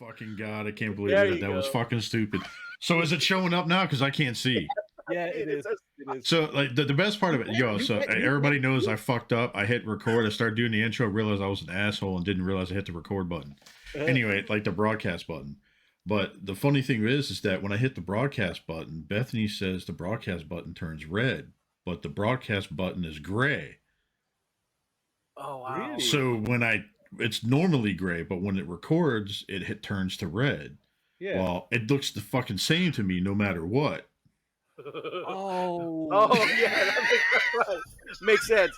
fucking God, I can't believe There that. you That was go. fucking stupid. So is it showing up now? Because I can't see. Yeah, it is. It is. So like the best part of it, everybody knows I fucked up. I hit record. I started doing the intro, realized I was an asshole, and didn't realize I hit the record button. Anyway, like the broadcast button. But the funny thing is that when I hit the broadcast button, Bethany says the broadcast button turns red, but the broadcast button is gray. Oh wow! Really? So it's normally gray, but when it records, it turns to red. Yeah. Well, it looks the fucking same to me no matter what. Oh. Oh yeah, that makes sense.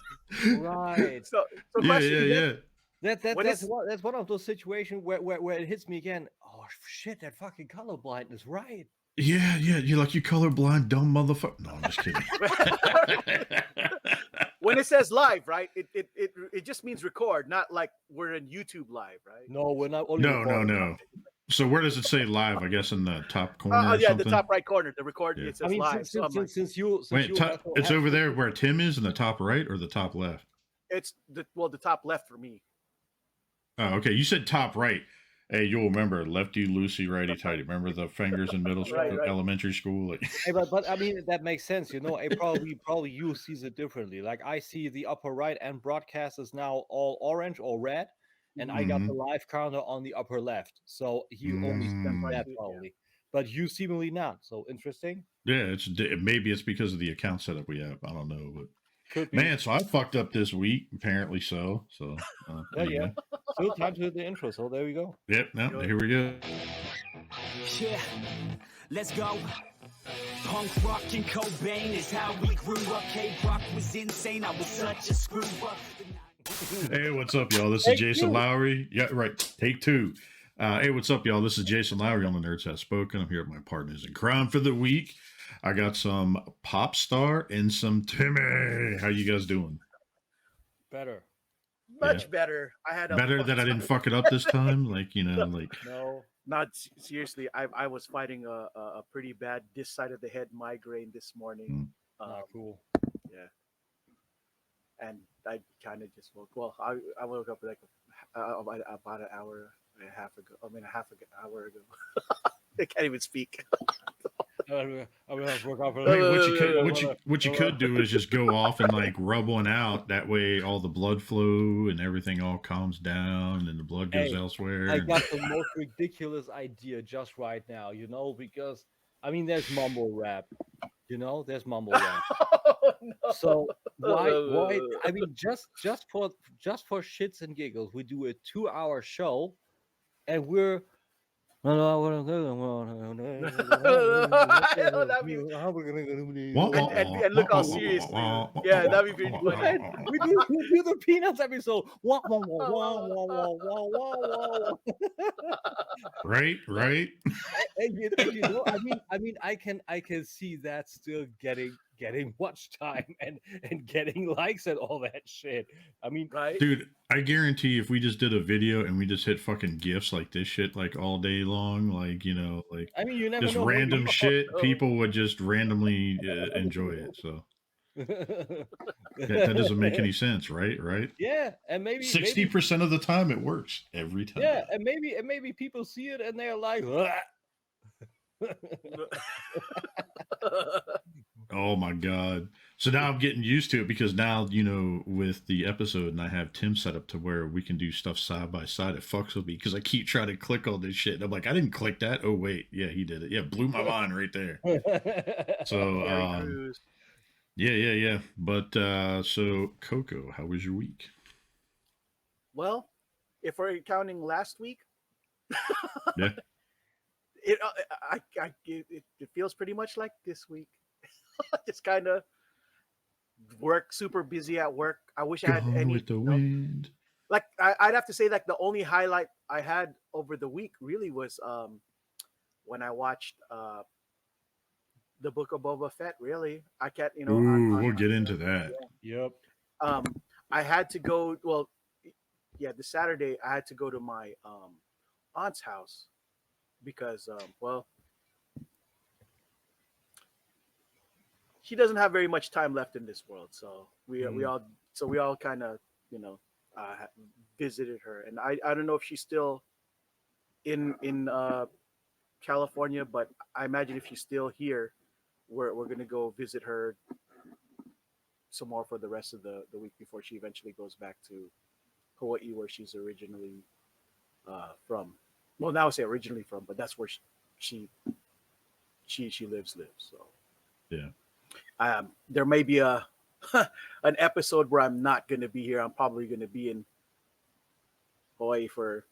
Right. So Yeah, question, yeah. That's one of those situations where it hits me again. Oh shit! That fucking colorblind is right. Yeah. You're like, you colorblind, dumb motherfucker. No, I'm just kidding. When it says live, right? It just means record, not like we're in YouTube live, right? No, we're not. Only No. So where does it say live? I guess in the top corner. Or yeah, something? the top right corner. The record. Yeah. It says live. Since you it's over there where Tim is in the top right or the top left? It's the top left for me. Oh, okay. You said top right. Hey, you'll remember lefty, loosey, righty, tighty. Remember the fingers in middle school, Right. elementary school? Like... Hey, but I mean that makes sense, you know. Probably you sees it differently. Like I see the upper right and broadcast is now all orange or red, and I got the live counter on the upper left. So he only spent that probably, but you seemingly not. So interesting. Yeah, maybe it's because of the account setup we have. I don't know, but. Could be. Man, so I fucked up this week. Apparently so. So yeah. Still time to hit the intro. So there we go. Yep. Now here we go. Yeah, let's go. Punk rock and Cobain is how we grew up. K-Rock was insane. I was such a screw up. Hey, what's up, y'all? This is Jason Lowery. Yeah, right. Take two. Hey, what's up, y'all? This is Jason Lowery on the Nerds Have Spoken. I'm here with my partners in crime for the week. I got some Pop Star and some Timmy. How you guys doing? Better. Much better. I had better that I didn't fuck it up this time. Like, you know, like no, not seriously. I was fighting a pretty bad this side of the head migraine this morning. Cool. Yeah. And I kind of just woke. Well, I woke up like about an hour and a half ago. I mean, hour ago. I can't even speak. What you could do is just go off and like rub one out. That way, all the blood flow and everything all calms down, and the blood goes elsewhere. I got the most ridiculous idea just right now. You know, because I mean, there's mumble rap. You know, there's mumble rap. No. So why? I mean, just for shits and giggles, we do a 2-hour show, and we're. And look how serious. Yeah, that'd be pretty funny. We do the Peanuts episode. Right. And you know, I mean, I can see that still getting watch time and getting likes and all that shit. I mean, right, dude. I guarantee if we just did a video and we just hit fucking GIFs like this shit like all day long, like, you know, like I mean, you never just know random shit, people would just randomly enjoy it. So that doesn't make any sense, right? Yeah, and maybe 60% of the time it works every time. Yeah, and maybe people see it and they're like, oh my God. So now I'm getting used to it because now, you know, with the episode and I have Tim set up to where we can do stuff side by side, it fucks with me because I keep trying to click on this shit. And I'm like, I didn't click that. Oh, wait. Yeah, he did it. Yeah, blew my mind right there. So, yeah. But so, Coco, how was your week? Well, if we're counting last week, yeah. It feels pretty much like this week. Just kind of work, super busy at work. I wish I had any. With the wind. Like I'd have to say, like the only highlight I had over the week really was when I watched the Book of Boba Fett. Really, I can't. You know, we'll get into that. Yeah. Yep. I had to go. Well, yeah, this Saturday I had to go to my aunt's house. Because, well, she doesn't have very much time left in this world, so we all kind of, you know, visited her, and I don't know if she's still in California, but I imagine if she's still here, we're gonna go visit her some more for the rest of the week before she eventually goes back to Hawaii, where she's originally from. Well, now I say originally from, but that's where she lives. So Yeah. there may be a an episode where I'm not gonna be here. I'm probably gonna be in Hawaii for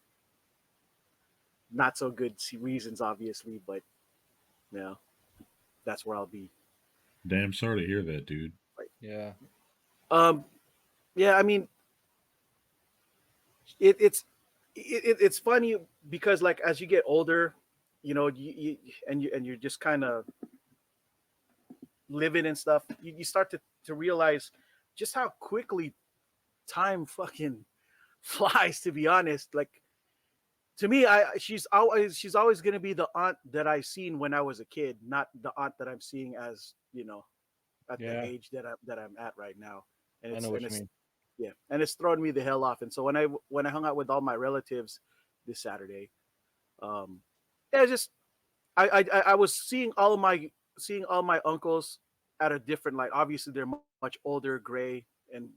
not so good reasons, obviously, but yeah, that's where I'll be. Damn, sorry to hear that, dude. Yeah. Yeah, I mean, it's funny because like as you get older, you know, you're just kind of living and stuff. You start to realize just how quickly time fucking flies. To be honest, like to me, she's always gonna be the aunt that I seen when I was a kid, not the aunt that I'm seeing as at the age that I'm at right now. And I know what you mean. Yeah, and it's thrown me the hell off. And so when I hung out with all my relatives this Saturday, yeah, just I was seeing all my uncles at a different light. Obviously, they're much older, gray, and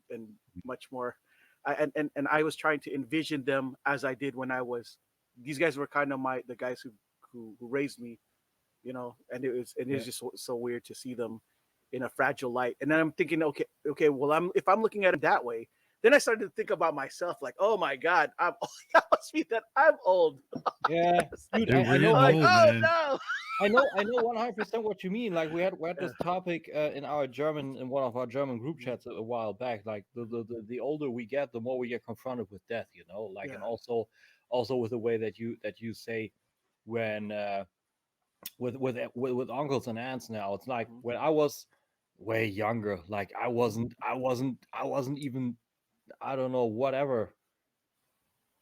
much more. And I was trying to envision them as I did when I was. These guys were kind of the guys who raised me, and it was just so weird to see them in a fragile light. And then I'm thinking, okay, well, if I'm looking at it that way, then I started to think about myself, like, oh my God, that must mean that I'm old. Yeah, dude, Dude, I know. we're old, oh man. no. I know 100% what you mean. Like we had this topic in one of our German group chats a while back. Like the older we get, the more we get confronted with death. Like Yeah. and also with the way that you say when with uncles and aunts now. It's like when I was way younger. Like I wasn't even, I don't know, whatever,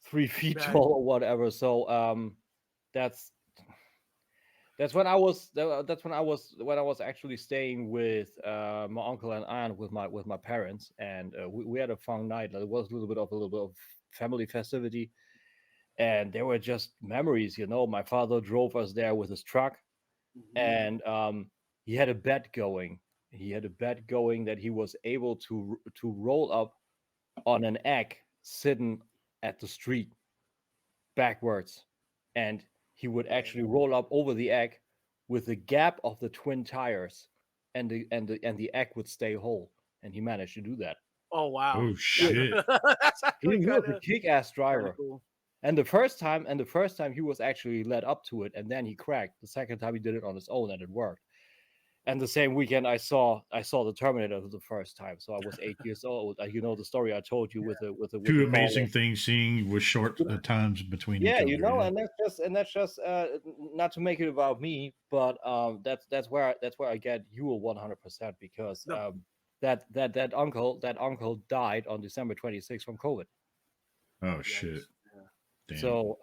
3 feet Right. tall or whatever. So that's when I was actually staying with my uncle and aunt with my parents, and we had a fun night. It was a little bit of family festivity, and there were just memories. My father drove us there with his truck, and he had a bet going. That he was able to roll up on an egg sitting at the street backwards, and he would actually roll up over the egg with the gap of the twin tires, and the egg would stay whole, and he managed to do that. Oh wow. Oh shit. That's actually He was a kick-ass driver. cool. And the first time he was actually led up to it, and then he cracked. The second time he did it on his own, and it worked. And the same weekend I saw the Terminator for the first time. So I was 8 years old. The story I told you with the Two amazing things seeing with short times between each other. and that's just not to make it about me, but that's where I get you 100%, because that uncle died on December 26th from COVID. Oh shit. Yeah. Damn. So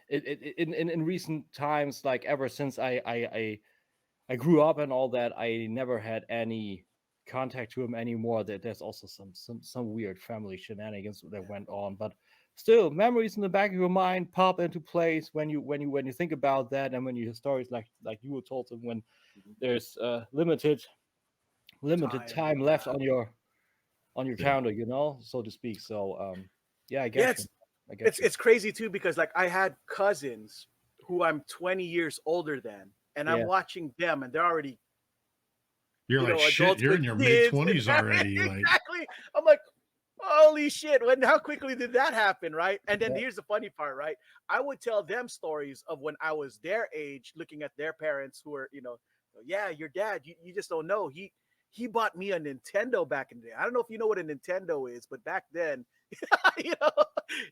in recent times, like ever since I grew up and all that, I never had any contact to him anymore. That there's also some weird family shenanigans that went on, but still, memories in the back of your mind pop into place when you think about that, and when you hear stories like you were told them, when there's limited time left on your calendar, so to speak. So yeah, I guess. It's crazy too, because like I had cousins who I'm 20 years older than. And I'm watching them, and they're already. You're like, shit, you're in your mid-20s already. Exactly. I'm like, holy shit! How quickly did that happen, right? And then here's the funny part, right? I would tell them stories of when I was their age, looking at their parents who were, yeah, your dad. You just don't know. He bought me a Nintendo back in the day. I don't know if you know what a Nintendo is, but back then,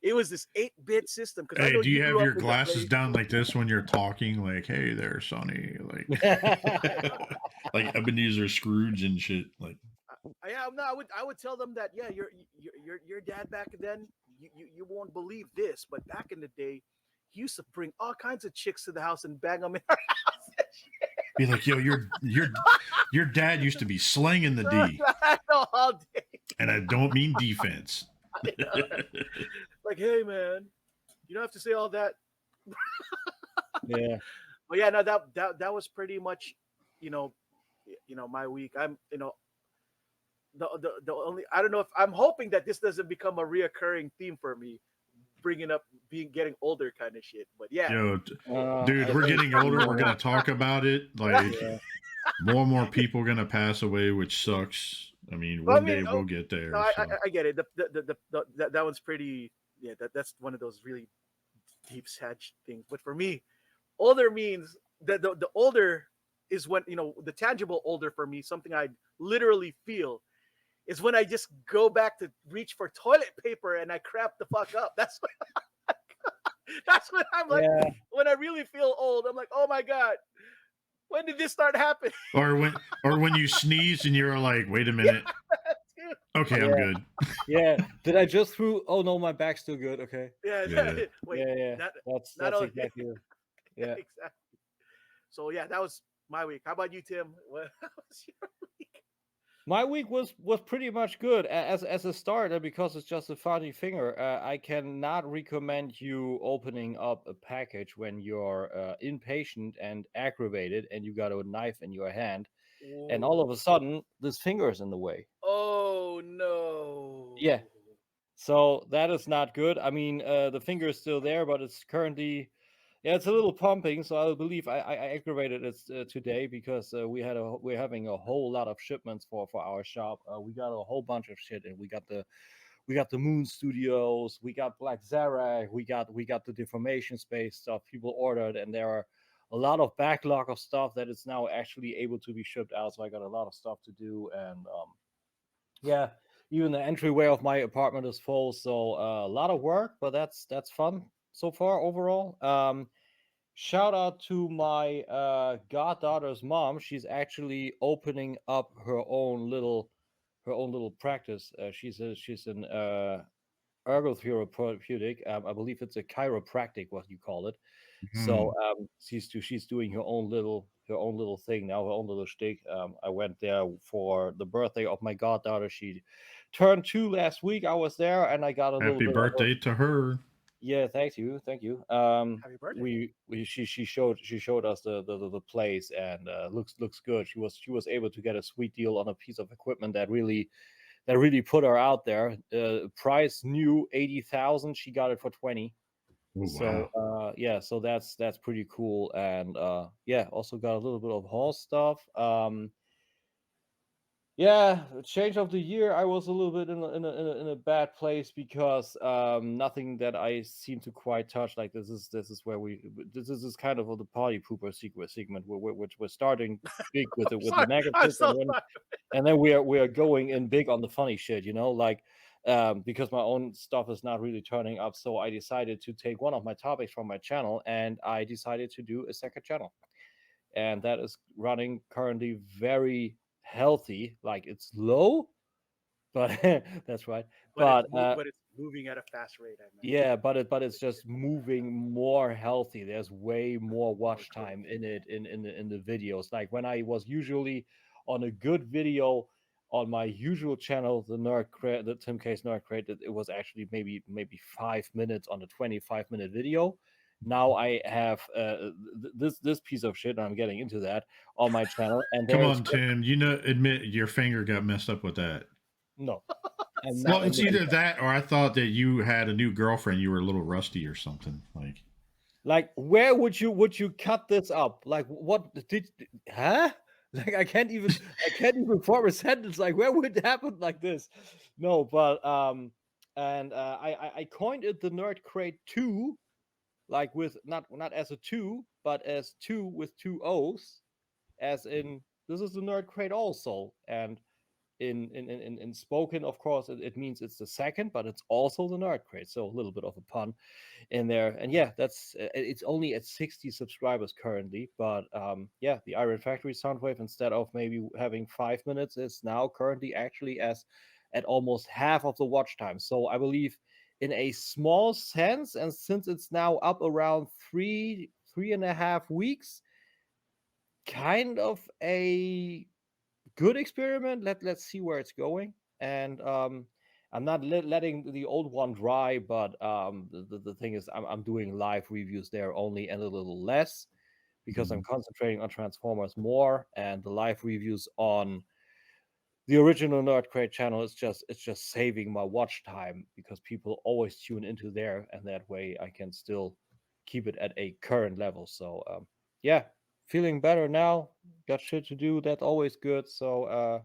it was this 8-bit system. Hey, do you have your glasses down like this when you're talking? Like, hey there, Sonny. Like, like Ebenezer Scrooge and shit. Like, I would tell them that your dad back then, you won't believe this, but back in the day, he used to bring all kinds of chicks to the house and bang them in our house. Be like, yo, your dad used to be slanging the D. I know, all day. And I don't mean defense. Like, hey man, you don't have to say all that. Yeah. But yeah, no, that was pretty much, you know, my week. I'm, the only, I don't know if I'm hoping that this doesn't become a reoccurring theme for me, bringing up being getting older kind of shit. But yeah, Yo, dude, I we're think getting older. We're gonna talk about it. Like yeah. more and more people gonna pass away, which sucks. I mean, Well, I one mean, day we'll get there. no, So I get it. That one's pretty. Yeah, that's one of those really deep, sad things. But for me, older means that the older is when, the tangible older for me, something I literally feel is when I just go back to reach for toilet paper and I crap the fuck up. That's when, that's when I'm like, Yeah. when I really feel old. I'm like, oh my god, when did this start happening? or when you sneeze and you're like, wait a minute. Okay, I'm Yeah. good. Yeah. Did I just through? Oh no, my back's still good. Okay. Yeah, Yeah. wait, Yeah. That, That's not only- exactly it. Yeah. exactly. So yeah, that was my week. How about you, Tim? What was your week? My week was pretty much good as a starter because it's just a funny finger. I cannot recommend you opening up a package when you're impatient and aggravated and you got a knife in your hand and all of a sudden this finger is in the way. Oh no. Yeah. So that is not good. I mean, the finger is still there, but it's currently, yeah, it's a little pumping. So I believe I aggravated it today because we're having a whole lot of shipments for our shop. We got a whole bunch of shit, and we got the Moon Studios, we got Black Zarek, we got the Deformation Space stuff people ordered, and there are a lot of backlog of stuff that is now actually able to be shipped out. So I got a lot of stuff to do, and yeah, even the entryway of my apartment is full, so a lot of work, but that's fun so far overall. Shout out to my goddaughter's mom. She's actually opening up her own little practice. She's an ergotherapeutic. I believe it's a chiropractic, what you call it. So she's doing her own little thing now, her own little shtick. I went there for the birthday of my goddaughter. She turned 2 last week. I was there, and I got a little Happy bit birthday to her. Yeah, thank you. Happy birthday. She showed us the place, and looks good. She was able to get a sweet deal on a piece of equipment that really put her out there. Price new 80,000. She got it for 20. Oh, So wow. yeah, so that's pretty cool, and yeah, also got a little bit of haul stuff. Yeah, change of the year. I was a little bit in a bad place because nothing that I seem to quite touch. Like this is where this is kind of the party pooper segment which we're starting big with the Sorry, I'm negatives, so and sorry. then we are going in big on the funny shit. Like because my own stuff is not really turning up, so I decided to take one of my topics from my channel and I decided to do a second channel, and that is running currently very healthy. Like it's low, but that's right. But But it's moving at a fast rate, I imagine. yeah, but it's just moving more healthy. There's way more watch cool. time in it in the videos. Like when I was usually on a good video on my usual channel, the Tim K's Nerd Crate, it was actually maybe 5 minutes on a 25-minute video. Now I have this piece of shit, and I'm getting into that on my channel. And Come there's on, Tim. Admit your finger got messed up with that. no. I'm Well, not it's admitting either that or I thought that you had a new girlfriend. You were a little rusty or something. Like, where would you cut this up? Like, what did huh? Like, I can't even form a sentence. Like, where would it happen like this? No, but and I coined it the Nerd Crate 2, like with not as a 2, but as 2 with 2 O's, as in this is the Nerd Crate also, and in spoken, of course, it means it's the second, but it's also the Nerd Crate, so a little bit of a pun in there. And yeah, that's it's only at 60 subscribers currently, but yeah, the Iron Factory Soundwave, instead of maybe having 5 minutes, is now currently actually at almost half of the watch time. So I believe in a small sense, and since it's now up around 3.5 weeks, kind of a good experiment. Let's see where it's going. And I'm not letting the old one dry, but the thing is, I'm doing live reviews there only and a little less because I'm concentrating on Transformers more, and the live reviews on the original Nerd Crate channel is just saving my watch time because people always tune into there, and that way I can still keep it at a current level. So yeah, feeling better now. Got shit to do. That's always good. So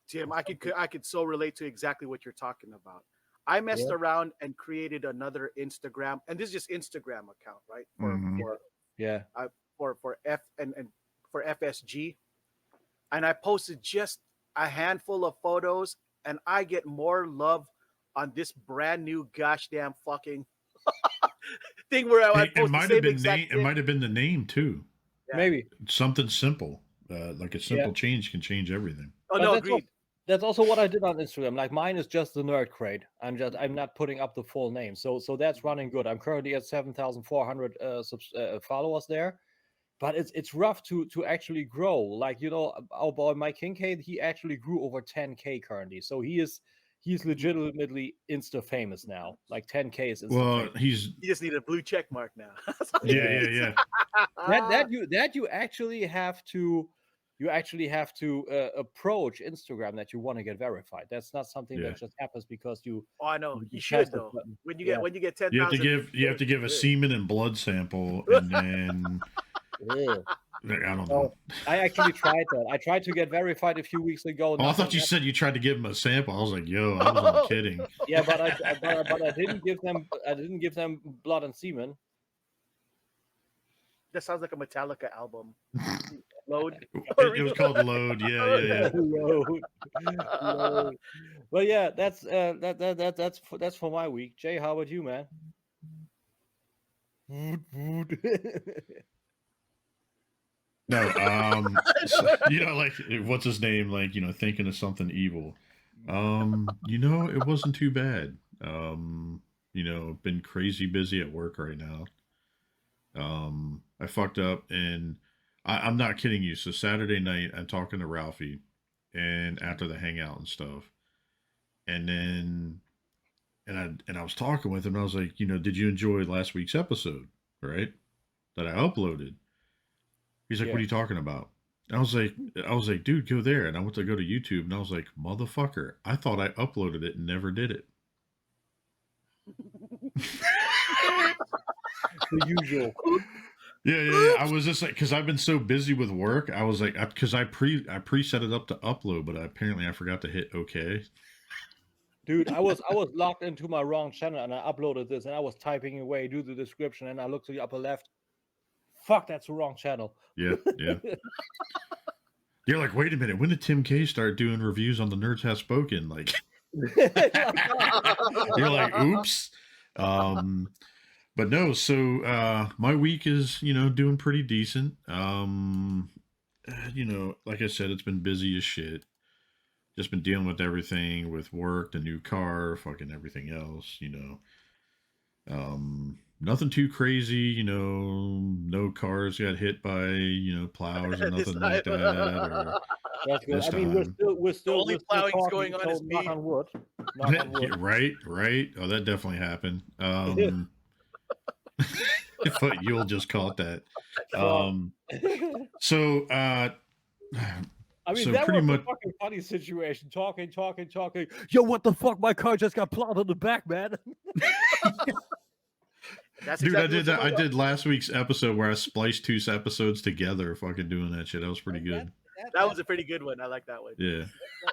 Tim, I could so relate to exactly what you're talking about. I messed around and created another Instagram, and this is just Instagram account, right? For for FSG, and I posted just a handful of photos, and I get more love on this brand new gosh damn fucking thing where I post the same exact thing. It might have been the name too. Yeah. maybe Something simple, like a simple change can change everything. Oh no, agreed. That's also what I did on Instagram. Like mine is just the Nerd Crate. I'm not putting up the full name. So that's running good. I'm currently at 7,400 followers there. But it's rough to actually grow. Like, you know, our boy Mike Kincaid, he actually grew over 10K currently. So he's legitimately insta famous now. Like 10K is insta famous. He just need a blue check mark now. Yeah. that you actually have to approach Instagram that you want to get verified. That's not something that just happens because you. Oh, I know. You should though. When you get 10,000, you have to give a semen and blood sample, and then I don't know. I actually tried that. I tried to get verified a few weeks ago. Oh, I thought you said you tried to give him a sample. I was like, yo, I wasn't kidding. Yeah, but I didn't give them. I didn't give them blood and semen. That sounds like a Metallica album. Load. It was called Load. Yeah. Load. Well, yeah, that's for my week. Jay, how about you, man? No, you know, like what's his name? Like, you know, thinking of something evil. You know, it wasn't too bad. You know, been crazy busy at work right now. I fucked up, and I'm not kidding you. So Saturday night, I'm talking to Ralphie, and after the hangout and stuff, and then, and I was talking with him, and I was like, you know, did you enjoy last week's episode, right? That I uploaded. He's like, what are you talking about? And I was like, dude, go there. And I went to go to YouTube, and I was like, motherfucker, I thought I uploaded it and never did it. The usual. Yeah. I was just like, because I've been so busy with work, I was like, because I preset it up to upload, but apparently I forgot to hit OK. Dude, I was logged into my wrong channel, and I uploaded this, and I was typing away, do the description, and I looked to the upper left. Fuck, that's the wrong channel. Yeah. You're like, wait a minute, when did Tim K start doing reviews on the Nerds Have Spoken? Like, you're like, oops. But no, so my week is, you know, doing pretty decent. You know, like I said, it's been busy as shit. Just been dealing with everything, with work, the new car, fucking everything else, you know. Nothing too crazy, you know, no cars got hit by, you know, plows or nothing like that. Or that's good. I mean, we're still only plowing's going on is knock on wood. Knock on wood. Right. Oh, that definitely happened. But you'll just caught that. So I mean, so that pretty was much a fucking funny situation. Talking. Yo, what the fuck? My car just got plowed on the back, man. Dude, I did that. I did last week's episode where I spliced 2 episodes together, fucking doing that shit. That was pretty good. That was a pretty good one. I like that one. Yeah.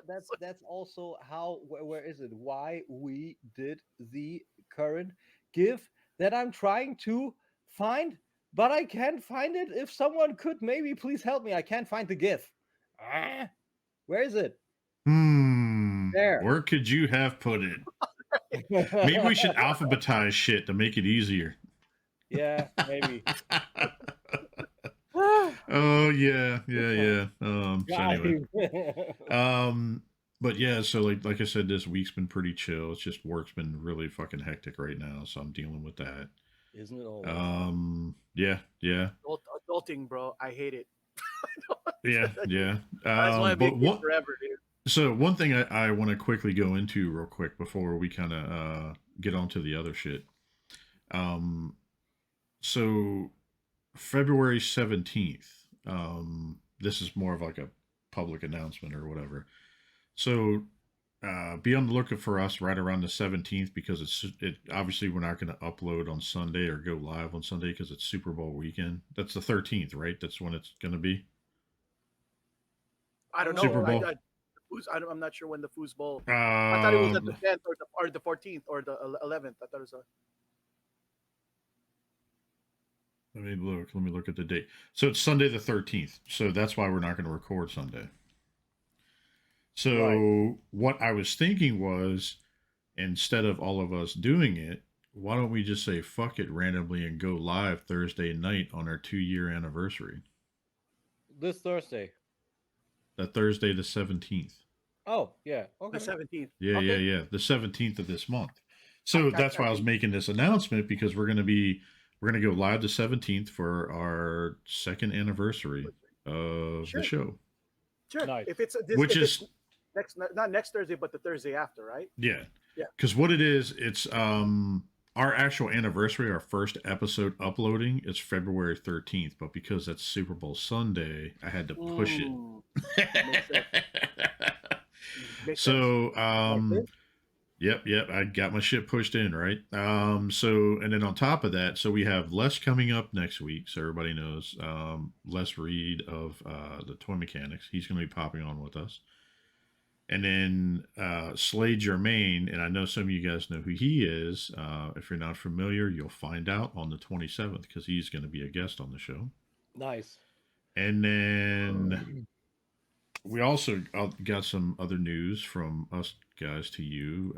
That's also how. Where is it? Why we did the current GIF that I'm trying to find, but I can't find it. If someone could maybe please help me. I can't find the GIF. Where is it? There. Where could you have put it? Maybe we should alphabetize shit to make it easier. Yeah, maybe. Oh yeah. So anyway. But yeah, so like I said, this week's been pretty chill. It's just work's been really fucking hectic right now, so I'm dealing with that. Isn't it all? Yeah. Adulting, bro. I hate it. Yeah. I just want to be forever, dude. So one thing I want to quickly go into real quick before we kind of get on to the other shit. Um, so February 17th, this is more of like a public announcement or whatever. So be on the lookout for us right around the 17th because it obviously we're not going to upload on Sunday or go live on Sunday because it's Super Bowl weekend. That's the 13th, right? That's when it's going to be. I don't know. Super Bowl. I'm not sure when the foosball. I thought it was at the 10th or the 14th or the 11th. I thought it was. Let me look at the date. So it's Sunday the 13th. So that's why we're not going to record Sunday. So what I was thinking was, instead of all of us doing it, why don't we just say fuck it randomly and go live Thursday night on our 2-year anniversary? This Thursday. That Thursday the 17th. Oh, yeah. Okay. The 17th. Yeah, okay. yeah. The 17th of this month. So that's why I was making this announcement, because we're going to go live the 17th for our 2nd anniversary of the show. Sure. Nice. If it's not next Thursday, but the Thursday after, right? Yeah. Yeah. Because what it is, it's our actual anniversary, our first episode uploading is February 13th, but because that's Super Bowl Sunday, I had to push it. Makes So, sense. yep, I got my shit pushed in, right? So, and then on top of that, so we have Les coming up next week, so everybody knows, Les Reed of the Toy Mechanics. He's going to be popping on with us. And then Slade Germain, and I know some of you guys know who he is. If you're not familiar, you'll find out on the 27th, because he's going to be a guest on the show. Nice. And then we also got some other news from us guys to you.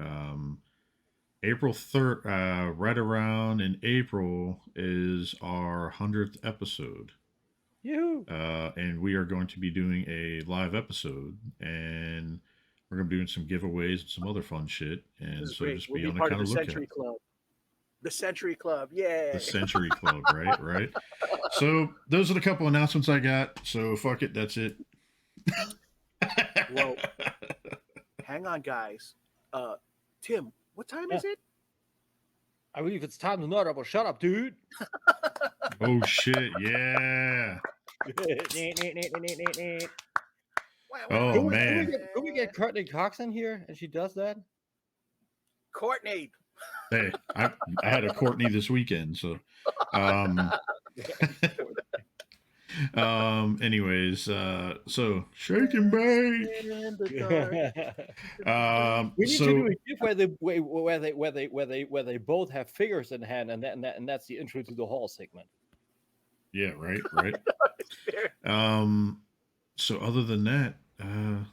April 3rd, right around in April, is our 100th episode. Yoo-hoo. And we are going to be doing a live episode, and we're going to be doing some giveaways and some other fun shit. And so great. just We'll be on the part kind of of the lookout. Century Club. The Century Club, yeah. The Century Club, right. So those are the couple announcements I got. So fuck it, that's it. Whoa. Hang on, guys. Tim, what time is it? I believe it's time to nut up or shut up, dude. Oh shit, yeah. Oh man. Can we get Courtney Cox in here and she does that? Courtney. Hey, I had a Courtney this weekend, so anyways, so shake and bake. We need to do a gift where they both have figures in hand, and that's the intro to the haul segment. Yeah, right. So other than that,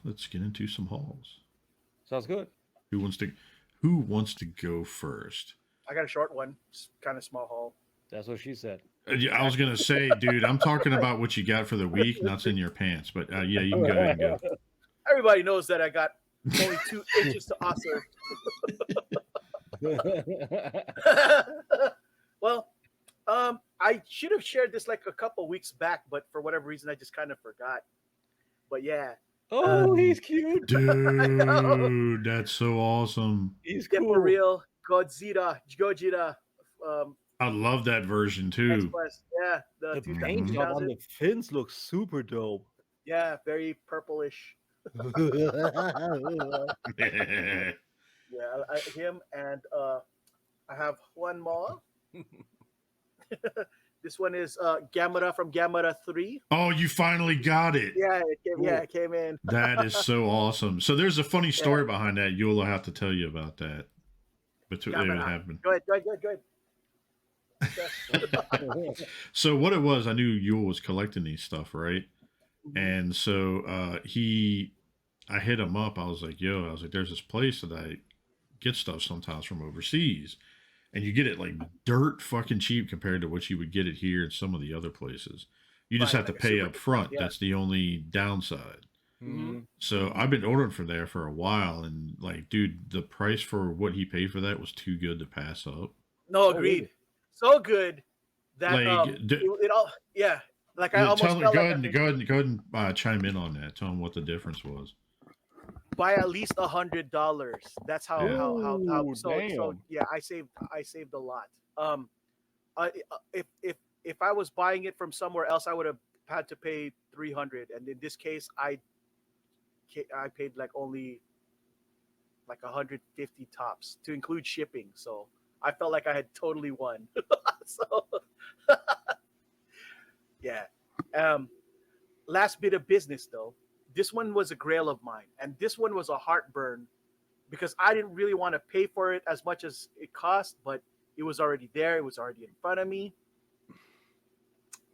let's get into some hauls. Sounds good. Who wants to go first? I got a short one, kind of small haul. That's what she said. I was gonna say, dude, I'm talking about what you got for the week, not in your pants. But yeah, you can go ahead and go. Everybody knows that I got only 2 inches to Oscar. Well, I should have shared this like a couple weeks back, but for whatever reason, I just kind of forgot. But yeah. Oh, he's cute. Dude, that's so awesome. He's Yeah, cool. for real. Gojira. I love that version too. Express. Yeah, The the paint job on the fins looks super dope. Yeah, very purplish. Yeah. Yeah, him and I have one more. This one is Gamera from Gamera 3. Oh, you finally got it. Yeah, it came in. That is so awesome. So there's a funny story behind that. You'll have to tell you about that. But it happened. Go ahead. So what it was, I knew Yule was collecting these stuff, right? And so I hit him up. I was like, there's this place that I get stuff sometimes from overseas, and you get it like dirt fucking cheap compared to what you would get it here in some of the other places. You just have to pay up front. That's the only downside. Mm-hmm. So I've been ordering from there for a while, and like, dude, the price for what he paid for that was too good to pass up. No, agreed. So good that Like, it all, yeah. Like I almost go felt ahead and chime in on that. Tell him what the difference was. by at least $100. That's how Ooh, so damn. yeah, I saved a lot. If I was buying it from somewhere else, I would have had to pay 300, and in this case, I paid like only like 150 tops to include shipping. So I felt like I had totally won. So yeah. Last bit of business though. This one was a grail of mine, and this one was a heartburn because I didn't really want to pay for it as much as it cost, but it was already there. It was already in front of me.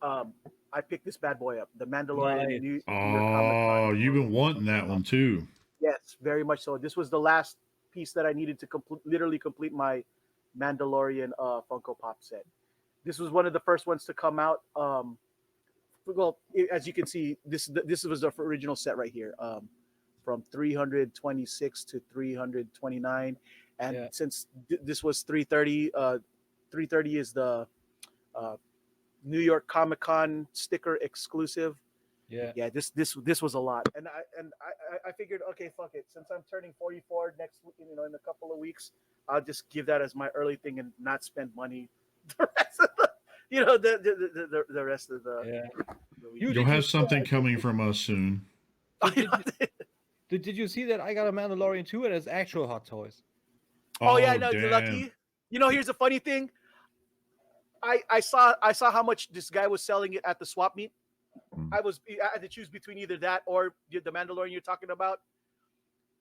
I picked this bad boy up, the Mandalorian Nice. New York Oh, Comic-Con. you've been wanting that one too. Yes, very much so. This was the last piece that I needed to literally complete my Mandalorian Funko Pop set. This was one of the first ones to come out. Well, as you can see, this was the original set right here, from 326 to 329, and Yeah. since this was 330, 330 is the New York Comic Con sticker exclusive. Yeah. Yeah, this was a lot, and I figured, okay, fuck it. Since I'm turning 44 next week, in a couple of weeks, I'll just give that as my early thing and not spend money the rest of the rest of the. Yeah. the week. You You'll did have you something coming from us soon. did you see that I got a Mandalorian 2 and it's actual Hot Toys? Oh yeah, no, you're damn. lucky. Here's the funny thing. I saw how much this guy was selling it at the swap meet. I had to choose between either that or the Mandalorian you're talking about.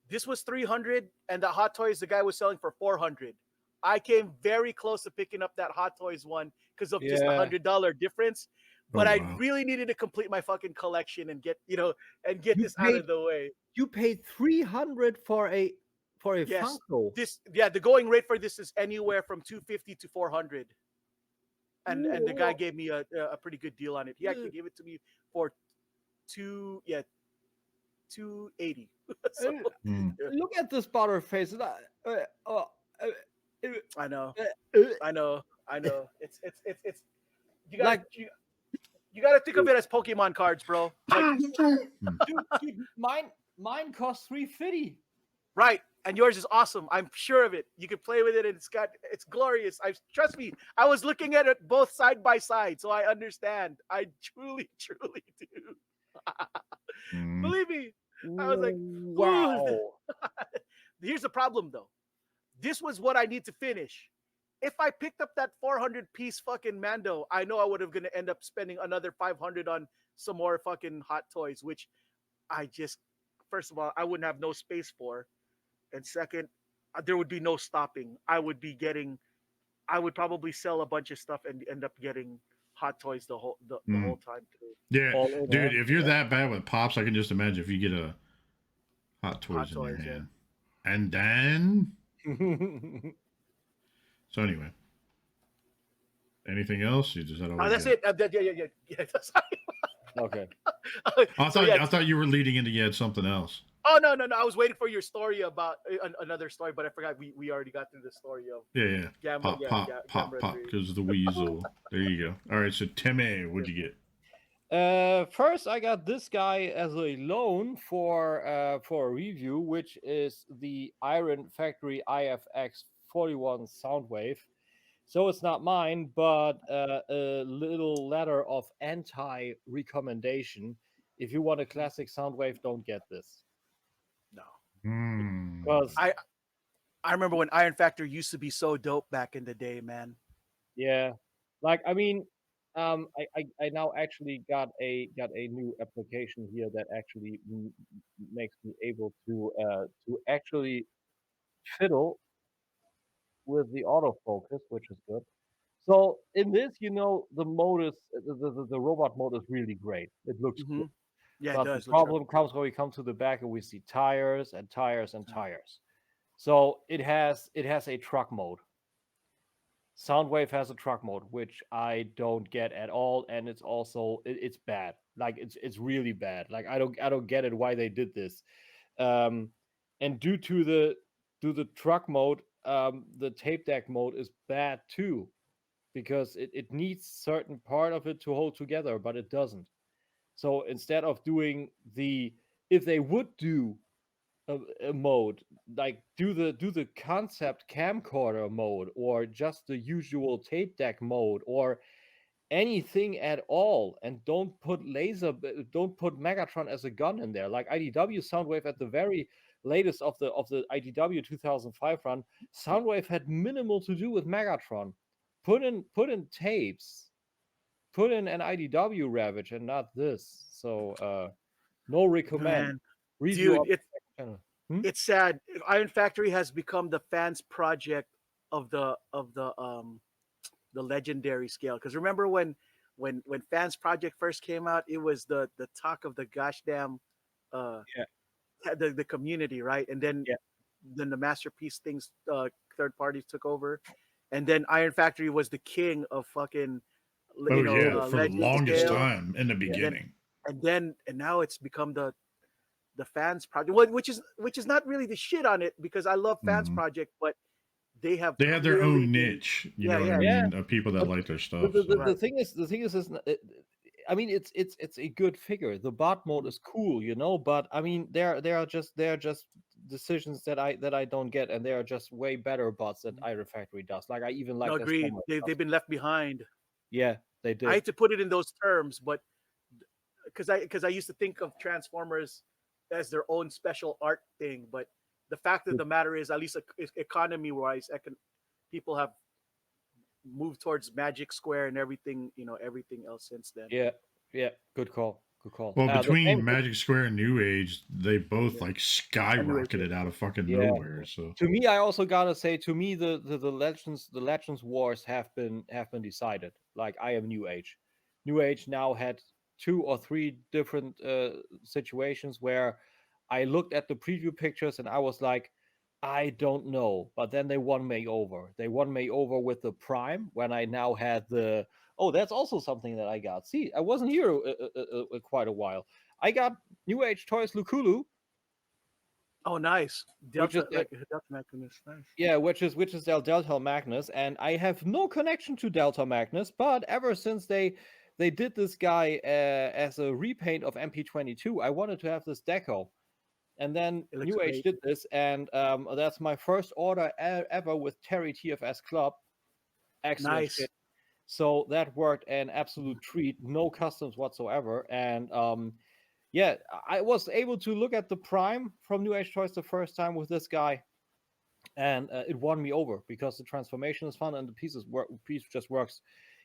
This was 300, and the Hot Toys the guy was selling for 400. I came very close to picking up that Hot Toys one because of just the $100 difference. But I really needed to complete my fucking collection and get this out of the way. You paid 300 for a Yes. Funko. The going rate for this is anywhere from 250 to 400. And the guy gave me a pretty good deal on it. He actually gave it to me for 280. So, Look at this butter face. I know. It's you gotta think of it as Pokemon cards, bro. Like, dude, mine costs $350. Right, and yours is awesome. I'm sure of it. You can play with it, and it's glorious. Trust me. I was looking at it both side by side, so I understand. I truly do. Believe me. I was like, wow. Here's the problem, though. This was what I need to finish. If I picked up that 400-piece fucking Mando, I know I would have gonna end up spending another 500 on some more fucking Hot Toys, which I just, first of all, I wouldn't have no space for. And second, there would be no stopping. I would probably sell a bunch of stuff and end up getting Hot Toys the whole time too. Yeah, dude, if you're that bad with Pops, I can just imagine if you get a Hot Toys in your hand. Yeah. And then... So anyway. Anything else? You just had that's it. Yeah. Okay. I thought you were leading into you had something else. Oh no! I was waiting for your story about another story, but I forgot we already got through the story of Pop, because the weasel. There you go. All right, so Timmy, what'd you get? First, I got this guy as a loan for a review, which is the Iron Factory IFX 41 Soundwave. So it's not mine, but a little letter of anti-recommendation. If you want a classic Soundwave, don't get this. No. Because I remember when Iron Factory used to be so dope back in the day, man. Yeah. Like, I mean, I now actually got a new application here that actually makes me able to actually fiddle with the autofocus, which is good. So in this, the mode is the robot mode is really great. It looks good. Yeah, but it does. The problem comes when we come to the back and we see tires and tires and tires. So it has a truck mode. Soundwave has a truck mode, which I don't get at all, and it's also it's bad. Like it's really bad. Like I don't get it why they did this. And due to the truck mode, the tape deck mode is bad too, because it needs certain part of it to hold together, but it doesn't. So instead of doing if they would do mode, like do the concept camcorder mode, or just the usual tape deck mode, or anything at all, and don't put Megatron as a gun in there. Like IDW Soundwave at the very latest of the IDW 2005 run, Soundwave had minimal to do with Megatron. Put in tapes, put in an IDW Ravage, and not this. So no recommend. Man, Review dude, channel. it's sad. Iron Factory has become the fans' project of the legendary scale. Because remember when Fans Project first came out, it was the talk of the gosh damn the community, right? And then the Masterpiece things third parties took over, and then Iron Factory was the king of fucking for the legend longest scale. time in the beginning. And now it's become the Fans Project, which is not really the shit on it, because I love Fans Project, but they have their own niche, you know what I mean, of people that like their stuff. The thing is, I mean, it's a good figure. The bot mode is cool, you know, but I mean, there are just decisions that I don't get, and there are just way better bots that Iron Factory does. Like I even like. No, agreed. They've been left behind. Yeah, they did. I hate to put it in those terms, but because I used to think of Transformers as their own special art thing, but the fact of the matter is, at least economy wise, people have moved towards Magic Square and everything, everything else since then. Yeah, good call. Well, between Magic Square and New Age, they both like skyrocketed out of fucking nowhere. So to me, I also gotta say, to me, the Legends Wars have been decided. Like I am New Age. New Age now had 2 or 3 different situations where I looked at the preview pictures and I was like, I don't know. But then they won me over. They won me over with the Prime when I now had the. Oh, that's also something that I got. See, I wasn't here quite a while. I got New Age Toys Lukulu. Oh, nice. Delta Magnus, nice. Yeah, which is Delta Magnus, and I have no connection to Delta Magnus, but ever since they did this guy as a repaint of MP22, I wanted to have this deco. And then New Age did this, and that's my first order ever with Terry TFS Club. Excellent. Nice. Shit. So that worked, an absolute treat. No customs whatsoever. And I was able to look at the Prime from New Age Toys the first time with this guy, and it won me over because the transformation is fun and the piece just works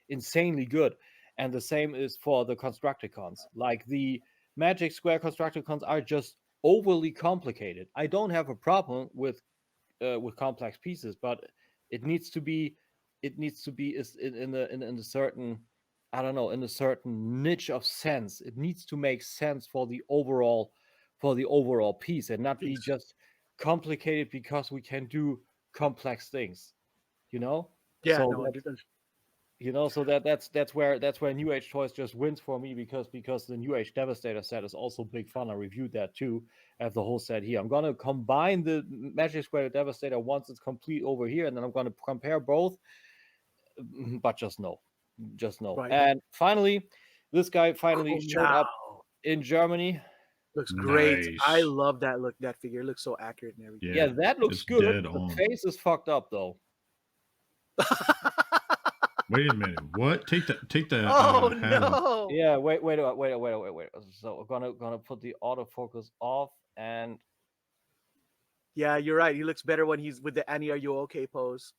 insanely good. And the same is for the Constructicons. Like the Magic Square Constructicons are just overly complicated. I don't have a problem with complex pieces, but it needs to be in a certain, I don't know, in a certain niche of sense. It needs to make sense for the overall piece, and not be just complicated because we can do complex things, you know. Yeah, so no, so that's where New Age Toys just wins for me, because the New Age Devastator set is also big fun. I reviewed that too. I have the whole set here. I'm gonna combine the Magic Square Devastator once it's complete over here, and then I'm gonna compare both. But just know. Right. And finally, this guy showed up in Germany. Looks great. I love that look. That figure looks so accurate and everything. Yeah, that looks good. The face is fucked up though. Wait a minute. What? Take the oh hat no. off. Yeah, wait. So we're gonna put the autofocus off, and yeah, you're right. He looks better when he's with the Annie, are you okay pose.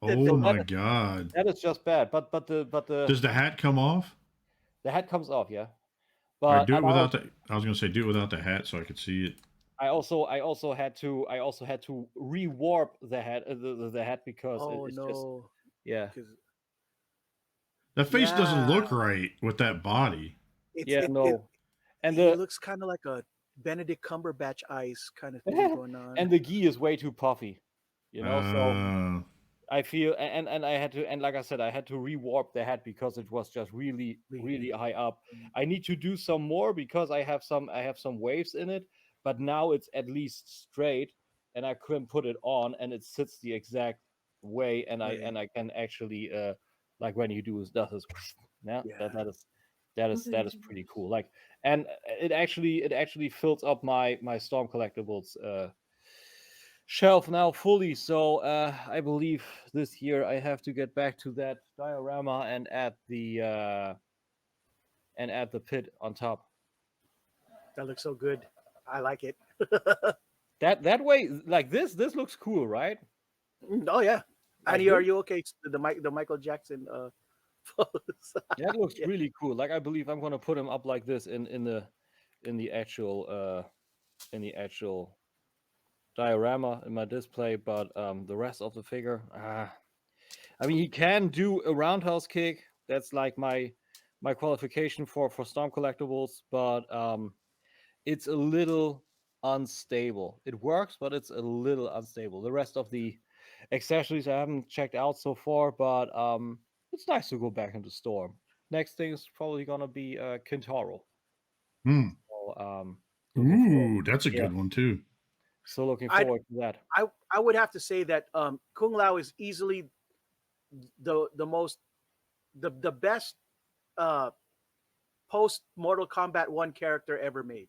Oh my god. That is just bad. But the Does the hat come off? The hat comes off, yeah. But do it without I was gonna say do it without the hat so I could see it. I also had to rewarp the hat because it's just yeah. The face doesn't look right with that body. And it looks kind of like a Benedict Cumberbatch eyes kind of thing going on. And the gi is way too puffy, you know. So I feel, and I had to, and like I said, I had to rewarp the hat because it was just really high up. I need to do some more because I have some waves in it, but now it's at least straight, and I couldn't put it on, and it sits the exact way, and I can actually like when you do does this, that is That is pretty cool. Like, and it actually fills up my Storm Collectibles shelf now fully. So I believe this year I have to get back to that diorama and add the pit on top. That looks so good. I like it. That way, like this looks cool, right? Oh yeah. Like And are this? you okay? The Michael Jackson pose. That looks Yeah. really cool. Like I believe I'm gonna put him up like this in the actual diorama in my display, but the rest of the figure, I mean, he can do a roundhouse kick. That's like my qualification for Storm Collectibles, but it's a little unstable. It works, but it's a little unstable. The rest of the accessories I haven't checked out so far, but it's nice to go back into Storm. Next thing is probably gonna be Kentaro. Hmm. So, looking forward- Ooh, that's a yeah. good one too. So looking I'd- forward to that. I would have to say that Kung Lao is easily the best post Mortal Kombat 1 character ever made.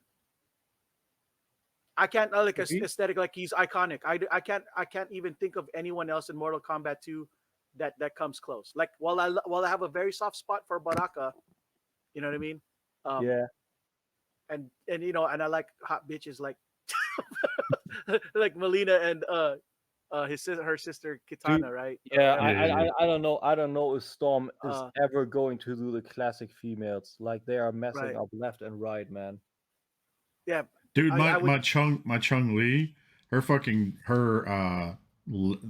I can't like Agreed. aesthetic, like he's iconic. I can't even think of anyone else in Mortal Kombat 2 that comes close. Like while I have a very soft spot for Baraka, you know what I mean? Yeah. And you know, and I like hot bitches like like Melina and her sister Kitana, right? Yeah, Yeah. I don't know. I don't know if Storm is Uh, ever going to do the classic females. Like they are messing Right. up left and right, man. yeah, Dude, I would- my Chung Li,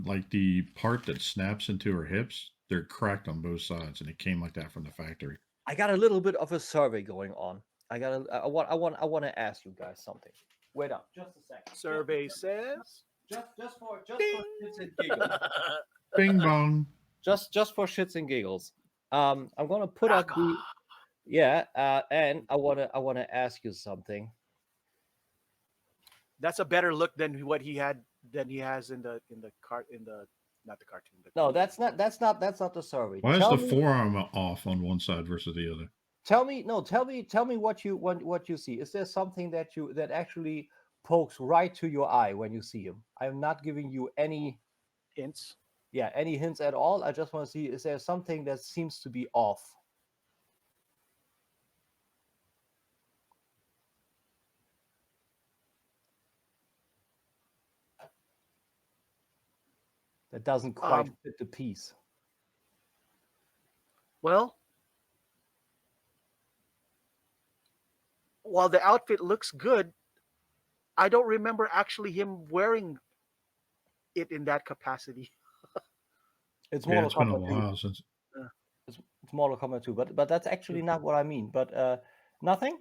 like the part that snaps into her hips, they're cracked on both sides, and it came like that from the factory. I got a little bit of a survey going on. I want to ask you guys something. Wait up, just a second. survey says. Just for shits and giggles. Bing bong. just for shits and giggles. I'm gonna put up the and I wanna ask you something. That's a better look than what he has in the not the cartoon. But No, that's not the survey. Why is Tell the me- forearm off on one side versus the other? Tell me what you see. Is there something that actually pokes right to your eye when you see him? I'm not giving you any hints. any hints at all. I just want to see, is there something that seems to be off? That doesn't quite fit the piece. Well, while the outfit looks good, I don't remember actually him wearing it in that capacity. It's Yeah, Mortal it's been a Kombat 2. while since. It's Mortal Kombat 2, but that's actually not what I mean. But nothing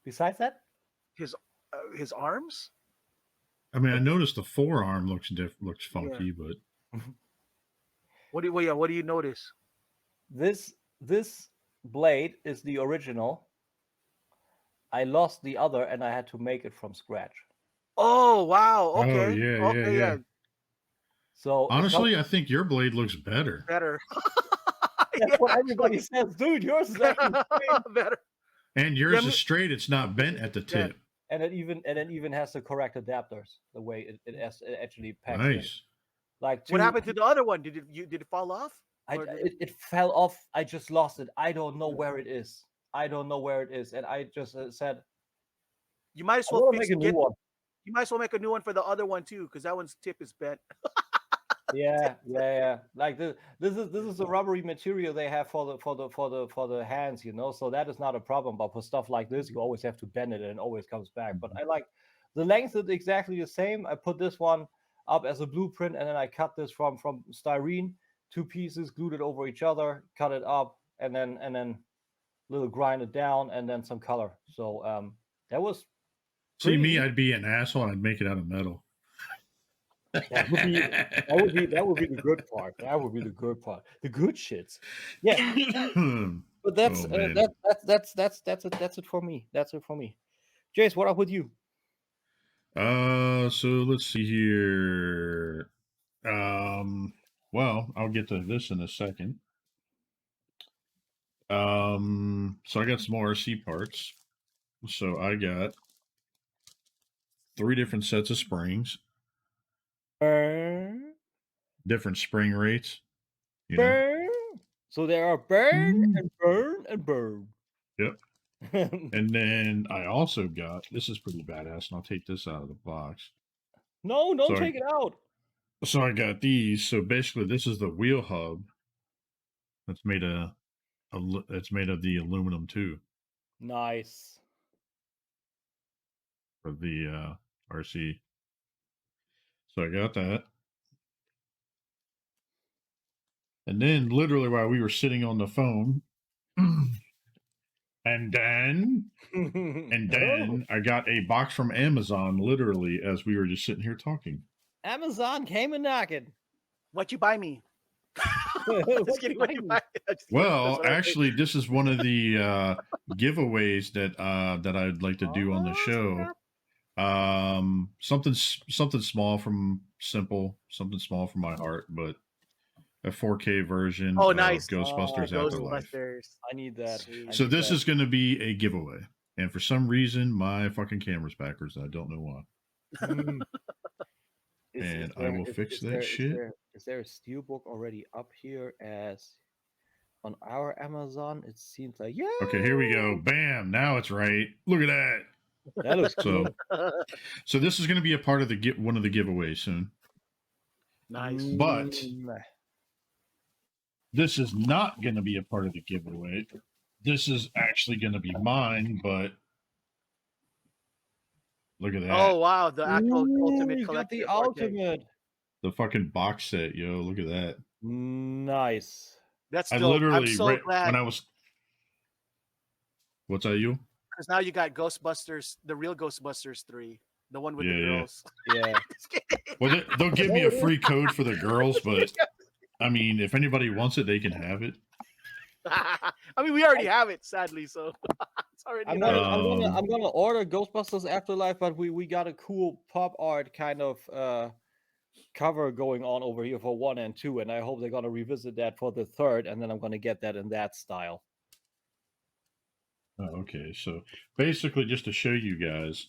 besides that. His arms. I mean, I noticed the forearm looks funky, but What do you notice? This blade is the original. I lost the other, and I had to make it from scratch. Oh wow! Okay. Yeah. So honestly, I think your blade looks better. Better. That's what everybody says, dude. Yours is actually better. And yours is straight; it's not bent at the tip. And it even has the correct adapters. The way it actually packs. Nice. In. Like what happened to the other one? Did it fall off? It fell off. I just lost it. I don't know where it is. And I just said, you might as well make a new one. You might as well make a new one for the other one too, because that one's tip is bent. Yeah. Like this is the rubbery material they have for the hands, you know. So that is not a problem. But for stuff like this, you always have to bend it, and it always comes back. But I like the length is exactly the same. I put this one up as a blueprint, and then I cut this from styrene, 2 pieces, glued it over each other, cut it up, and then little grind it down, and then some color. So that was. See me, I'd be an asshole. I'd make it out of metal. That would be the good part. That would be the good part. The good shits. Yeah. But that's it for me. That's it for me. Jace, what up with you? So let's see here. Well, I'll get to this in a second. So I got some more RC parts. So I got 3 different sets of springs, Burn, different spring rates. You know. burn. So there are burn and burn and burn. Yep. And then I also got, this is pretty badass, and I'll take this out of the box. No, don't take it out. So I got these. So basically, this is the wheel hub. That's made of the aluminum too Nice. for the RC. So I got that. And then, literally, while we were sitting on the phone, and then I got a box from Amazon, literally, as we were just sitting here talking. Amazon came a knocking. What you buy me? Just kidding. What you buy me? Well, actually, this is one of the giveaways that I'd like to do on the show. Something small from Simple, something small from my heart, but a 4K version of nice. Ghostbusters Afterlife. I need that. So this is going to be a giveaway, and for some reason, my fucking camera's backwards. I don't know why. And I will fix that shit. Is there a steelbook already up here as on our Amazon? It seems like, yeah. Okay, here we go. Bam! Now it's right. Look at that. That looks cool. So this is going to be a part of the one of the giveaways soon. Nice. But this is not going to be a part of the giveaway. This is actually going to be mine, but look at that. Oh, wow. The actual ultimate you got collector. the ultimate. The fucking box set, yo. Look at that. Nice. That's I dope. literally, I'm so glad. when I was... What's that, you? Because now you got Ghostbusters, the real Ghostbusters 3. The one with the girls. Yeah. Well, they'll give me a free code for the girls, but I mean, if anybody wants it, they can have it. I mean, we already have it, sadly, so it's already. I'm gonna order Ghostbusters Afterlife, but we got a cool pop art kind of cover going on over here for 1 and 2, and I hope they're gonna revisit that for the 3rd, and then I'm gonna get that in that style. Oh, okay, so basically, just to show you guys,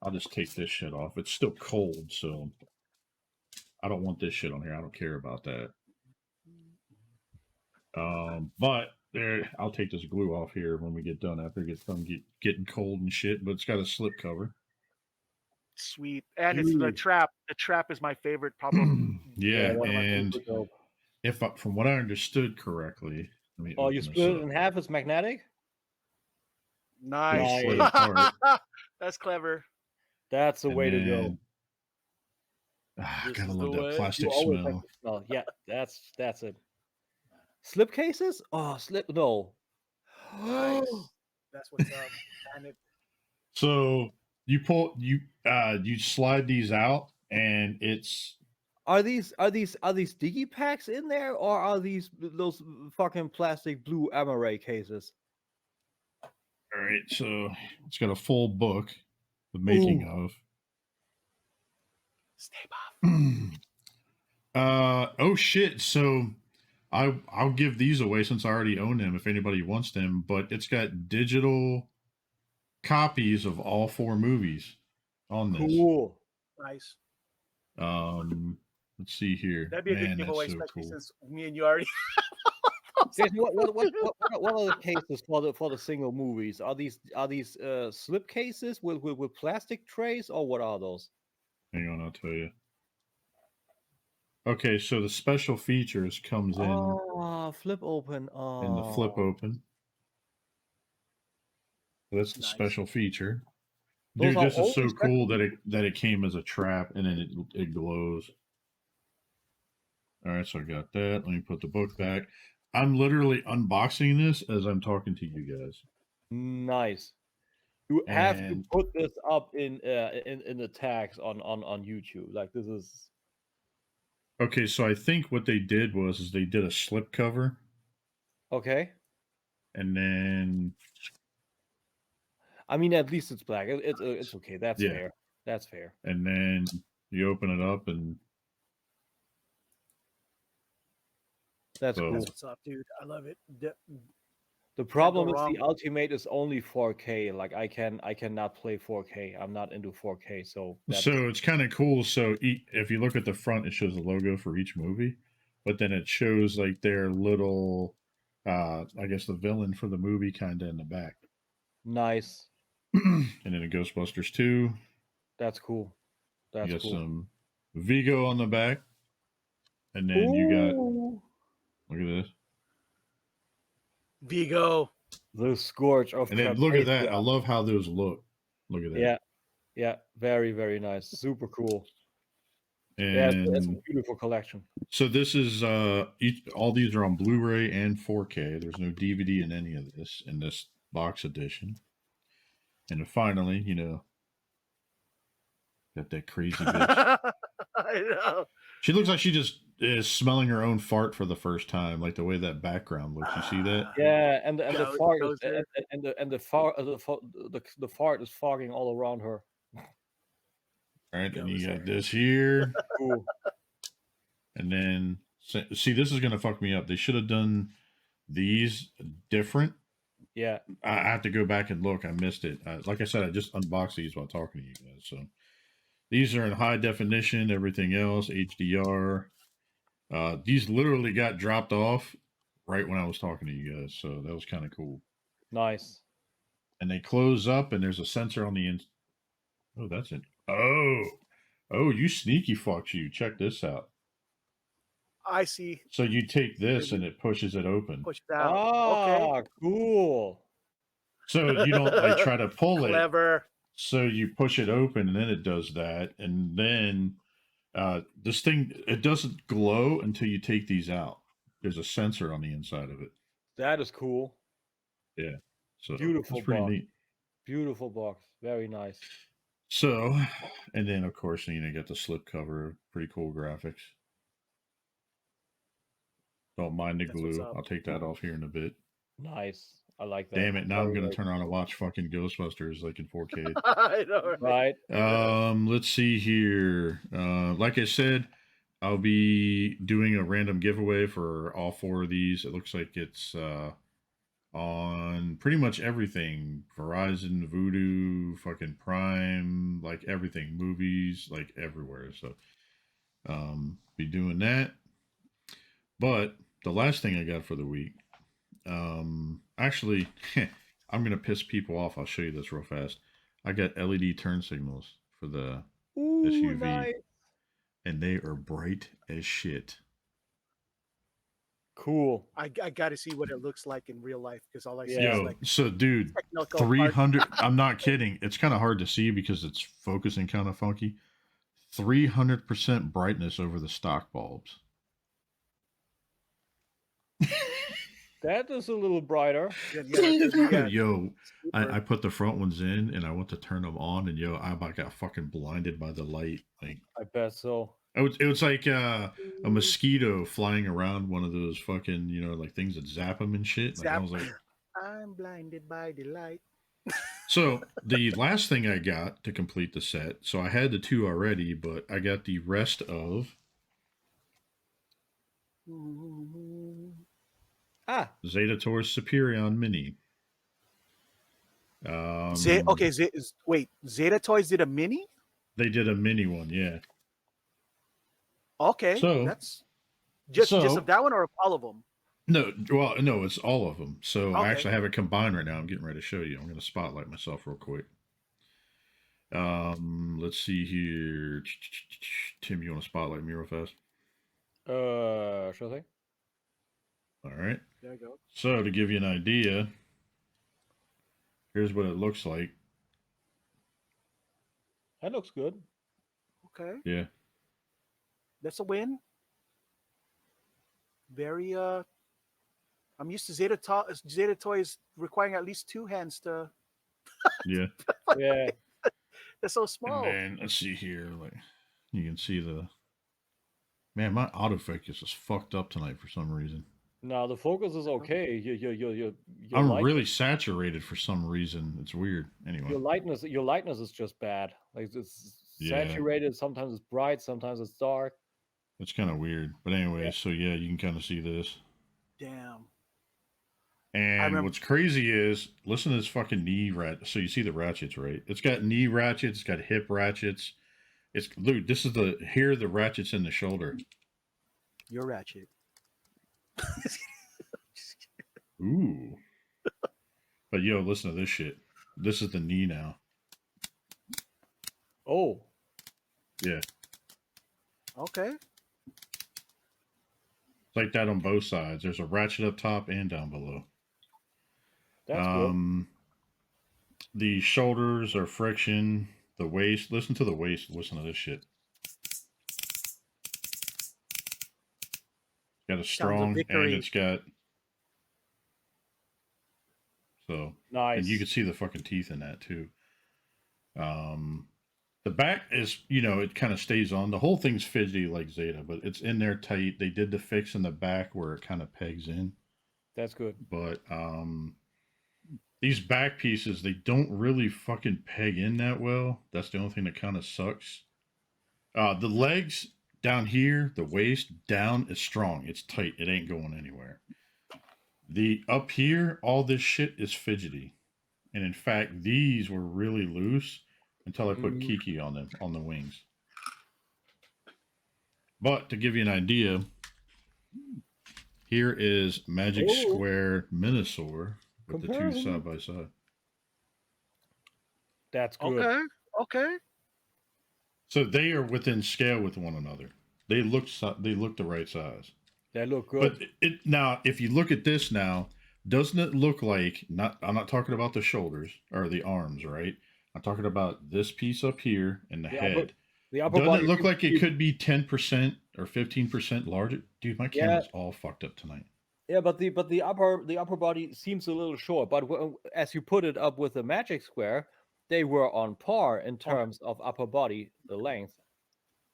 I'll just take this shit off. It's still cold, so I don't want this shit on here. I don't care about that. But there, I'll take this glue off here when we get done. After it gets done getting cold and shit, but it's got a slip cover. Sweet, and it's the trap. The trap is my favorite, probably. Yeah, and if from what I understood correctly, you split it in half. It's magnetic. Nice. That's clever. That's the way to go. Gotta love that plastic smell. Like yeah, that's it. Slipcases? Oh, no. Nice. That's what's up. So you slide these out, and it's. Are these digipacks in there, or are these those fucking plastic blue Amaray cases? All right, so it's got a full book, the making of. Stay off. Oh shit! So I'll give these away since I already own them. If anybody wants them, but it's got digital copies of all 4 movies on this. Cool. Nice. Let's see here. That'd be a good giveaway, so especially cool. since me and you already. What are the cases for the single movies? Are these slip cases with plastic trays, or what are those? Hang on, I'll tell you. Okay, so the special features comes in. Flip open. In the flip open. That's the special feature. Dude, this is so cool that it came as a trap and then it glows. All right, so I got that. Let me put the book back. I'm literally unboxing this as I'm talking to you guys. Nice. You have to put this up in the tags on YouTube. Like, this is. Okay, so I think what they did was they did a slip cover. Okay. And then. I mean, at least it's black. It's okay. That's fair. That's fair. And then you open it up and. That's cool. That's what's up, dude. I love it. The problem is wrong. the Ultimate is only 4K. Like I cannot play 4K. I'm not into 4K, so So it's kind of cool. So if you look at the front, it shows the logo for each movie, but then it shows like their little, I guess the villain for the movie kind of in the back. nice. And then in Ghostbusters 2, That's cool. That's you got cool. some Vigo on the back. And then you got, look at this. Vigo. The Scourge of And then look at that. Carpathia. I love how those look. Look at that. Yeah. Yeah. Very, very nice. Super cool. And Yeah, it's a beautiful collection. so this is all these are on Blu-ray and 4K. There's no DVD in any of this in this box edition. And then finally, you know, got that crazy bitch. I know. She looks like she just is smelling her own fart for the first time, like the way that background looks. You see that? Yeah, and the Go- fart goes is, there. and the fart is fogging all around her. All right, and you Goes got there. this here, Cool. and then see, this is gonna fuck me up. They should have done these different. Yeah. I have to go back and look. I missed it. Like I said, I just unboxed these while talking to you guys. So these are in high definition. Everything else HDR. These literally got dropped off right when I was talking to you guys, so that was kind of cool. Nice. And they close up, and there's a sensor on the end. Oh, that's it. Oh, you sneaky fucks! You check this out. I see. So you take this, and it pushes it open. Push it out. Ah, Okay. cool. So you don't like try to pull it. Clever. So you push it open, and then it does that, and then this thing, it doesn't glow until you take these out. There's a sensor on the inside of it. That is cool. Yeah. So Beautiful it's pretty box. neat. Beautiful box. Very nice. So, and then of course, you know, you got the slip cover, pretty cool graphics. Don't mind the That's what's glue. up. I'll take that off here in a bit. Nice. I like that. Damn it! Now I'm Very gonna nice. turn on and watch fucking Ghostbusters like in 4K. I know. Right? Right. Let's see here. Like I said, I'll be doing a random giveaway for all 4 of these. It looks like it's on pretty much everything. Verizon, Vudu, fucking Prime, like everything. Movies, like everywhere. So be doing that. But the last thing I got for the week, actually, I'm gonna piss people off. I'll show you this real fast. I got LED turn signals for the Ooh, SUV, nice. and they are bright as shit. Cool. I got to see what it looks like in real life because all I see Yeah. is Yo, like so dude, technical 300. I'm not kidding. It's kind of hard to see because it's focusing kind of funky. 300% brightness over the stock bulbs. That is a little brighter. Yo, I put the front ones in and I went to turn them on, and yo, I about got fucking blinded by the light. Like I bet so. it was like a mosquito flying around one of those fucking, you know, like things that zap them and shit. Like, I was like, I'm blinded by the light. so the last thing I got to complete the set, so I had the 2 already, but I got the rest of Zeta Taurus Superion Mini. Wait, Zeta Toys did a mini? They did a mini one, yeah. Okay, So- that's just so- of that one or of all of them? No, well, no, it's all of them. So I Okay. actually have it combined right now. I'm getting ready to show you. I'm going to spotlight myself real quick. Let's see here. Tim, you want to spotlight me real fast? Sure thing. All right. There you go. So to give you an idea, here's what it looks like. That looks good. Okay, Yeah. that's a win. Very I'm used to Zeta Toys requiring at least 2 hands to. Yeah. Yeah. They're so small. And then let's see here. Like you can see the man, my autofocus is fucked up tonight for some reason. Now the focus is okay. Your I'm light- really saturated for some reason. It's weird. your Anyway. lightness is just bad. Like it's Yeah. saturated. Sometimes it's bright. Sometimes it's dark. It's kind of weird. But anyway, so yeah, you can kind of see this. Damn. And what's crazy is, listen to this fucking knee ratchet. So you see the ratchets, right? It's got knee ratchets, it's got hip ratchets. It's dude, this is here are the ratchets in the shoulder. You're ratchet. Ooh. But yo, listen to this shit. This is the knee now. Oh. Yeah. Okay. It's like that on both sides. There's a ratchet up top and down below. That's good. The shoulders are friction. The waist. Listen to the waist. Listen to this shit. Got a strong, and it's got. So nice. And you can see the fucking teeth in that too. The back is, it kind of stays on. The whole thing's fidgety like Zeta, but it's in there tight. They did the fix in the back where it kind of pegs in. That's good. But these back pieces, they don't really fucking peg in that well. That's the only thing that kind of sucks. The legs down here, the waist down is strong. It's tight. It ain't going anywhere. The up here, all this shit is fidgety. And in fact, these were really loose until I put Kiki on them, on the wings. But to give you an idea, here is Magic Square Minosaur with the two side by side. That's good. Okay. So they are within scale with one another. They look the right size. They look good. But now, if you look at this now, doesn't it look like I'm not talking about the shoulders or the arms, right? I'm talking about this piece up here and the head. Doesn't it look like it could be 10% or 15% larger? Dude, my camera's all fucked up tonight. Yeah, but the upper body seems a little short. But as you put it up with the Magic Square, they were on par in terms of upper body, the length.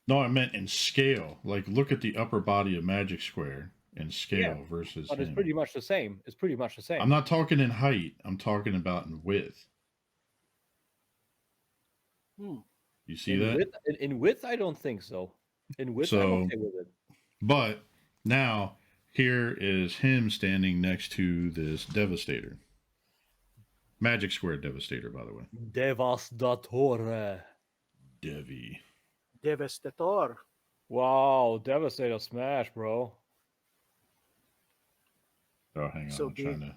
No, I meant in scale. Like, look at the upper body of Magic Square in scale versus. But it's pretty much the same. It's pretty much the same. I'm not talking in height. I'm talking about in width. You see that? In width, I don't think so. In width, I'm okay with it. But now, here is him standing next to this Devastator. Magic Square Devastator, by the way. Devastatore. Devi. Devastator. Wow, Devastator smash, bro. Oh, hang on. So I'm trying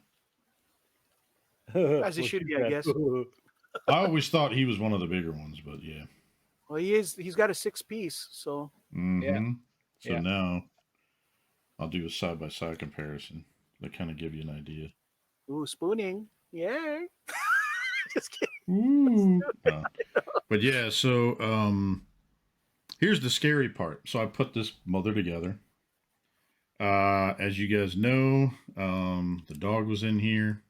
to... As it should be, I guess. I always thought he was one of the bigger ones, but yeah. Well, he is. He's got a 6-piece, so. Mm-hmm. So now I'll do a side-by-side comparison to kind of give you an idea. Ooh, spooning. Yay. Just kidding. Ooh. But yeah, so here's the scary part. So I put this mother together. As you guys know, the dog was in here.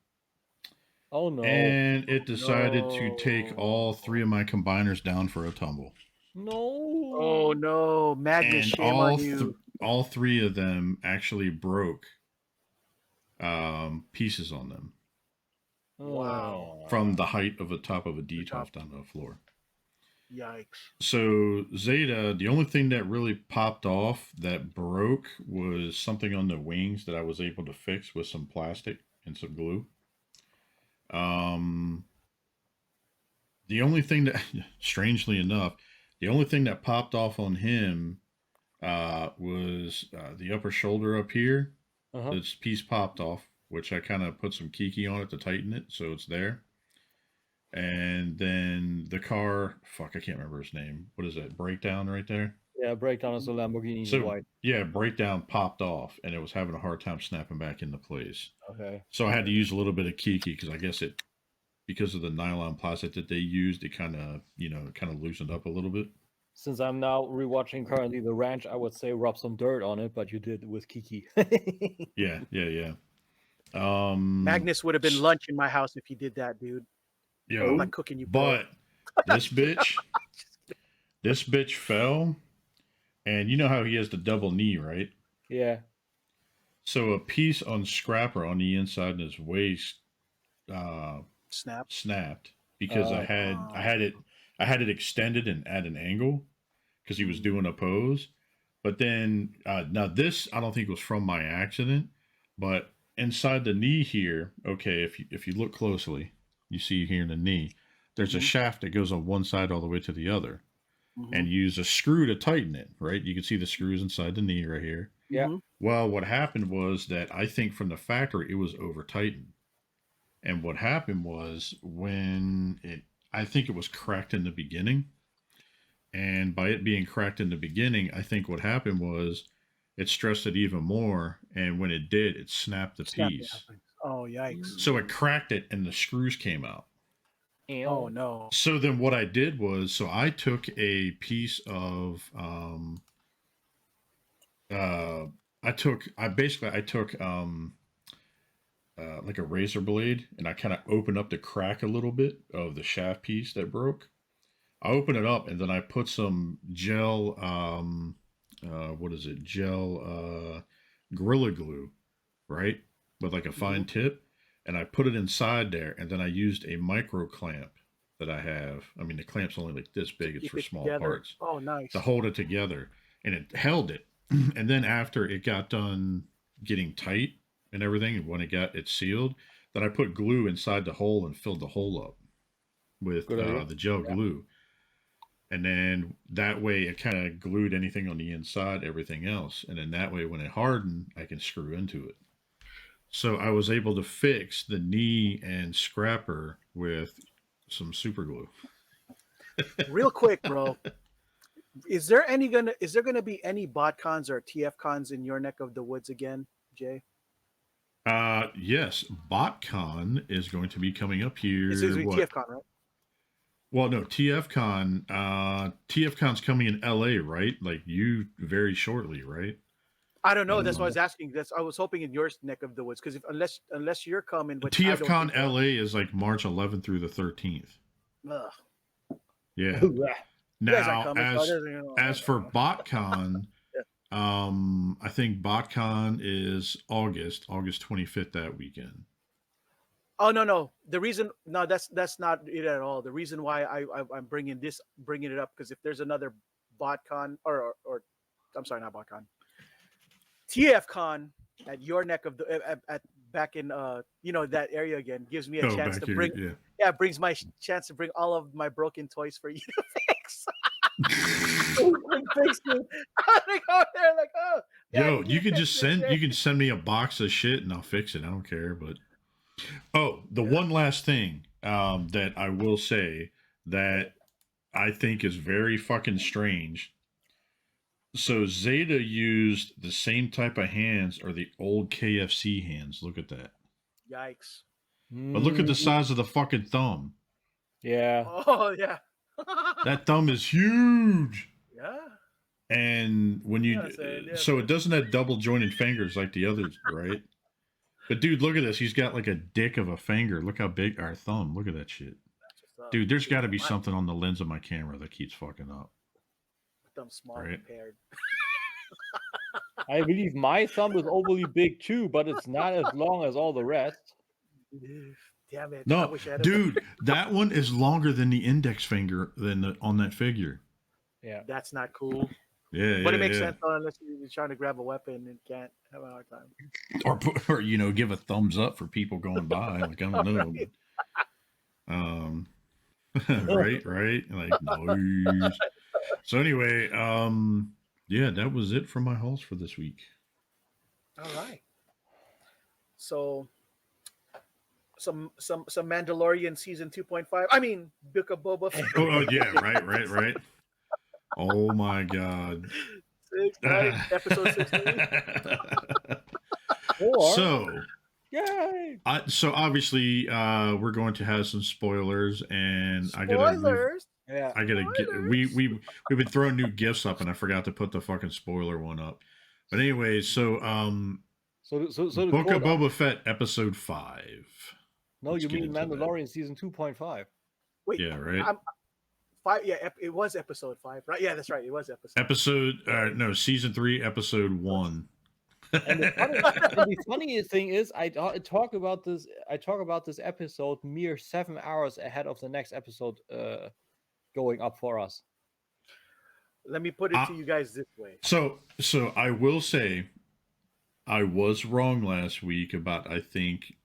Oh no. And it decided to take all 3 of my combiners down for a tumble. No. Oh no. Madness, and shame on you. All 3 of them actually broke pieces on them. Wow. From the height of the top of a D-top down to the floor. Yikes. So Zeta, the only thing that really popped off that broke was something on the wings that I was able to fix with some plastic and some glue. The only thing that, strangely enough, the only thing that popped off on him was the upper shoulder up here. This piece popped off, which I kind of put some Kiki on it to tighten it, so it's there. And then the car, fuck, I can't remember his name. What is that? Breakdown right there? Yeah, Breakdown is a Lamborghini white. Yeah, Breakdown popped off, and it was having a hard time snapping back into place. Okay. So I had to use a little bit of Kiki because I guess because of the nylon plastic that they used, it kind of loosened up a little bit. Since I'm now rewatching currently The Ranch, I would say rub some dirt on it, but you did with Kiki. Yeah. Magnus would have been lunch in my house if you did that, dude. Yo, like cooking you. But this bitch fell, and you know how he has the double knee, right? Yeah. So a piece on Scrapper on the inside of his waist snapped because I had it extended and at an angle because he was doing a pose. But then now this I don't think was from my accident, but inside the knee here, okay, if you look closely, you see here in the knee, there's a shaft that goes on one side all the way to the other. And use a screw to tighten it, right? You can see the screws inside the knee right here. Yeah. Well, what happened was that I think from the factory it was over tightened. And what happened was I think it was cracked in the beginning. And by it being cracked in the beginning, I think what happened was it stressed it even more. And when it did, it snapped the piece. Oh, yikes. So it cracked it and the screws came out. Oh, no. So then what I did was, so I took a piece of, I took like a razor blade and I kind of opened up the crack a little bit of the shaft piece that broke. I opened it up and then I put some gel, Gorilla Glue, right? With like a fine tip. And I put it inside there, and then I used a micro clamp that I have. I mean, the clamp's only like this big. It's for small parts. Oh, nice. To hold it together. And it held it. And then after it got done getting tight and everything, and when it sealed, then I put glue inside the hole and filled the hole up with the gel glue. And then that way it kind of glued anything on the inside, everything else. And then that way when it hardened, I can screw into it. So I was able to fix the knee and scrapper with some super glue. Real quick, bro. Is there gonna be any bot cons or TF cons in your neck of the woods again, Jay? Yes, BotCon is going to be coming up here. This is TF con, right? Well, no, TF Con. TF Con's coming in LA, right? Like you very shortly, right? I don't know. That's why I was asking. I was hoping in your neck of the woods, because unless you're coming, which TF Con LA is like March 11th through the 13th. Ugh. Yeah. Now, as for BotCon, I think BotCon is August 25th that weekend. Oh no! That's not it at all. The reason why I'm bringing it up, because if there's another BotCon or I'm sorry, not BotCon. TFCon at your neck of the back in that area again gives me a chance to bring brings my chance to bring all of my broken toys for you to fix. Yo, you can send me a box of shit and I'll fix it. I don't care. But one last thing that I will say that I think is very fucking strange. So Zeta used the same type of hands or the old KFC hands. Look at that. Yikes. But look at the size of the fucking thumb. Yeah. Oh, yeah. That thumb is huge. Yeah. And when you... so it doesn't have double jointed fingers like the others, right? But dude, look at this. He's got like a dick of a finger. Look how big our thumb. Look at that shit. Dude, there's got to be something on the lens of my camera that keeps fucking up. Thumb small compared. I believe my thumb is overly big too, but it's not as long as all the rest. Damn it! No, dude, that one is longer than the index finger on that figure. Yeah, that's not cool. Yeah, but it makes sense unless you're trying to grab a weapon and can't have a hard time. Or give a thumbs up for people going by. Like I don't know. Right. Like noise. So anyway, that was it for my hauls for this week. All right. So some Mandalorian season 2.5. I mean, Book of Boba Fett. Oh yeah, right. Oh my god. Episode 16. Yay! So obviously, we're going to have some spoilers, and spoilers. I gotta get. We've been throwing new gifts up, and I forgot to put the fucking spoiler one up. But anyway, so Book of Boba Fett episode 5. No, you mean Mandalorian season 2.5? Wait, yeah, right. 5. Yeah, it was episode 5, right? Yeah, that's right. It was season 3, episode 1. And the funniest thing is, I talk about this episode mere 7 hours ahead of the next episode going up for us. Let me put it to you guys this way. So I will say, I was wrong last week about, I think,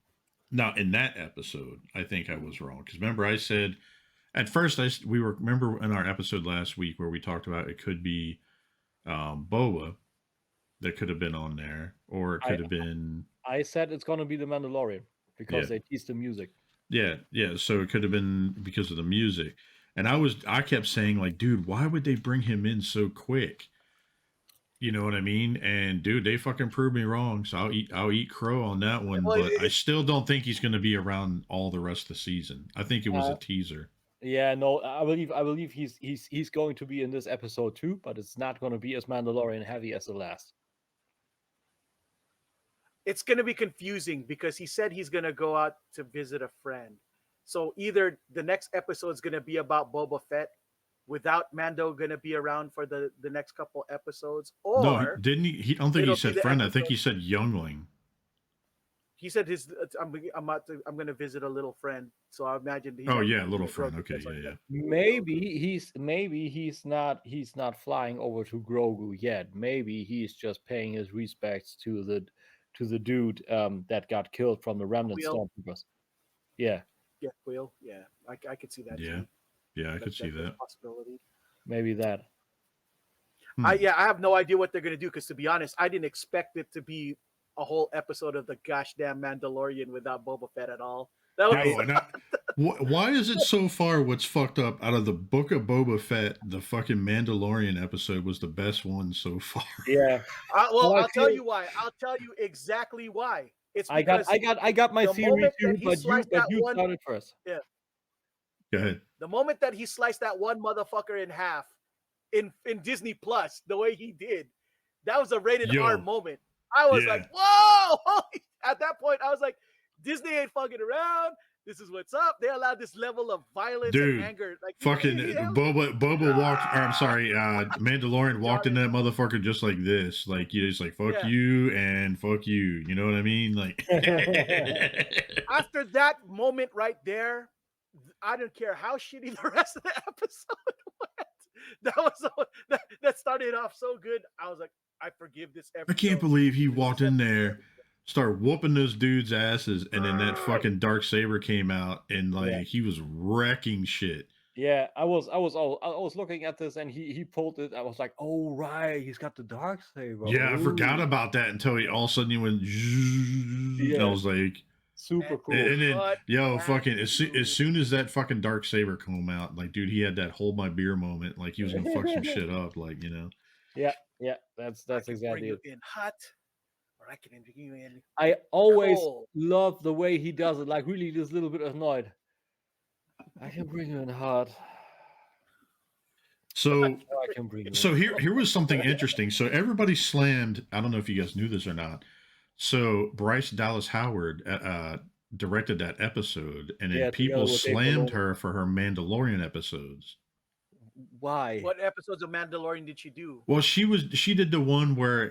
now in that episode, I think I was wrong. Because remember, I said, at first, remember in our episode last week where we talked about it could be Boba that could have been on there, or it could have been. I said it's going to be the Mandalorian because they teased the music. Yeah. So it could have been because of the music. And I kept saying, like, dude, why would they bring him in so quick? You know what I mean? And dude, they fucking proved me wrong. So I'll eat crow on that one. Well, but I still don't think he's going to be around all the rest of the season. I think it was a teaser. Yeah, no, I believe he's going to be in this episode too, but it's not going to be as Mandalorian heavy as the last. It's going to be confusing because he said he's going to go out to visit a friend. So either the next episode is going to be about Boba Fett without Mando going to be around for the next couple episodes, or no, didn't he? I don't think he said friend. I think he said youngling. He said I'm going to visit a little friend. So I imagine. Oh yeah, little friend. Okay, yeah. Maybe he's not flying over to Grogu yet. Maybe he's just paying his respects to the dude that got killed from the remnant stormtroopers. Yeah. Yeah, Quill. Yeah, I could see that. Yeah. Too. Yeah, I could see that. Possibility. Maybe that. I have no idea what they're gonna do because, to be honest, I didn't expect it to be a whole episode of the gosh damn Mandalorian without Boba Fett at all. That was... Why is it so far? What's fucked up out of the Book of Boba Fett? The fucking Mandalorian episode was the best one so far. Yeah. I'll tell you why. I'll tell you exactly why. It's because I got my theory too, but you started first. Yeah. Go ahead. The moment that he sliced that one motherfucker in half in Disney Plus, the way he did, that was a rated R moment. I was like, whoa! At that point, I was like, Disney ain't fucking around. This is what's up. They allowed this level of violence and anger. Like fucking Boba walked. Or, I'm sorry, Mandalorian walked in that motherfucker just like this. Like he's like fuck you and fuck you. You know what I mean? Like after that moment right there, I didn't care how shitty the rest of the episode went. That started off so good. I was like, I forgive this episode. I can't believe he walked in there, started whooping those dudes' asses, and then that fucking dark saber came out, and like he was wrecking shit. Yeah, I was looking at this, and he pulled it. I was like, oh right, he's got the dark saber. Yeah, I forgot about that until he all of a sudden he went. And I was like, super cool. And then fucking as soon as that fucking dark saber came out, like dude, he had that hold my beer moment. Like he was gonna fuck some shit up. Like Yeah, that's exactly it. In hot, or I can bring you in. I always love the way he does it. Like really, just a little bit annoyed. I can bring you in hot. So here was something interesting. So everybody slammed. I don't know if you guys knew this or not. So Bryce Dallas Howard directed that episode, and then people slammed her for her Mandalorian episodes. Why? What episodes of Mandalorian did she do? Well, she did the one where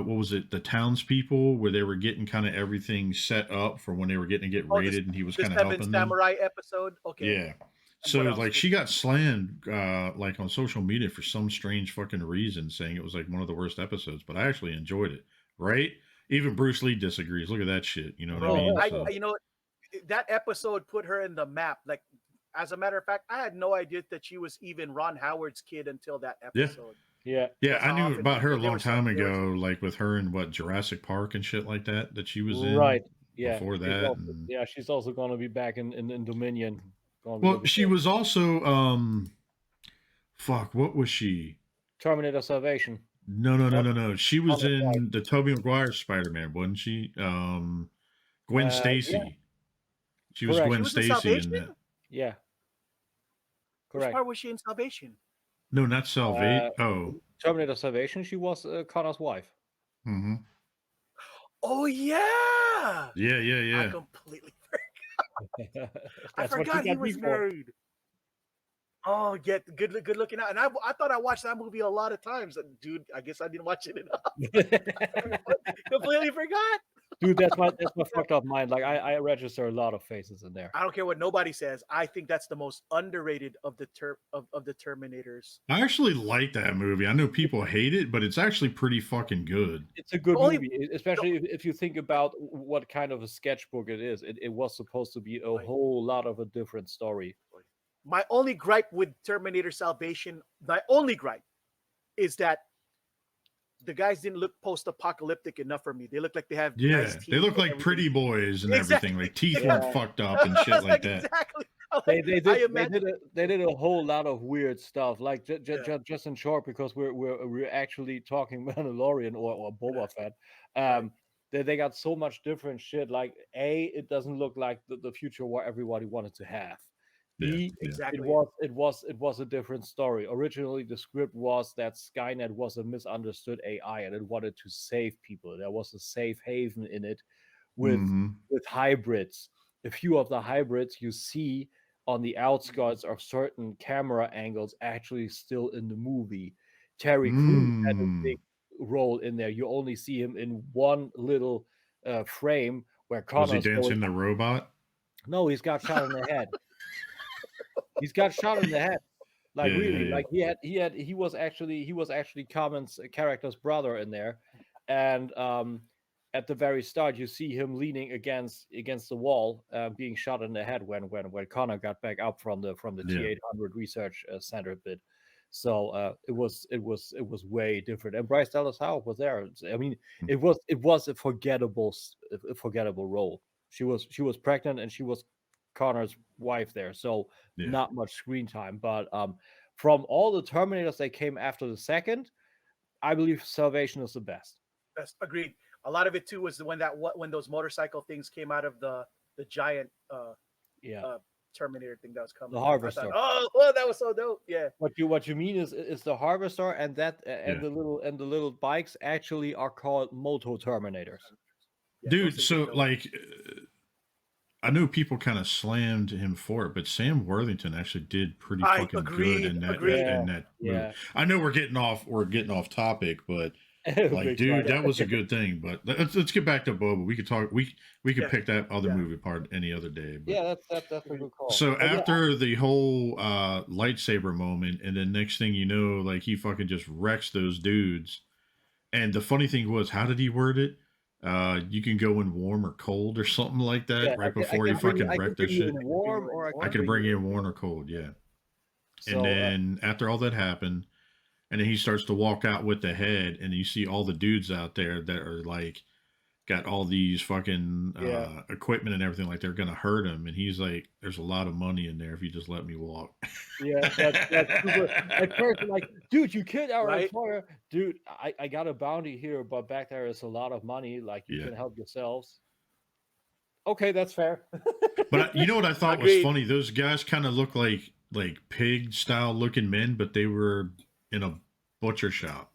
what was it? The townspeople, where they were getting kind of everything set up for when they were getting to get raided, and he was kind of helping them. Samurai episode. Okay. Yeah. So like she got slammed like on social media for some strange fucking reason, saying it was like one of the worst episodes. But I actually enjoyed it. Right? Even Bruce Lee disagrees. Look at that shit. You know what I mean? You know, that episode put her in the map. Like, as a matter of fact, I had no idea that she was even Ron Howard's kid until that episode. Yeah. I knew about her a long time ago, like with her in Jurassic Park and shit like that she was in. Right. Yeah. Before that. She's also going to be back in Dominion. Well, she was also what was she? Terminator Salvation. No. She was in the Tobey Maguire Spider-Man, wasn't she? Gwen Stacy. Yeah. She was Gwen Stacy in that. Yeah. Correct. Which part was she in Salvation? No, not Salvation. Terminator Salvation. She was Connor's wife. Mm-hmm. Oh yeah. Yeah. I completely forgot. I forgot he was married. Oh, good looking out. And I thought I watched that movie a lot of times. Dude, I guess I didn't watch it enough. Completely forgot. Dude, that's my fucked up mind. Like I register a lot of faces in there. I don't care what nobody says. I think that's the most underrated of the Terminators. I actually like that movie. I know people hate it, but it's actually pretty fucking good. It's a good Only- movie, especially if you think about what kind of a sketchbook it is. It was supposed to be a whole lot of a different story. My only gripe with Terminator Salvation, my only gripe, is that the guys didn't look post-apocalyptic enough for me. They look like they have nice teeth they look and like everything. pretty boys and Exactly. everything. Like teeth Yeah. weren't fucked up and shit like that. Exactly. They did a whole lot of weird stuff. Like just in short, because we're actually talking Mandalorian or Boba Fett. They got so much different shit. Like it doesn't look like the future what everybody wanted to have. Exactly. It was a different story. Originally, the script was that Skynet was a misunderstood AI and it wanted to save people. There was a safe haven in it with hybrids. A few of the hybrids you see on the outskirts of certain camera angles actually still in the movie. Terry Crews had a big role in there. You only see him in one little frame where Connor's Was he dancing the robot? No, he's got shot in the head. He's got shot in the head. Like really, like he was actually Common's character's brother in there, and at the very start you see him leaning against the wall, being shot in the head when Connor got back up from the T800 research center bit. So it was way different. And Bryce Dallas Howard was there. I mean, it was a forgettable role. She was pregnant and she was Connor's wife there, so not much screen time. But from all the Terminators that came after the second, I believe Salvation is the best. That's agreed. A lot of it too was when those motorcycle things came out of the giant Terminator thing that was coming. The Harvester. Oh, that was so dope. Yeah. What you mean is the Harvester and the little bikes actually are called Moto Terminators. Dude, so like I know people kind of slammed him for it, but Sam Worthington actually did pretty fucking good in that movie. I know we're getting off topic, but like, dude, that was a good thing. But let's get back to Boba. We could talk. We could pick that other movie apart any other day. But. That's a good call. So after the whole lightsaber moment, and then next thing you know, like he fucking just wrecks those dudes. And the funny thing was, how did he word it? You can go in warm or cold or something like that before you fucking wreck their shit. I could bring you in warm or cold, yeah. So, and then after all that happened, and then he starts to walk out with the head, and you see all the dudes out there that are like got all these fucking equipment and everything, like they're gonna hurt him, and he's like, "There's a lot of money in there if you just let me walk." Yeah, that's super. At first, like, dude, you killed our employer, dude. I got a bounty here, but back there is a lot of money. Like, you can help yourselves. Okay, that's fair. But you know what I thought was funny? Those guys kind of look like pig style looking men, but they were in a butcher shop.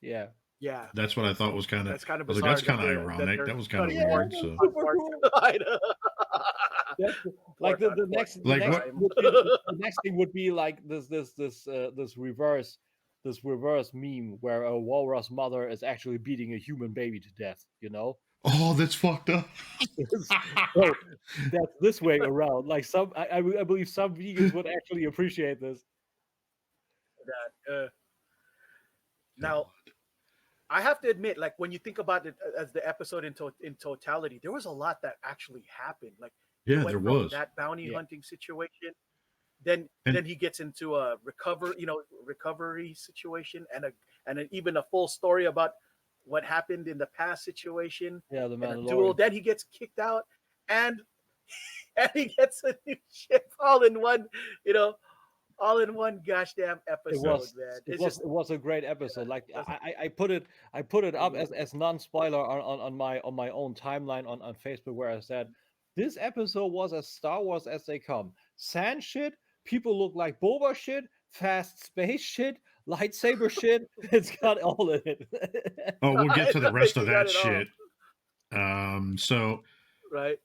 Yeah. Yeah, that's what I thought was kind of. That's kind of bizarre. That's kind of ironic. That was kind of weird. So, like the next thing would be like this reverse meme where a walrus mother is actually beating a human baby to death. You know? Oh, that's fucked up. So that's this way around. Like I believe some vegans would actually appreciate this. Now. I have to admit, like when you think about it as the episode in totality, there was a lot that actually happened. Like, there was that bounty hunting situation. Then he gets into a recovery situation, and even a full story about what happened in the past situation. Yeah, the Mandalorian. Duel. Then he gets kicked out, and he gets a new ship all in one. All in one gosh damn episode, man. It was a great episode. Like I put it up as non-spoiler on my own timeline on Facebook, where I said this episode was as Star Wars as they come. Sand shit, people look like Boba shit, fast space shit, lightsaber shit. It's got all in it. Oh, we'll get to the rest of that shit. So right.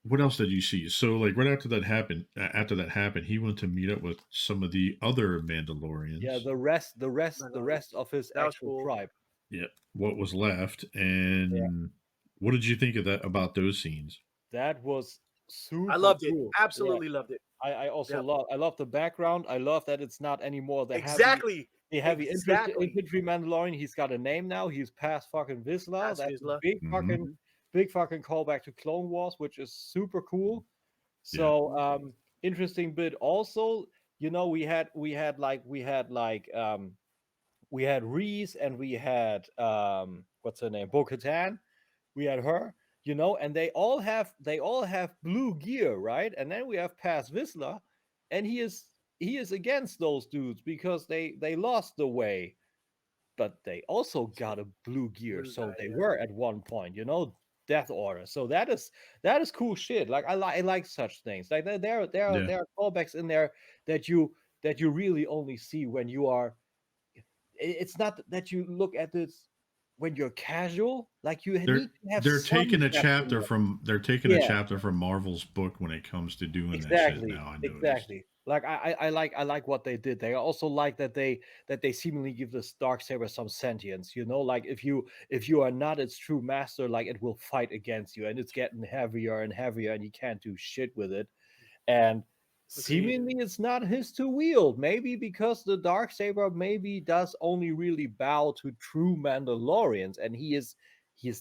What else did you see? So, like, right after that happened, he went to meet up with some of the other Mandalorians. Yeah, the rest of his actual tribe. Yeah, what was left, and What did you think of that about those scenes? That was super I loved it. cool. Absolutely loved it. I also Yep. love the background. I love that it's not anymore the Exactly. heavy Exactly. infantry Mandalorian. He's got a name now. He's past fucking Vizsla. Past That's a Vizsla. big fucking callback to Clone Wars, which is super cool. So interesting bit. Also, you know, we had Reese and we had what's her name, Bo-Katan. We had her, you know, and they all have blue gear, right? And then we have Paz Vizsla, and he is against those dudes because they lost the way, but they also got a blue gear, so they were at one point, you know, Death Order. So that is cool shit. Like I like such things. Like there are callbacks in there that you really only see when you are. It's not that you look at this when you're casual. Like you need to have. They're taking a chapter from Yeah. a chapter from Marvel's book when it comes to doing that shit now. I noticed. Exactly. Like I like what they did. They also like that they seemingly give this Darksaber some sentience. You know, like if you are not its true master, like it will fight against you, and it's getting heavier and heavier, and you can't do shit with it. And seemingly it's not his to wield. Maybe because the Darksaber maybe does only really bow to true Mandalorians, and he is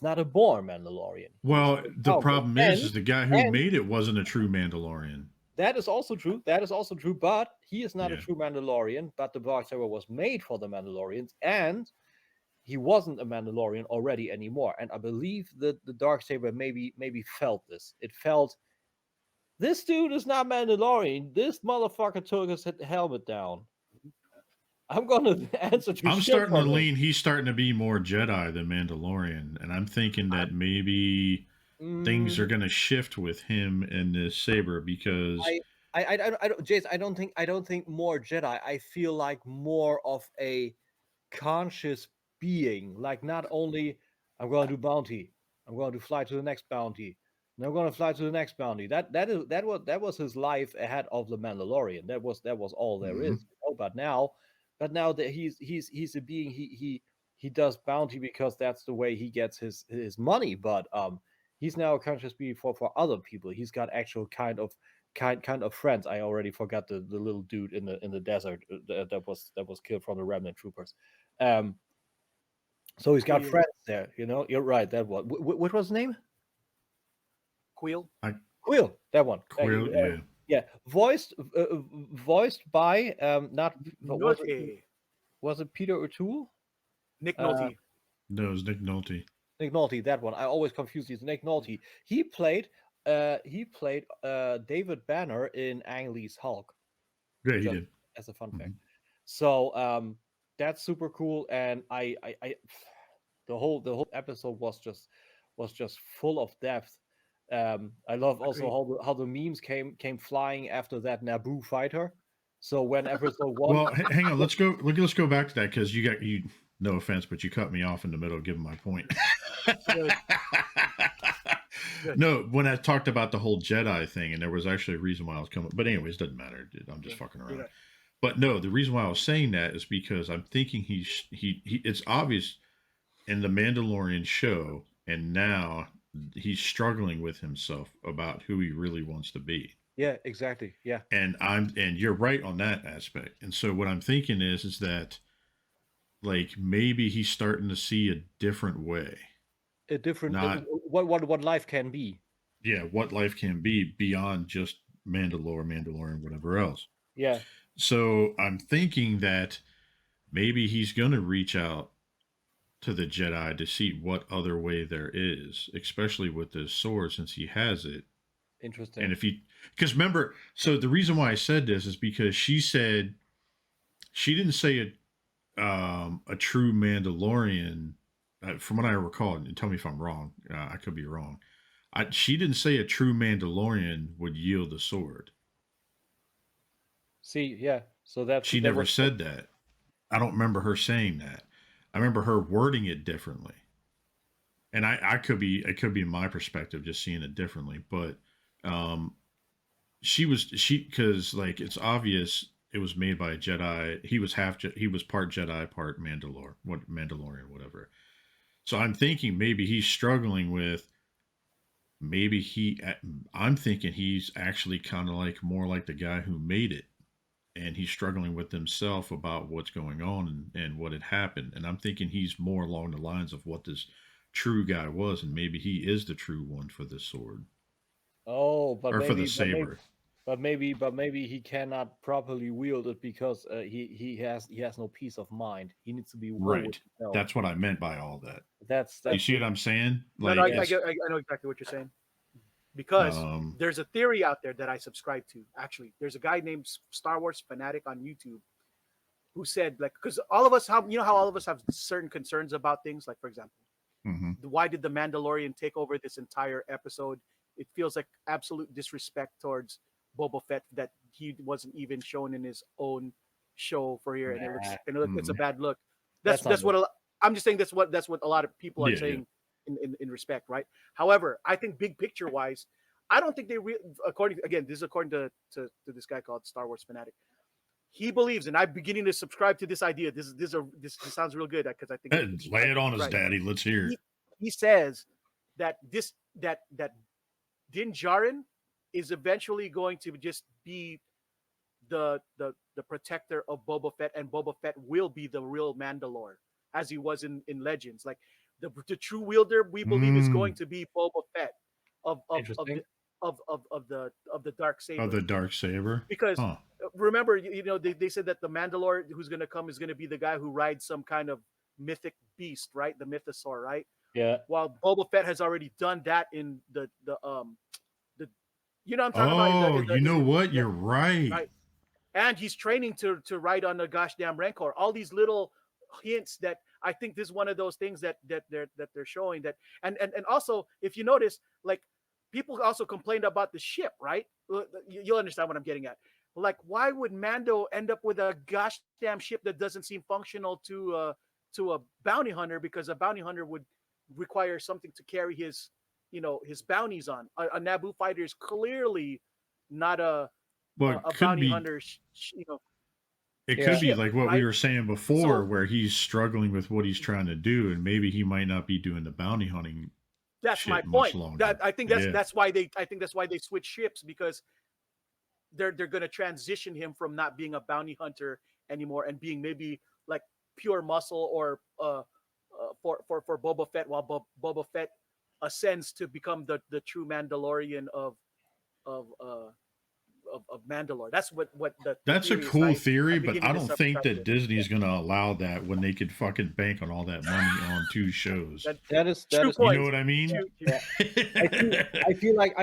not a born Mandalorian. Well, the problem is the guy who made it wasn't a true Mandalorian. That is also true. But he is not a true Mandalorian. But the Darksaber was made for the Mandalorians, and he wasn't a Mandalorian already anymore. And I believe that the Darksaber maybe felt this. It felt, this dude is not Mandalorian. This motherfucker took his helmet down. I'm gonna answer to. I'm starting to lean. He's starting to be more Jedi than Mandalorian, and I'm thinking that maybe things are going to shift with him and this saber because I don't, Jace. I don't think more Jedi. I feel like more of a conscious being. Like not only I'm going to do bounty, I'm going to fly to the next bounty. And I'm going to fly to the next bounty. That was his life ahead of the Mandalorian. That was all there is. You know? But now that he's a being, he does bounty because that's the way he gets his money. But he's now a conscious being for other people. He's got actual kind of friends. I already forgot the little dude in the desert that was killed from the remnant troopers. So he's got friends there. You know, you're right. That one. What was his name? Quill. Quill. That one. Quill. Yeah. Yeah. Voiced by not. Was it Peter O'Toole? Nick Nolte. No, it was Nick Nolte. Nick Nolte, that one. I always confuse these. Nick Nolte. He played David Banner in Ang Lee's Hulk. Yeah, he did. As a fun fact. So that's super cool. And I the whole episode was just full of depth. I love also how the memes came flying after that Naboo fighter. So when episode 1. Well, hang on. Let's go back to that because you. No offense, but you cut me off in the middle of giving my point. No, when I talked about the whole Jedi thing, and there was actually a reason why I was coming. But anyways, doesn't matter. Dude, I'm just fucking around. But no, the reason why I was saying that is because I'm thinking he it's obvious in the Mandalorian show, and now he's struggling with himself about who he really wants to be. Yeah, exactly. Yeah. And you're right on that aspect. And so what I'm thinking is that like maybe he's starting to see a different way. A different what life can be. Yeah, what life can be beyond just Mandalorian, whatever else. Yeah. So I'm thinking that maybe he's gonna reach out to the Jedi to see what other way there is, especially with this sword since he has it. Interesting. And because remember, so the reason why I said this is because she said she didn't say a true Mandalorian, from what I recall, and tell me if I'm wrong, I could be wrong. She didn't say a true Mandalorian would yield the sword. See, yeah. So that she never said that. I don't remember her saying that. I remember her wording it differently. And it could be my perspective, just seeing it differently. But because like it's obvious it was made by a Jedi. He was part Jedi, part Mandalorian, whatever. So I'm thinking maybe he's struggling with. Maybe I'm thinking he's actually kind of like more like the guy who made it, and he's struggling with himself about what's going on and what had happened. And I'm thinking he's more along the lines of what this true guy was, and maybe he is the true one for this sword Oh, or for the saber. but maybe he cannot properly wield it because he has no peace of mind. He needs to be well with Right. himself. That's what I meant by all that. That's You see what I'm saying? No, Like, no, it's, I know exactly what you're saying. Because um, there's a theory out there that I subscribe to. Actually, there's a guy named Star Wars Fanatic on YouTube who said, like, because all of us have, you know, how all of us have certain concerns about things. Like, for example, mhm. why did the Mandalorian take over this entire episode? It feels like absolute disrespect towards Boba Fett that he wasn't even shown in his own show for here, and it's a bad look. That's what I'm just saying. That's what a lot of people are saying in respect, right? However, I think big picture wise, I don't think this is according to this guy called Star Wars Fanatic. He believes, and I'm beginning to subscribe to this idea. This sounds real good because I think Lay it on us, Daddy. Let's hear it. He says that that Din Djarin is eventually going to just be the protector of Boba Fett, and Boba Fett will be the real Mandalore as he was in Legends. Like the true wielder, we believe is going to be Boba Fett of the dark saber. Of the dark saber. Because remember, they said that the Mandalore who's going to come is going to be the guy who rides some kind of mythic beast, right? The mythosaur, right? Yeah. While Boba Fett has already done that in the you know what I'm talking about? You know what? You're right. Right. And he's training to ride on the gosh damn Rancor. All these little hints that I think this is one of those things that they're showing that, and also if you notice, like people also complained about the ship, right? You'll understand what I'm getting at. Like, why would Mando end up with a gosh damn ship that doesn't seem functional to a bounty hunter? Because a bounty hunter would require something to carry his bounties on. A Naboo fighter is clearly not a bounty hunter. It could be like what right? we were saying before, where he's struggling with what he's trying to do, and maybe he might not be doing the bounty hunting. That's my point. I think that's why they switch ships, because they're going to transition him from not being a bounty hunter anymore and being maybe like pure muscle, or for Boba Fett, while Boba Fett ascends to become the true Mandalorian of Mandalore. That's that's a cool theory, but I don't think that Disney's going to allow that when they could fucking bank on all that money on two shows. That is you know what I mean? Yeah. I feel like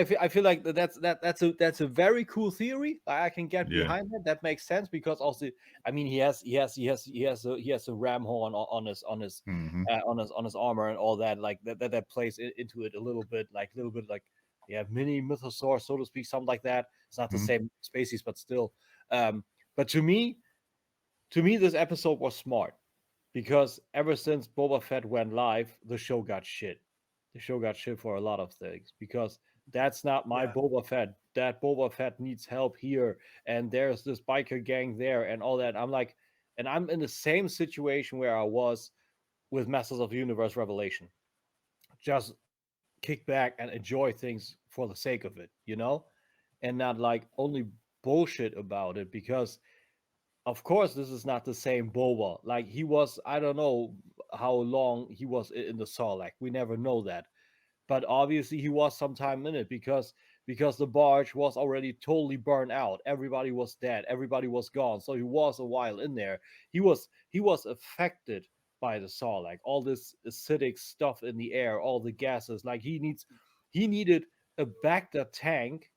that's a very cool theory. I can get behind that. That makes sense, because also, I mean, he has a ram horn on his armor and all that. Like that plays into it a little bit like mini mythosaur, so to speak, something like that. It's not the same species, but still. But to me, this episode was smart, because ever since Boba Fett went live, the show got shit. The show got shit for a lot of things, because that's not my Boba Fett. That Boba Fett needs help here, and there's this biker gang there, and all that. I'm like, and I'm in the same situation where I was with Masters of the Universe Revelation. Just kick back and enjoy things for the sake of it, and not like only bullshit about it, because of course this is not the same Boba. Like, he was, I don't know how long he was in the Sarlacc. We never know that, but obviously he was sometime in it, because the barge was already totally burned out. Everybody was dead. Everybody was gone. So he was a while in there. He was affected by the Sarlacc, all this acidic stuff in the air, all the gases. Like, he needed a Bacta tank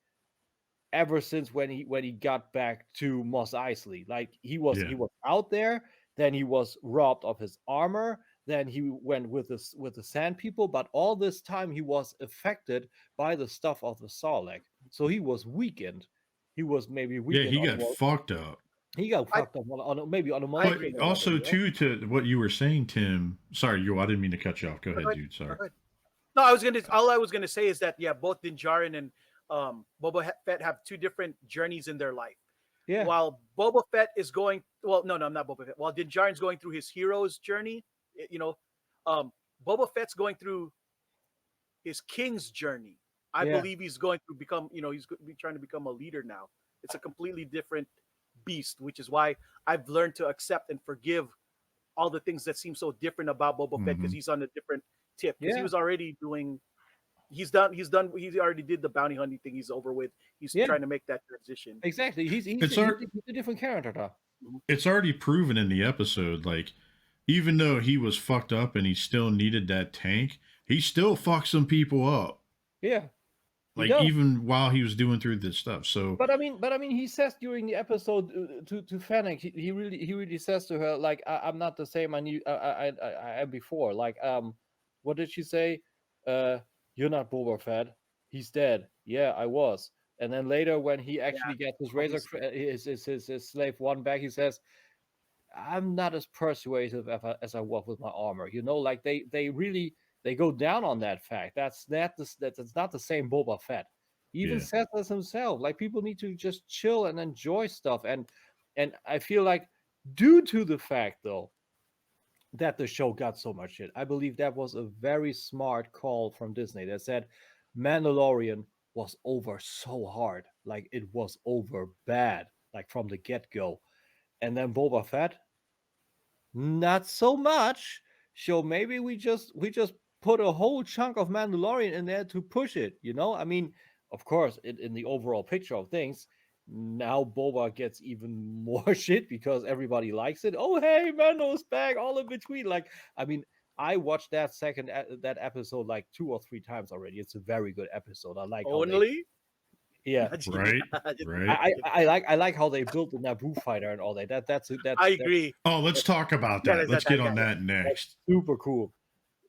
ever since when he got back to Mos Eisley. Like, he was out there, then he was robbed of his armor, then he went with the Sand People, but all this time he was affected by the stuff of the Sarlacc. So he was weakened. He was maybe weakened. Yeah, he got fucked up. He got fucked up on a month. Also, too, to what you were saying, Tim. Sorry, I didn't mean to cut you off. Go ahead, dude. Sorry. No, all I was gonna say is that both Din Djarin and Boba Fett have two different journeys in their life. Yeah. While Boba Fett is going, I'm not Boba Fett. While Din Djarin's going through his hero's journey, Boba Fett's going through his king's journey. I believe he's going to become, he's trying to become a leader now. It's a completely different beast, which is why I've learned to accept and forgive all the things that seem so different about Boba Fett, because he's on a different tip. Because he was already doing, he already did the bounty hunting thing. He's over with. He's trying to make that transition. Exactly. He's a different character now. It's already proven in the episode, like, even though he was fucked up and he still needed that tank, he still fucked some people up. Yeah. Like, even while he was doing through this stuff. So, but I mean, he says during the episode to Fennec, he really says to her, like, I'm not the same I am before. Like, what did she say? You're not Boba Fett. He's dead. Yeah, I was. And then later, when he actually gets his razor, his slave one back, he says, I'm not as persuasive as I was with my armor. Like they really go down on that fact. That's not the same Boba Fett. He even says this himself. Like, people need to just chill and enjoy stuff. And I feel like, due to the fact though that the show got so much shit, I believe that was a very smart call from Disney that said Mandalorian was over so hard. Like, it was over bad, like from the get-go. And then Boba Fett, not so much. So maybe we just put a whole chunk of Mandalorian in there to push it, I mean, of course, in the overall picture of things, now Boba gets even more shit because everybody likes it. Oh, hey, Mando's back, all in between. Like, I mean, I watched that episode like 2 or 3 times already. It's a very good episode. I like right. I like how they built the Naboo fighter and all that. That's I agree. Let's talk about that. Let's get on that next. That's super cool.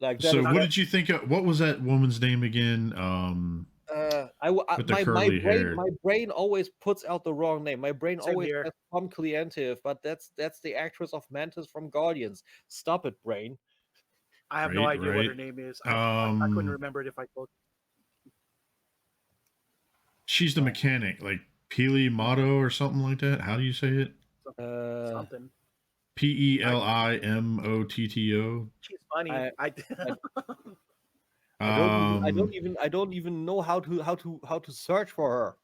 Like, so, what did you think of? What was that woman's name again? With the curly hair. My brain always puts out the wrong name. My brain always has Tom Clientive, but that's the actress of Mantis from Guardians. Stop it, brain. I have no idea what her name is. I couldn't remember it if I told. She's the mechanic, like Peli Motto or something like that. How do you say it? Something. Pelimotto. She's funny. I don't even know how to search for her.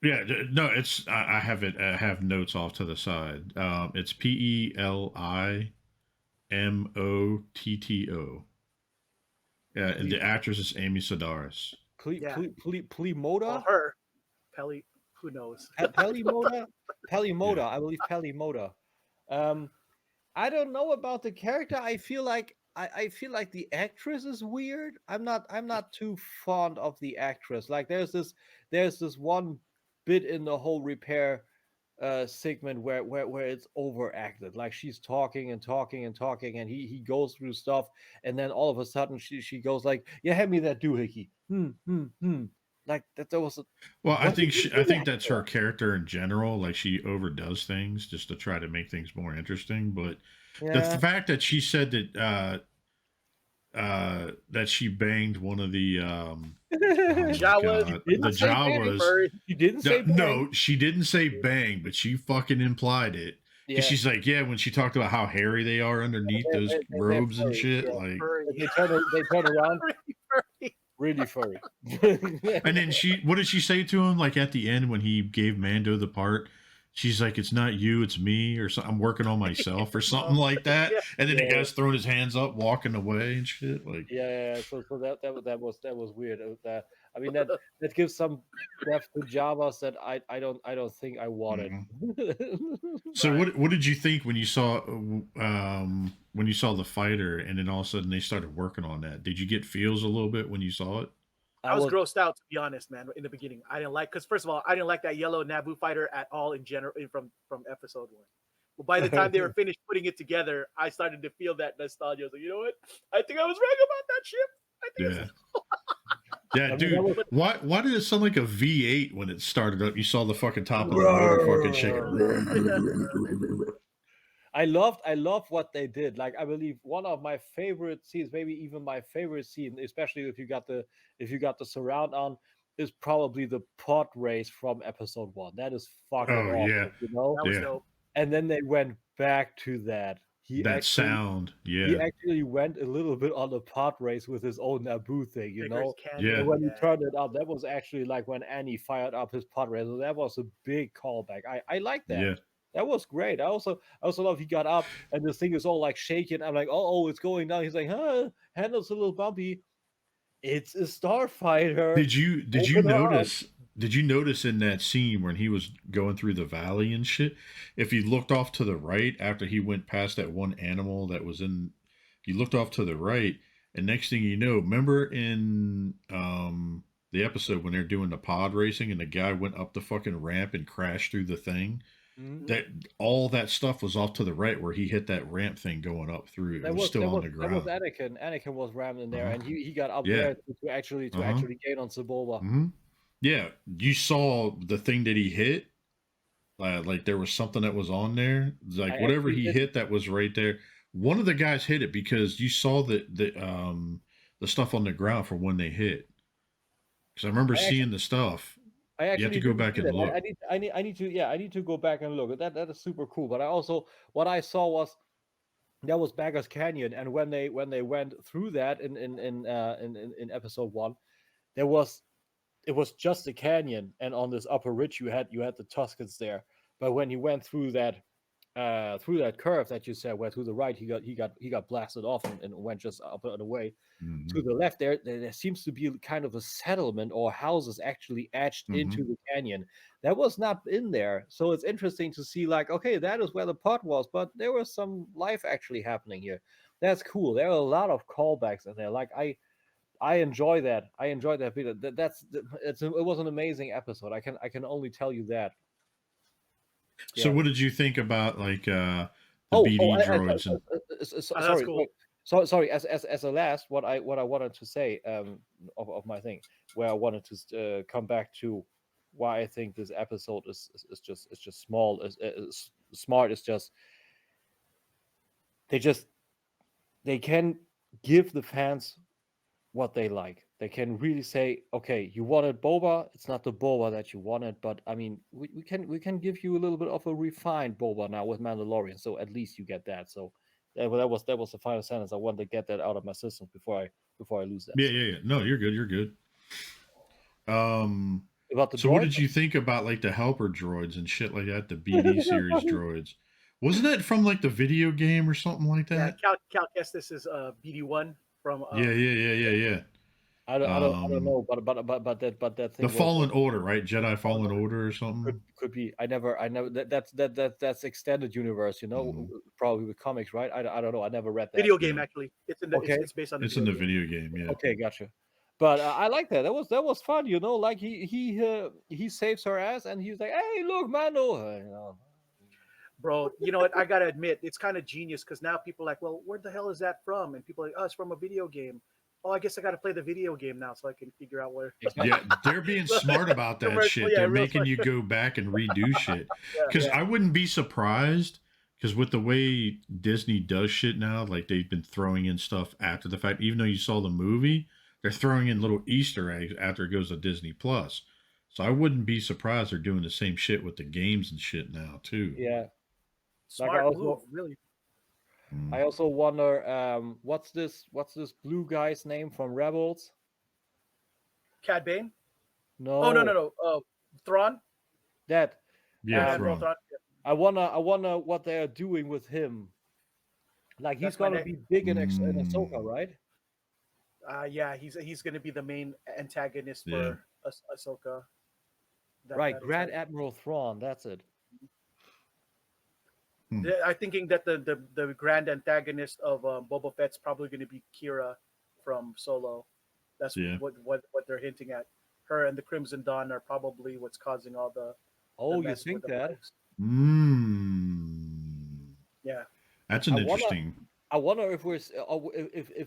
Yeah, no, it's I have it. I have notes off to the side. It's Pelimotto. Yeah, and the actress is Amy Sedaris. Pelimoda? Her. Peli, who knows? Pelimoda? Pelimoda, I believe Pelimoda. I don't know about the character. I feel like the actress is weird. I'm not too fond of the actress. Like, there's this one bit in the whole repair segment where it's overacted. Like, she's talking and talking and talking, and he goes through stuff, and then all of a sudden she goes like, yeah, hand me that doohickey. Like, that was I think that's her character in general. Like, she overdoes things just to try to make things more interesting. But the fact that she said that she banged one of the Jawas. The Jawas. She didn't say bang. No, she didn't say bang, but she fucking implied it. Yeah. She's like, when she talked about how hairy they are underneath those robes and shit, like they turn around. Really furry. And then what did she say to him? Like, at the end when he gave Mando the part, she's like, "It's not you, it's me," or something. I'm working on myself, or something like that. And then the guy's throwing his hands up, walking away and shit. Like, So that was weird. I mean, that gives some depth to Javas that I don't think I wanted. So what did you think when you saw the fighter, and then all of a sudden they started working on that? Did you get feels a little bit when you saw it? I was grossed out, to be honest, man. In the beginning, I didn't like, because first of all, I didn't like that yellow Naboo fighter at all in general from episode 1. But by the time they were finished putting it together, I started to feel that nostalgia. I was like, you know what? I think I was right about that ship. I think yeah, dude. Why did it sound like a V8 when it started up? You saw the fucking top of the motherfucking chicken. I loved what they did. Like, I believe one of my favorite scenes, maybe even my favorite scene, especially if you got the surround on, is probably the pod race from episode 1. That is fucking awesome, yeah. That was dope. And then they went back to that that sound. He Yeah. actually went a little bit on a pod race with his own Naboo thing, you know. Yeah. And when he turned it up, that was actually like when Annie fired up his pod race. So that was a big callback. I like that. Yeah. That was great. I also love he got up and this thing is all like shaking. I'm like, oh, it's going down. He's like, huh, handle's a little bumpy. It's a starfighter. Did you notice in that scene when he was going through the valley and shit, if he looked off to the right after he went past that one animal that was in, he looked off to the right, and next thing you know, remember in the episode when they're doing the pod racing and the guy went up the fucking ramp and crashed through the thing? That all that stuff was off to the right where he hit that ramp thing going up through. It was still on the ground. That was Anakin. Anakin was rammed in there, and he got up there to actually gain on Sebulba. Yeah, you saw the thing that he hit. Like there was something that was on there. Like whatever he hit that was right there. One of the guys hit it because you saw the stuff on the ground from when they hit. Because I remember seeing the stuff. You have to go back and look. I need to go back and look. That is super cool. But I also, what I saw was that was Bagger's Canyon, and when they went through that in episode 1, it was just a canyon, and on this upper ridge you had the Tuscans there. But when he went through that curve that you said, where to the right he got blasted off and went just up and away. To the left there seems to be kind of a settlement or houses actually etched into the canyon. That was not in there. So it's interesting to see, like, okay, that is where the pot was, but there was some life actually happening here. That's cool. There are a lot of callbacks in there. Like I enjoy that. I enjoyed that bit. It was an amazing episode. I can only tell you that. So what did you think about like the BD droids? Sorry, cool. Sorry. As a last, what I wanted to say of my thing, where I wanted to come back to why I think this episode is just small, is smart. Is just they can give the fans what they like. They can really say, okay, you wanted Boba, it's not the Boba that you wanted, but I mean, we can give you a little bit of a refined Boba now with Mandalorian, so at least you get that. So that was the final sentence. I wanted to get that out of my system before I lose that. Yeah. No, you're good. About the so what did you think about like the helper droids and shit like that, the BD series droids? Wasn't that from like the video game or something like that? Yeah, Cal Kestis is BD1 from Yeah. I don't know, but that thing. The Fallen Order, right? Jedi Fallen Order or something. Could be. I never. That's extended universe. You know, probably with comics, right? I don't know. I never read that. Video game actually. It's in the. Okay. It's based on. It's in the video game. Yeah. Okay, gotcha. But I like that. That was fun. You know, like he saves her ass, and he's like, "Hey, look, Mando." You know. Bro, you know what? I gotta admit, it's kind of genius because now people are like, well, where the hell is that from? And people are like, oh, it's from a video game. Oh, I guess I got to play the video game now so I can figure out where. Yeah, they're being smart about that shit. They're making you go back and redo shit. Because I wouldn't be surprised, because with the way Disney does shit now, like they've been throwing in stuff after the fact. Even though you saw the movie, they're throwing in little Easter eggs after it goes to Disney Plus. So I wouldn't be surprised they're doing the same shit with the games and shit now too. Yeah. Smart move, really. I also wonder, what's this blue guy's name from Rebels? Cad Bane? No. Oh no. Thrawn? That. Yeah, Thrawn. I wonder what they are doing with him. Like he's gonna be big in Ahsoka, right? Yeah, he's gonna be the main antagonist for Ahsoka. Right, Grand Admiral Thrawn. That's it. I'm thinking that the grand antagonist of Boba Fett's probably going to be Kira from Solo. That's what they're hinting at. Her and the Crimson Dawn are probably what's causing all the. Oh, you think that? Yeah, that's an interesting. I wonder if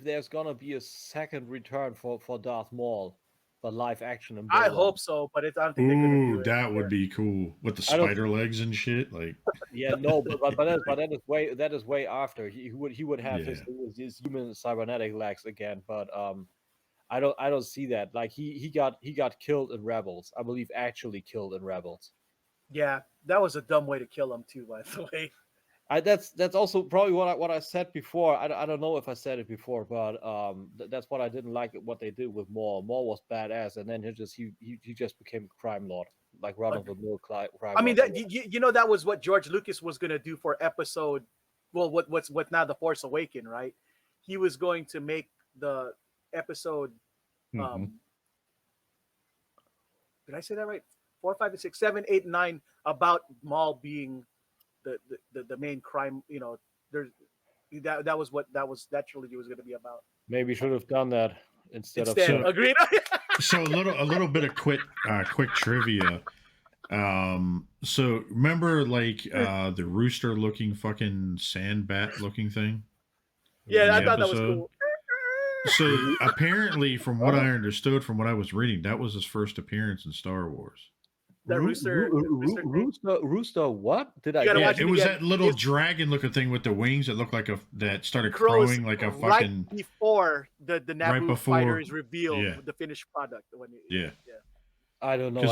there's gonna be a second return for Darth Maul. But live action. I hope so, but I don't think they're gonna do it. That would be cool with the spider legs and shit. Like, yeah, no, but that is way after he would have his human cybernetic legs again. But I don't see that. Like he got killed in Rebels. I believe actually killed in Rebels. Yeah, that was a dumb way to kill him too. By the way. That's also probably what I said before. I don't know if I said it before, but that's what I didn't like what they did with Maul. Maul was badass, and then he just became a crime lord, like run of the mill crime. I mean, lord. that you know that was what George Lucas was gonna do for episode, well, what's now the Force Awakens, right? He was going to make the episode. Did I say that right? 4, 5, and 6, 7, 8, and 9 about Maul being the main crime. You know, there's that was what that trilogy was going to be about. Maybe should have done that instead of. Agreed. So a little bit of quick trivia. So remember like the rooster looking fucking sand bat looking thing? Yeah, I thought that was cool. So apparently, from what I understood, from what I was reading, that was his first appearance in Star Wars. That rooster. Rooster, what? Did I? Yeah, it was that little dragon-looking thing with the wings that looked like that started crowing like a fucking. Right before the Naboo fighter is revealed, the finished product. Yeah. I don't know.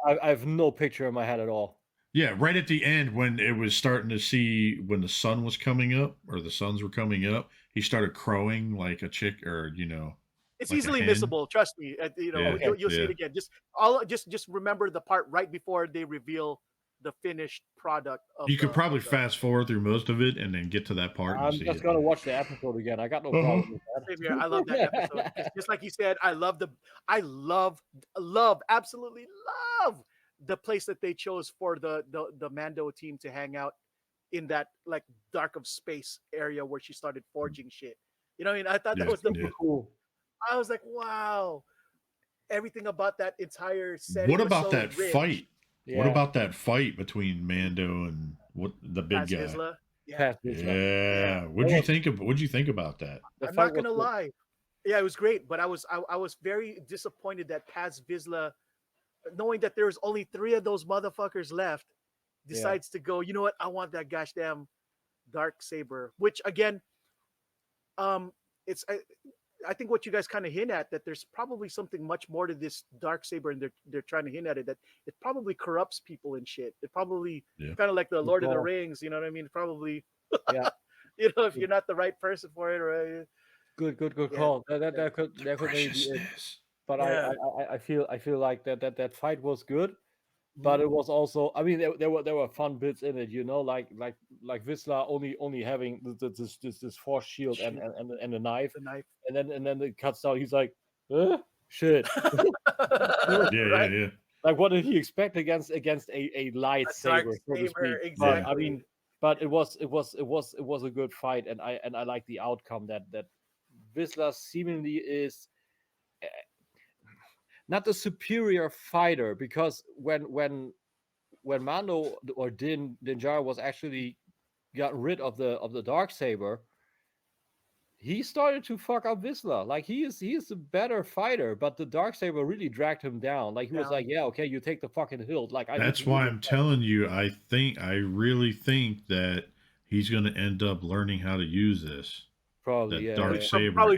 I have no picture in my head at all. Yeah, right at the end when it was starting to see when the sun was coming up or the suns were coming up, he started crowing like a chick, or it's like easily missable. Trust me. You'll see it again. Just remember the part right before they reveal the finished product. You could probably fast forward through most of it and then get to that part. I'm just gonna watch the episode again. I got no problem with that. Same here. I love that episode. Just like you said, I love, absolutely love the place that they chose for the Mando team to hang out in, that like dark of space area where she started forging shit. You know what I mean? I thought that was cool. I was like, wow, everything about that entire set. What about that fight? Yeah. What about that fight between Mando and the big guy? Vizsla? Yeah. What'd you think about that? I'm not gonna lie. Yeah, it was great, but I was very disappointed that Paz Vizsla, knowing that there was only 3 of those motherfuckers left, decides to go, you know what? I want that gosh damn dark saber. Which again, I think what you guys kind of hint at, that there's probably something much more to this dark saber, and they're trying to hint at it, that it probably corrupts people and shit. It probably kind of like the Lord of the Rings, you know what I mean? Probably, if you're not the right person for it, or good call. That could maybe be it. But I feel like that fight was good, but it was also, I mean, there were fun bits in it, like Vizsla only having this force shield and the knife, and then it cuts down. He's like, shit. Yeah. Like, what did he expect against a lightsaber, so to speak? Exactly. But, I mean, but it was a good fight, and I like the outcome that Vizsla seemingly is not the superior fighter, because when Mando or Din Djarin was actually got rid of the Darksaber, he started to fuck up Vizsla. Like, he is a better fighter, but the Darksaber really dragged him down. Like, he was like, yeah, okay, you take the fucking hilt. Like, that's why I'm telling you, I really think that he's going to end up learning how to use this. Probably, Darksaber. Probably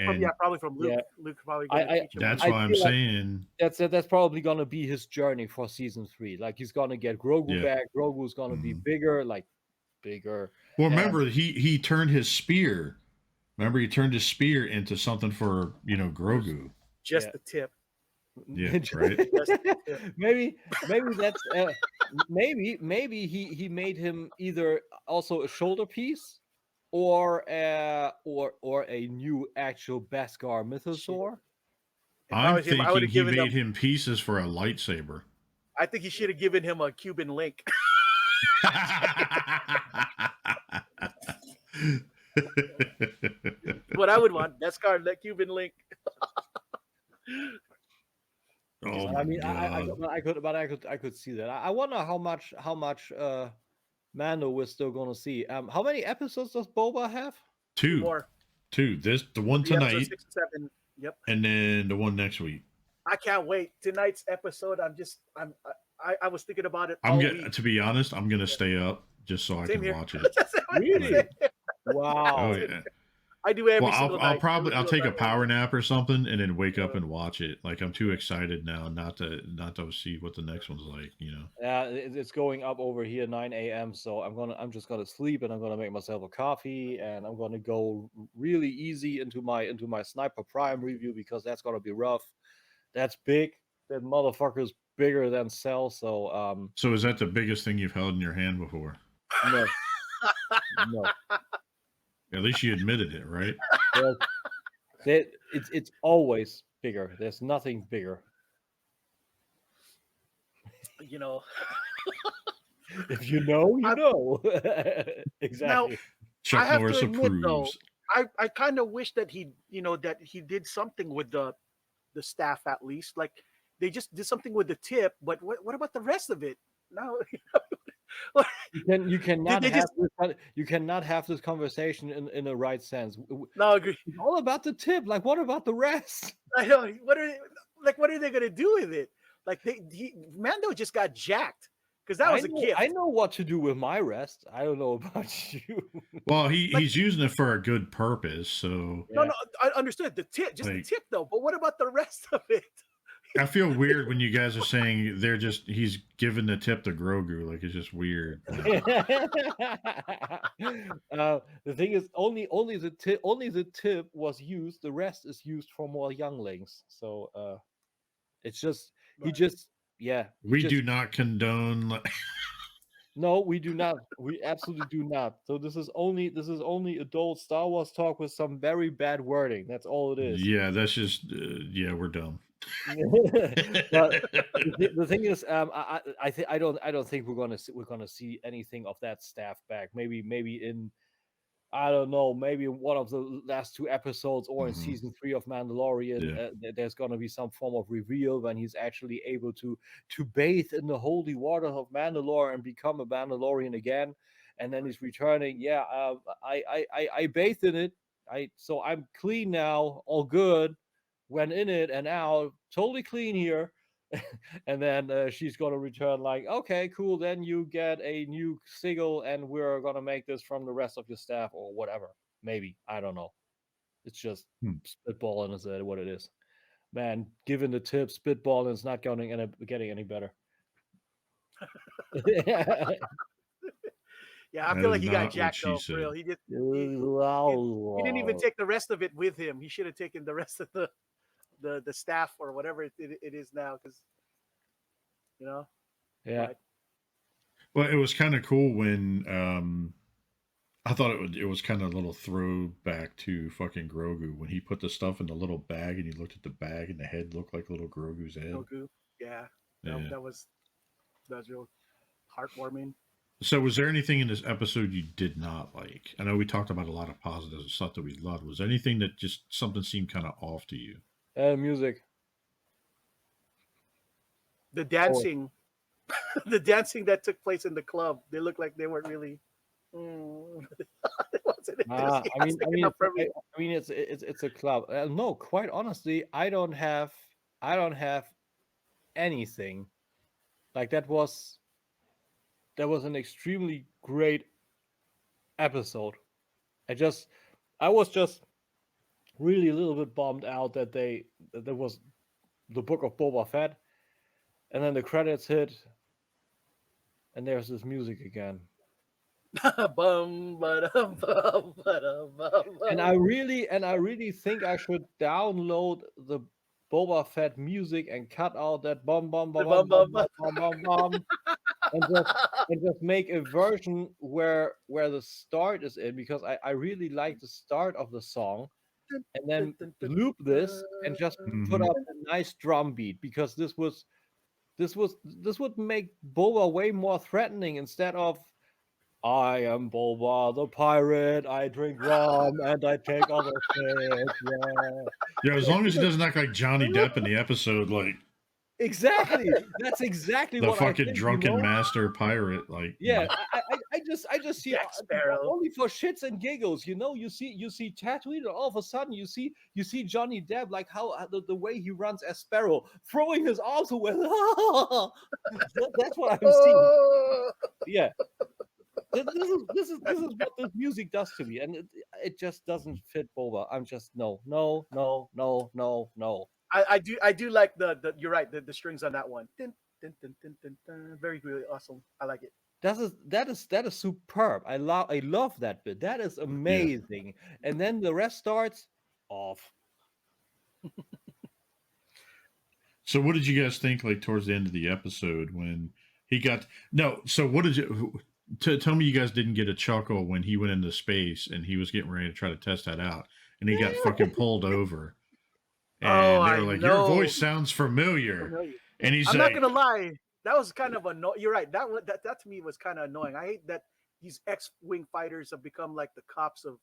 from Luke. Yeah. Luke probably. That's why I'm saying that's probably gonna be his journey for season 3. Like, he's gonna get Grogu back. Grogu's gonna be bigger. Well, remember, he turned his spear. Remember, he turned his spear into something for Grogu. Just the tip. Yeah, right. maybe that's maybe he made him either also a shoulder piece, or a new actual Beskar mythosaur. I'm thinking he made him pieces for a lightsaber. I think he should have given him a Cuban link. What I would want, Beskar, that Cuban link. Oh, I mean, I could see that. I wonder how much Mando we're still gonna see. How many episodes does Boba have? 2 more. 2. The one tonight. 6 and 7. Yep. And then the one next week. I can't wait. Tonight's episode, I was thinking about it. To be honest, I'm gonna stay up just so I can watch it. Really? Wow. Oh yeah. I do every Well, single I'll night. probably Every I'll single take a night. power nap or something and then wake up and watch it. Like I'm too excited now not to see what the next one's like. Yeah, it's going up over here 9 a.m. So I'm just gonna sleep and I'm gonna make myself a coffee and I'm gonna go really easy into my Sniper Prime review because that's gonna be rough. That's big. That motherfucker's bigger than Cell. So So is that the biggest thing you've held in your hand before? no, no. At least you admitted it, right? It's always bigger. There's nothing bigger. You know. If you know, you know. Exactly. Chuck I have Norris to admit, though, approves. I kind of wish that that he did something with the staff at least. Like they just did something with the tip, but what about the rest of it? No. You cannot they have just- you cannot have this conversation in the right sense. No, I agree. It's all about the tip. Like, what about the rest? I know. What are they gonna do with it? Like Mando just got jacked because that was a gift. I know what to do with my rest. I don't know about you. Well, he's using it for a good purpose, so No, I understood the tip, just the tip though. But what about the rest of it? I feel weird when you guys are saying he's giving the tip to Grogu. Like it's just weird. The thing is, only the tip was used. The rest is used for more younglings. So it's just Right. We do not condone. No, we do not. We absolutely do not. So this is only adult Star Wars talk with some very bad wording. That's all it is. Yeah, that's just we're dumb. But the thing is, I don't think we're gonna see anything of that staff back. Maybe in, I don't know, maybe in one of the last 2 episodes or in season 3 of Mandalorian, there's gonna be some form of reveal when he's actually able to bathe in the holy waters of Mandalore and become a Mandalorian again, and then he's returning. Yeah, I bathed in it. So I'm clean now, all good. Went in it and out, totally clean here. And then she's gonna return like, okay, cool, then you get a new sigil and we're gonna make this from the rest of your staff or whatever. Maybe, I don't know. It's just spitballing is what it is. Man, given the tip, spitballing is not getting any better. Yeah, I feel like he got jacked though. For real, he didn't even take the rest of it with him. He should have taken the rest of the staff or whatever it is now, because yeah. Well, it was kind of cool when I thought it was kind of a little throwback to fucking Grogu when he put the stuff in the little bag and he looked at the bag and the head looked like little Grogu's head. Grogu, yeah. That was real heartwarming. So was there anything in this episode you did not like? I know we talked about a lot of positives and stuff that we loved. Was there anything that just something seemed kind of off to you? Music. The dancing, the dancing that took place in the club, they looked like they weren't really. It wasn't it's a club. No, quite honestly, I don't have anything. Like that was an extremely great episode. I was just really a little bit bummed out that there was the Book of Boba Fett, and then the credits hit, and there's this music again. Bum, ba-dum, bum, ba-dum, bum, and I really think I should download the Boba Fett music and cut out that bum bum bum bum bum bum bum bum, and just make a version where the start is in, because I really like the start of the song, and then loop this and just put up a nice drum beat, because this would make Boba way more threatening instead of I am Boba the pirate, I drink rum and I take other things. Yeah, as long as he doesn't act like Johnny Depp in the episode, like exactly. That's exactly the what fucking I think, drunken master pirate. Like I just see only for shits and giggles. You see Tatooine, and all of a sudden you see Johnny Depp, like how the way he runs as Sparrow, throwing his arms away. That's what I'm seeing. Yeah. this is what this music does to me, and it just doesn't fit Boba. I'm just no. I do like the you're right, the strings on that one. Dun, dun, dun, dun, dun, dun. Very really awesome. I like it. That is superb. I love that bit. That is amazing. And then the rest starts off. So what did you guys think like towards the end of the episode when he got so what did you tell me you guys didn't get a chuckle when he went into space and he was getting ready to try to test that out and he got fucking pulled over and they were like, your voice sounds familiar. And he's I'm like, not gonna lie, that was kind of annoying. You're right, that to me was kind of annoying. I hate that these X-wing fighters have become like the cops of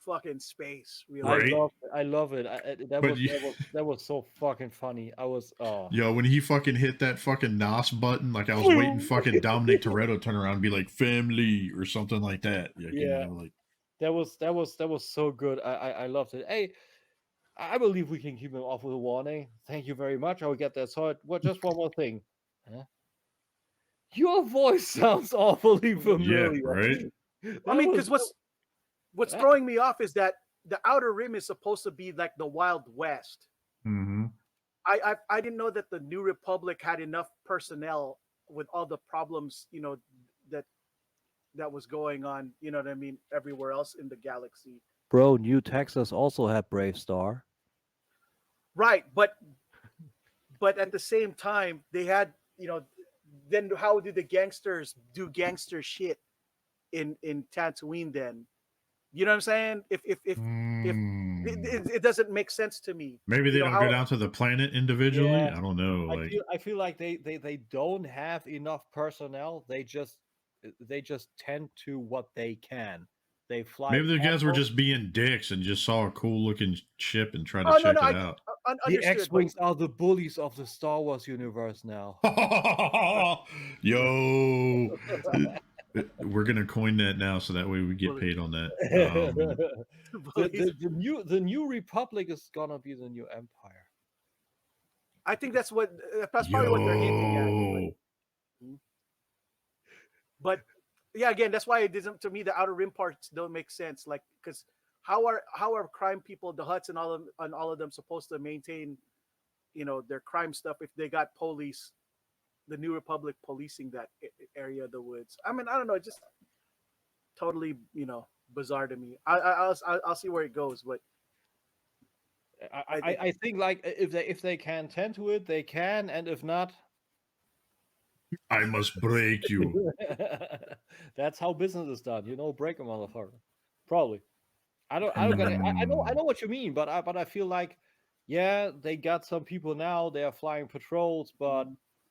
fucking space. Really, Right. I love it. That was so fucking funny. I was yo, when he fucking hit that fucking NOS button, like I was waiting fucking Dominic Toretto turn around and be like family or something like that. Like, Yeah. you know, like that was so good. I loved it. Hey, I believe we can keep him off with a warning. Thank you very much. I will get that sorted. Just one more thing. Huh? Your voice sounds awfully familiar. yeah, right. I mean, because what's throwing me off is that the Outer Rim is supposed to be like the Wild West. Mm-hmm. I didn't know that the New Republic had enough personnel with all the problems, you know, that was going on, you know what I mean, everywhere else in the galaxy. Bro, New Texas also had Brave Star. Right, but at the same time, they had, you know, then how do the gangsters do gangster shit in Tatooine then? You know what I'm saying? If it doesn't make sense to me. Maybe they don't go down to the planet individually. Yeah. I don't know. I feel like they don't have enough personnel. They just tend to what they can. They fly. Maybe the guys were just being dicks and just saw a cool looking ship and tried to check it out. The X-Wings are the bullies of the Star Wars universe now. Yo, we're gonna coin that now, so that way we get paid on that. The new Republic is gonna be the new Empire. I think that's probably what they're hinting at. But yeah, again, that's why it doesn't. To me, the Outer Rim parts don't make sense. Like, because how are crime people, the Hutts and all of them, supposed to maintain, you know, their crime stuff if they got police, the New Republic policing that area of the woods? I mean, I don't know, just totally, you know, bizarre to me. I'll see where it goes, but I think like if they can tend to it, they can, and if not, I must break you. That's how business is done, you know. Break a motherfucker. Probably. I know what you mean, but I feel like, yeah, they got some people now. They are flying patrols, but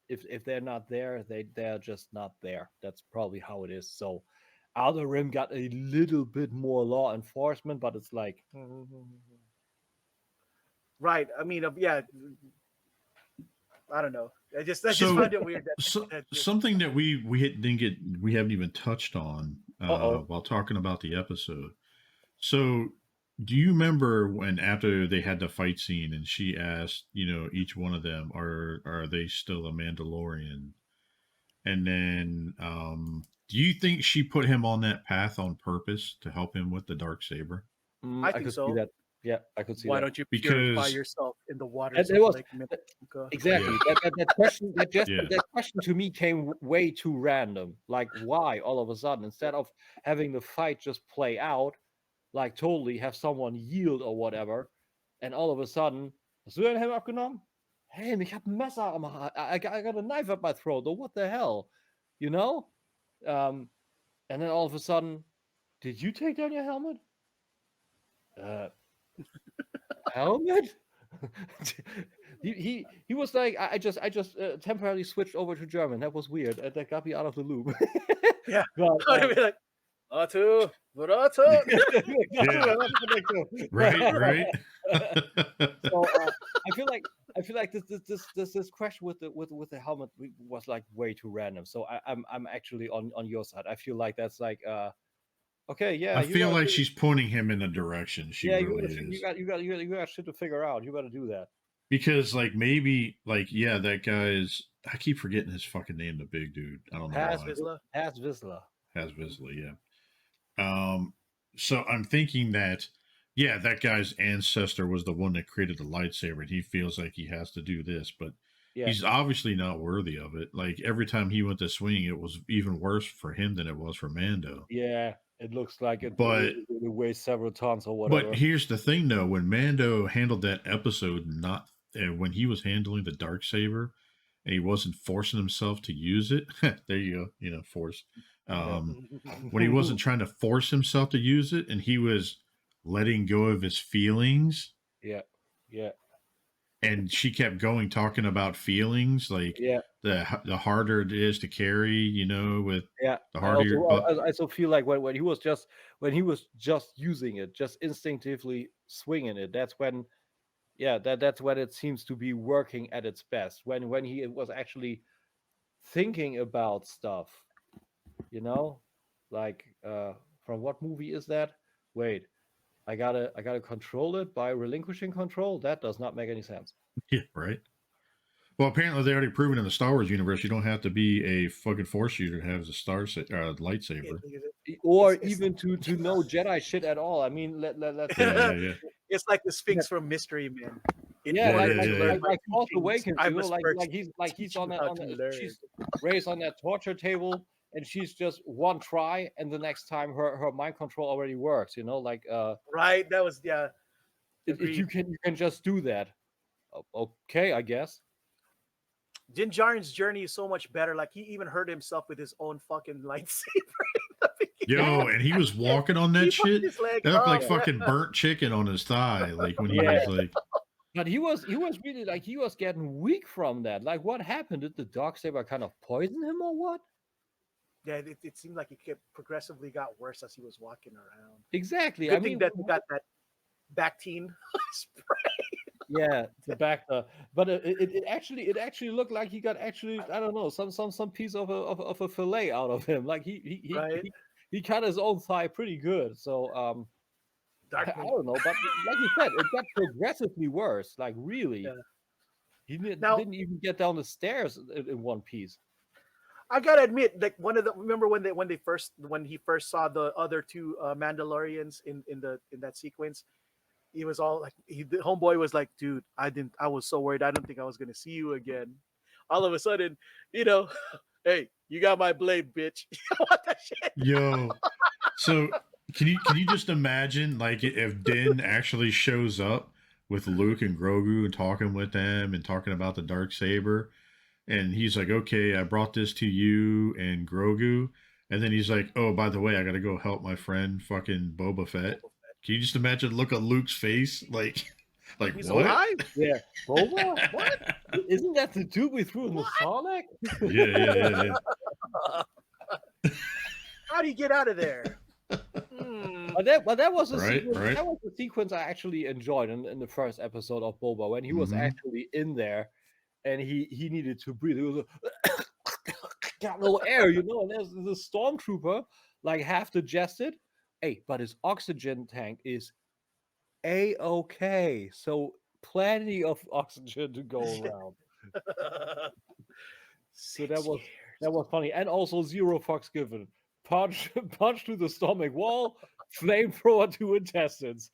if they're not there, they're just not there. That's probably how it is. So, Outer Rim got a little bit more law enforcement, but it's like, right. I mean, yeah. I don't know. I just find it weird. Something that we haven't even touched on while talking about the episode. So, do you remember when after they had the fight scene and she asked, you know, each one of them, are they still a Mandalorian? And then, do you think she put him on that path on purpose to help him with the Darksaber? I think so. See that. Yeah, I could see. Why that. don't you purify yourself in the water? Exactly. Yeah. That question to me came way too random. Like, why all of a sudden, instead of having the fight just play out, like totally have someone yield or whatever, and all of a sudden, hast du dein Helm abgenommen? Hey, ich hab ein Messer am I got a knife up my throat. Or what the hell, you know? And then all of a sudden, did you take down your helmet? Helmet? he was like, I just temporarily switched over to German. That was weird. That got me out of the loop. Yeah. But, I'd be like, Atu, Buratu. Right. So I feel like this question with the helmet was like way too random. So I'm actually on your side. I feel like that's like okay, yeah. I feel like she's pointing him in a direction. You got shit to figure out. You got to do that. Because like maybe like that guy is. I keep forgetting his fucking name. The big dude. I don't know. Has Vizsla. has visibly, yeah. So I'm thinking that, yeah, that guy's ancestor was the one that created the lightsaber, and he feels like he has to do this, but Yeah, he's obviously not worthy of it. Like every time he went to swing, it was even worse for him than it was for Mando. yeah. It looks like it But weighs several tons or but whatever. here's the thing, though: when Mando handled that episode, not when he was handling the dark saber, and he wasn't forcing himself to use it. There you go, force. Yeah. When he wasn't trying to force himself to use it, and he was letting go of his feelings, Yeah, yeah, and she kept going talking about feelings, like yeah, the harder it is to carry, with yeah. the I harder your butt. I also feel like when he was just using it, just instinctively swinging it. That's when, yeah, that's when it seems to be working at its best. When he was actually thinking about stuff, you know, like from what movie is that? Wait, I gotta control it by relinquishing control. That does not make any sense. Yeah, right. Well, apparently they already proven in the Star Wars universe you don't have to be a fucking force user to have a lightsaber. Or even to know Jedi shit at all. I mean, let's Yeah. It's like the Sphinx from Mystery Men. In yeah, order like to learn my Force teachings, Awakens, I you know, must like first he's teach on you that how to learn. she's raised on that torture table, and she's just one try, and the next time her mind control already works. You know, like Right? That was if agreed. you can just do that. Okay, I guess. Din Djarin's journey is so much better. Like he even hurt himself with his own fucking lightsaber. In the beginning. Yo, and he was walking on He that fucked shit. his leg That looked like up. fucking burnt chicken on his thigh. Like when he Yeah. was like, But he was really like he was getting weak from that. Like what happened? Did the darksaber kind of poison him or what? Yeah, it seemed like it progressively got worse as he was walking around. Exactly. Good I thing mean, that he got that Bactine spray. yeah, the back. But it actually looked like he got actually, I don't know, some piece of a fillet out of him. Like Right. he cut his own thigh pretty good. So I Darkman. don't know, but like you said, it got progressively worse. Like really, Yeah. he Now- didn't even get down the stairs in one piece. I gotta admit, like remember when he first saw the other two Mandalorians in that sequence, he was all like, the homeboy was like, dude, I was so worried, I don't think I was gonna see you again. All of a sudden, hey, you got my blade, bitch. You want that shit? yo. So can you just imagine like if Din actually shows up with Luke and Grogu and talking with them and talking about the dark saber, and he's like, okay, I brought this to you and Grogu, and then he's like, oh, by the way, I gotta go help my friend fucking Boba Fett. Can you just imagine the look on Luke's face, like He's what? alive? Yeah, Boba? What? Isn't that the dude we threw in the Sarlacc? Yeah. How do you get out of there? But that was a Right, sequence. right. That was a sequence I actually enjoyed in the first episode of Boba when he was Mhm. actually in there, and he needed to breathe. He was got no air, and there's the stormtrooper like half digested. Hey, but his oxygen tank is A-okay, so plenty of oxygen to go around. So that was funny, and also zero fucks given. Punch to the stomach wall, flamethrower to intestines.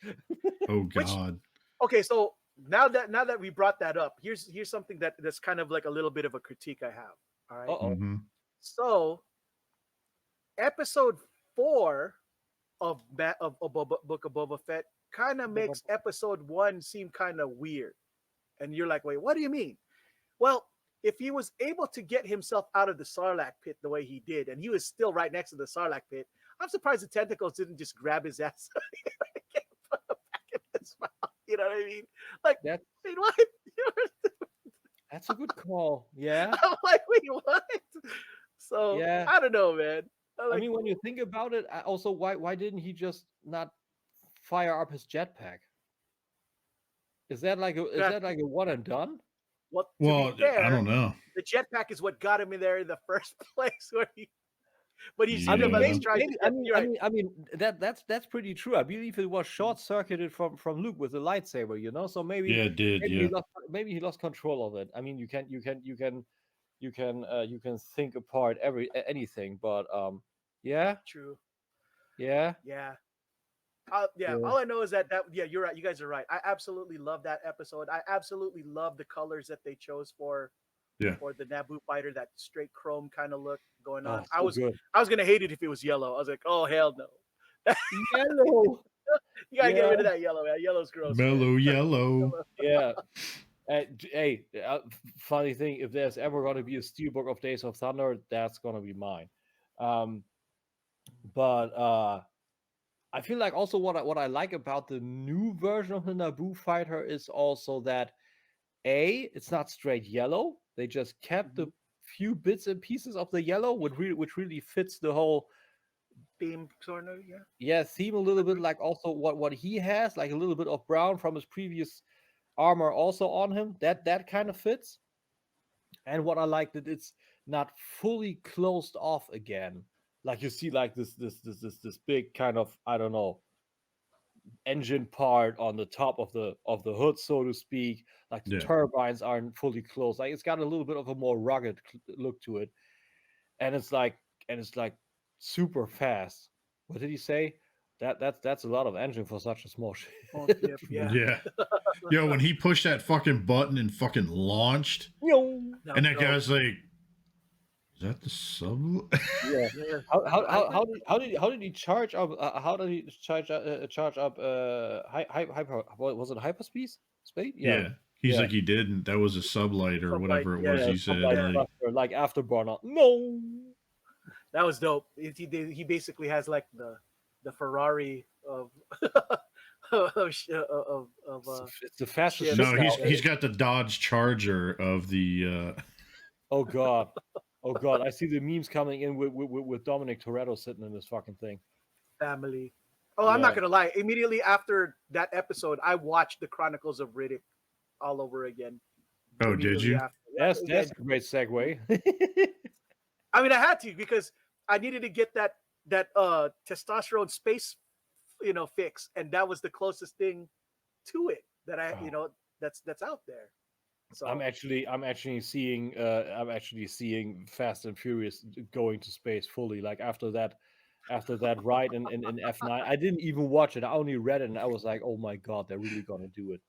Oh God. Okay, so now that we brought that up, here's something that's kind of like a little bit of a critique I have. All right. Uh-oh. Mhm. So, episode 4 of Book of Boba Fett kind of makes episode 1 seem kind of weird, and you're like, wait, what do you mean? Well, if he was able to get himself out of the Sarlacc pit the way he did, and he was still right next to the Sarlacc pit, I'm surprised the tentacles didn't just grab his ass and put him back in his mouth. You know what I mean? Like, That- wait, what? That's a good call. Yeah. I'm like, wait, what? So Yeah. I don't know, man. I mean, when you think about it, also, why didn't he just not fire up his jetpack? Is that like a one and done? well, to be fair, I don't know. the jetpack is what got him in there in the first place. But he's Yeah. seen him as he's Maybe, trying to. I mean, that's pretty true. I believe it was short circuited from Luke with the lightsaber, So maybe Yeah, it did. maybe Yeah. maybe he lost control of it. I mean, you can think apart anything, but Yeah, True. yeah. Yeah. Yeah. All I know is that you're right. You guys are right. I absolutely love that episode. I absolutely love the colors that they chose for Yeah. the Naboo fighter, that straight chrome kind of look going Oh, on. so good. I was gonna hate it if it was yellow. I was like, oh hell no. Yellow. You gotta get Yeah. rid of that yellow, man. Yellow's gross. Mellow man. yellow. Yeah. Hey, funny thing, if there's ever going to be a Steelbook of Days of Thunder, that's going to be mine. But I feel like also what I like about the new version of the Naboo fighter is also that it's not straight yellow. They just kept the few bits and pieces of the yellow, which really fits the whole Theme sort of, yeah. theme a little bit, like also what he has, like a little bit of brown from his previous armor also on him. That kind of fits. And what I like that it's not fully closed off again. Like you see, like this big kind of, I don't know, engine part on the top of the hood, so to speak. Like the turbines aren't fully closed. Like it's got a little bit of a more rugged look to it, and it's like super fast. What did he say? That's a lot of engine for such a small ship. Yeah. Yo, when he pushed that fucking button and fucking launched, and that guy's like, "Is that the sub?" Yeah. How did he charge up? How did he charge up? Hyper, what was it? Hyperspeed? Speed? Yeah. He's like, he didn't. That was a sublight or whatever it was. He said, like afterburner. No. That was dope. He basically has like the Ferrari of it's the fastest. No, he's got the Dodge Charger of the. Oh god. Oh god, I see the memes coming in with Dominic Toretto sitting in this fucking thing. Family. Oh, I'm not gonna lie. Immediately after that episode, I watched the Chronicles of Riddick all over again. Oh, did you? That's a great segue. I mean, I had to because I needed to get that testosterone space, fix, and that was the closest thing to it that that's out there. So I'm actually seeing Fast and Furious going to space fully. Like after that ride in F9, I didn't even watch it. I only read it, and I was like, "Oh my god, they're really gonna do it."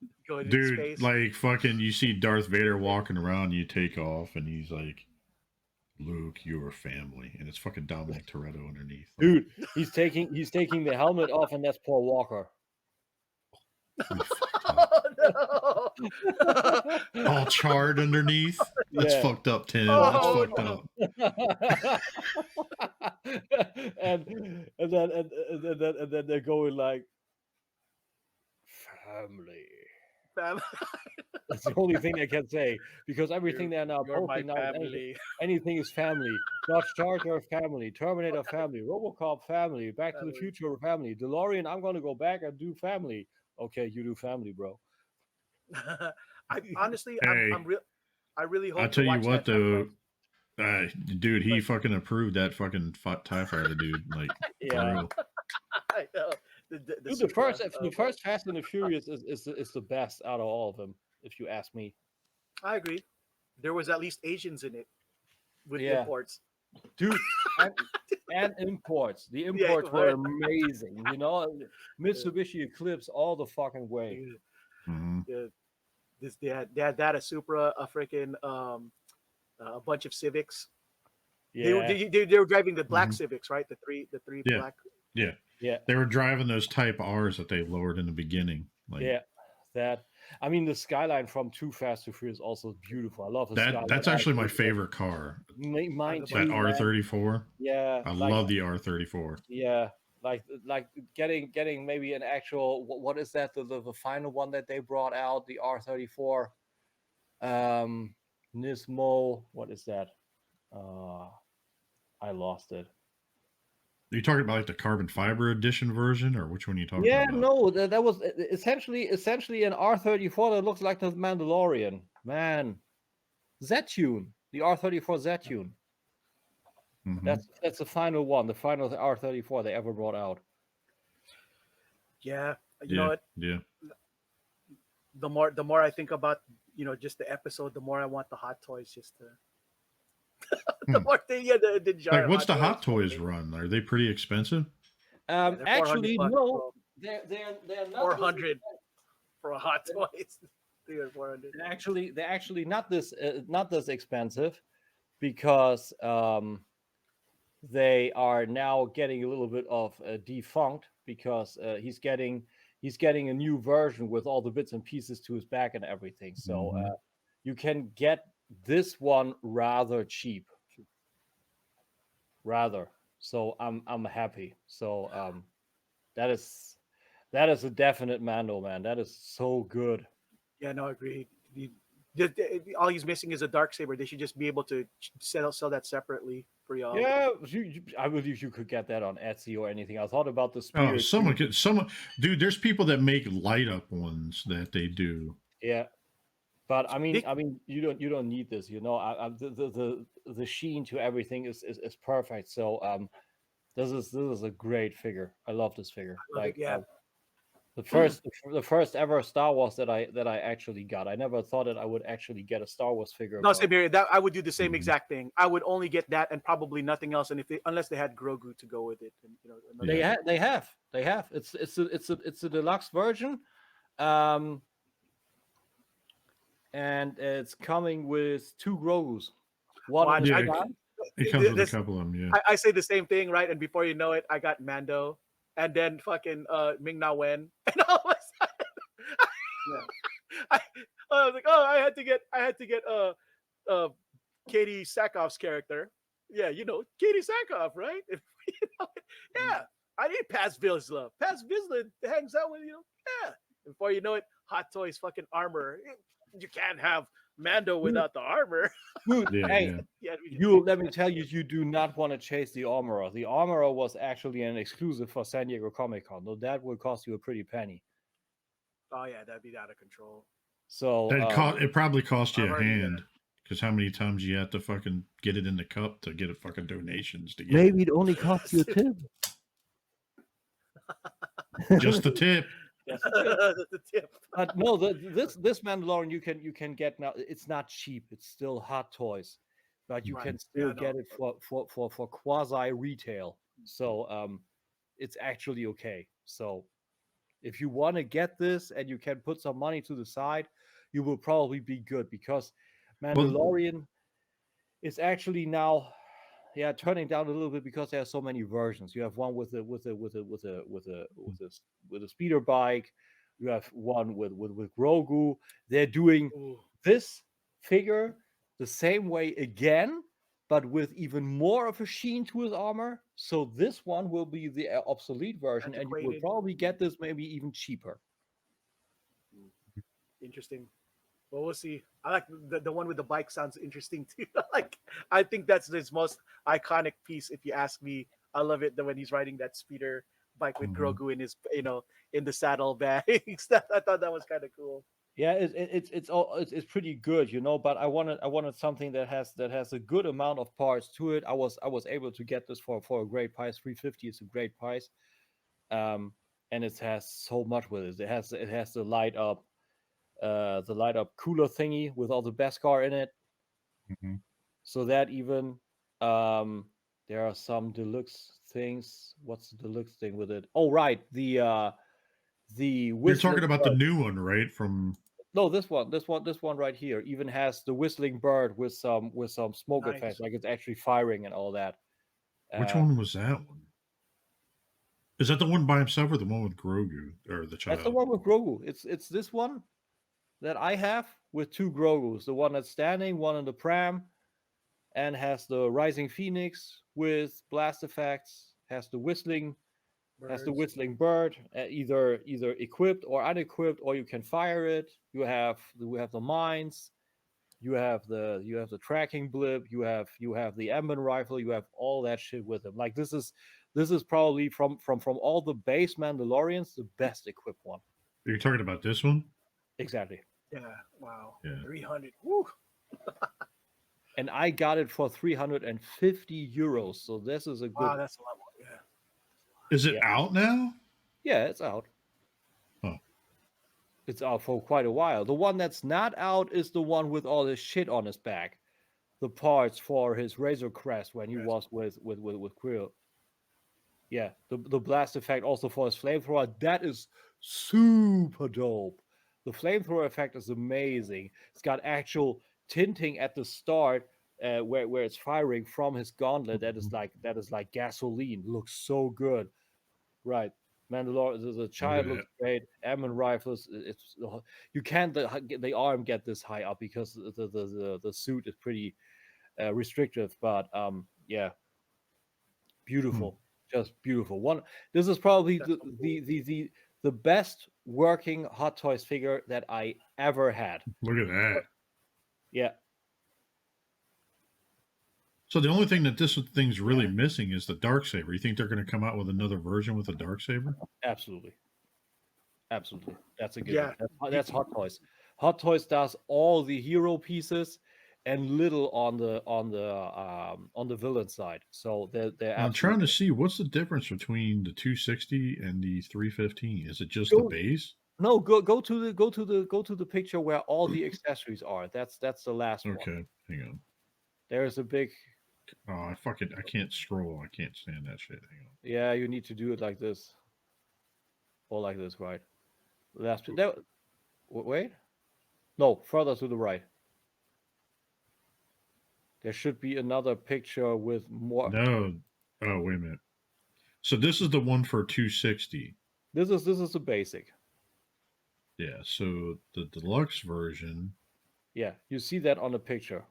Dude, space. Like fucking, you see Darth Vader walking around, you take off, and he's like, "Luke, you're family," and it's fucking Dominic Toretto underneath. Dude, he's taking the helmet off, and that's Paul Walker. Oh, no. All charred underneath. That's fucked up, Tim. That's fucked up. and then they're going like family. That's the only thing I can say, because everything they're now poking out, anything is family. Dodge Charger family, Terminator family, RoboCop family, Back to the Future family, DeLorean. I'm gonna go back and do family. Okay, you do family, bro. I really hope. I'll tell you what, though, dude, he fucking approved that fucking TIE Fighter, dude. Like, for real. I know. The first Fast and the Furious is the best out of all of them, if you ask me. I agree. There was at least Asians in it with imports. Dude, and imports. The imports were amazing. Mitsubishi Eclipse all the fucking way. Mm-hmm. They had that, a Supra, a freaking a bunch of Civics. Yeah. They were driving the black Civics, right? The three black. Yeah. They were driving those Type R's that they lowered in the beginning. Like, that. I mean, the Skyline from Too Fast to Furious is also beautiful. I love the Skyline. That's actually my favorite car. Mine too. That R34. Yeah. I love the R34. Yeah. Like getting maybe an actual, what is that, the final one that they brought out, the R34 Nismo, what is that? I lost it. Are you talking about like the carbon fiber edition version, or which one are you talking about? Yeah, no, that was essentially an R34 that looks like the Mandalorian. Man, Z-Tune, the R34 Z-Tune. Mm-hmm. That's the final one, the final R34 they ever brought out. Yeah, you know what? Yeah. The more I think about just the episode, the more I want the Hot Toys just to The more thing, yeah, the jar. Like, what's the Hot Toys Toys run? Are they pretty expensive? they're Actually, $400, no. bro. They're not 400 for a Hot Toys. 400. they're actually not this expensive because they are now getting a little bit of defunct because he's getting a new version with all the bits and pieces to his back and everything. So you can get this one rather cheap. So I'm happy. So that is a definite Mando, man. That is so good. Yeah, no, agreed. All he's missing is a dark saber. They should just be able to sell that separately for y'all. Yeah, I believe you could get that on Etsy or anything. I thought about the spear. Oh, dude. There's people that make light up ones that they do. Yeah, but I mean, you don't need this. You know, the sheen to everything is perfect. So this is a great figure. I love this figure. The first ever Star Wars that I actually got. I never thought that I would actually get a Star Wars figure. No, same here. That I would do the same exact thing. I would only get that and probably nothing else. And unless they had Grogu to go with it, and they have. It's a deluxe version, and it's coming with 2 Grogus. One it comes with a couple of them. Yeah, I say the same thing, right? And before you know it, I got Mando. And then fucking Ming-Na Wen, and all of a sudden, I was like, oh, I had to get Katie Sackhoff's character. Yeah, Katie Sackhoff, right? Yeah, I need Paz Vizsla. Paz Vizsla hangs out with yeah. Before you know it, Hot Toys fucking armor. You can't have Mando without the armor. Dude, let me tell you, you do not want to chase the armorer. The armorer was actually an exclusive for San Diego Comic-Con. Though that would cost you a pretty penny. Oh yeah, that'd be out of control. So it probably cost you a hand. Because how many times you have to fucking get it in the cup to get a fucking donations to get maybe it only costs you a tip. Just the tip. The tip. But no, this Mandalorian you can get now. It's not cheap. It's still Hot Toys, but you can still get it for quasi retail. So it's actually okay. So if you want to get this and you can put some money to the side, you will probably be good because Mandalorian is actually now turning down a little bit because there are so many versions. You have one with a speeder bike. You have one with Grogu. They're doing this figure the same way again, but with even more of a sheen to his armor. So this one will be the obsolete version, and you will probably get this maybe even cheaper. Interesting. Well, we'll see. I like the one with the bike. Sounds interesting too. I think that's his most iconic piece. If you ask me, I love it when he's riding that speeder bike with Grogu in his, in the saddlebags. I thought that was kind of cool. Yeah, it's pretty good, But I wanted something that has a good amount of parts to it. I was able to get this for a great price. $350 is a great price, and it has so much with it. It has the light up cooler thingy with all the Beskar in it. So that even there are some deluxe things. What's the deluxe thing with it? Oh, right, the you're talking about the new one, right? This one right here even has the whistling bird with some smoke effects, like it's actually firing and all that. Which one was that one? Is that the one by himself or the one with Grogu or the child? That's the one with Grogu. It's this one that I have with 2 Grogus. The one that's standing, one in the pram, and has the rising phoenix with blast effects. Has the whistling bird, either equipped or unequipped, or you can fire it. We have the mines. You have the tracking blip. You have the Emban rifle. You have all that shit with them. Like this is probably from all the base Mandalorians the best equipped one. You're talking about this one? Exactly. Yeah. Wow. Yeah. 300. Woo. And I got it for €350. So this is a good. Wow, that's a lot more. Yeah. Is it out now? Yeah, it's out. Oh. It's out for quite a while. The one that's not out is the one with all this shit on his back. the parts for his Razor Crest when he was with Quill. Yeah, the blast effect also for his flamethrower. That is super dope. The flamethrower effect is amazing. It's got actual tinting at the start where it's firing from his gauntlet. That is like gasoline. Looks so good. Right. Mandalorian, the child looks great. Ammon rifles. It's you can't the arm get this high up because the suit is pretty restrictive. But yeah, beautiful, just beautiful. This is probably the best working Hot Toys figure that I ever had. Look at that. Yeah. So the only thing that this thing's really missing is the Darksaber. You think they're going to come out with another version with a Darksaber? Absolutely. Absolutely. That's a good one. That's Hot Toys. Hot Toys does all the hero pieces and little on the villain side. So they're I'm trying to see what's the difference between the 260 and the 315. Is it just the base? No, go to the picture where all the accessories are. That's the last one. Okay, hang on. There's a big. Oh, I can't scroll. I can't stand that shit. Hang on. Yeah, you need to do it like this. Or like this, right? Wait. No, further to the right. There should be another picture with more. No. Oh, wait a minute. So this is the one for 260. This is the basic. Yeah. So the deluxe version. Yeah, you see that on the picture.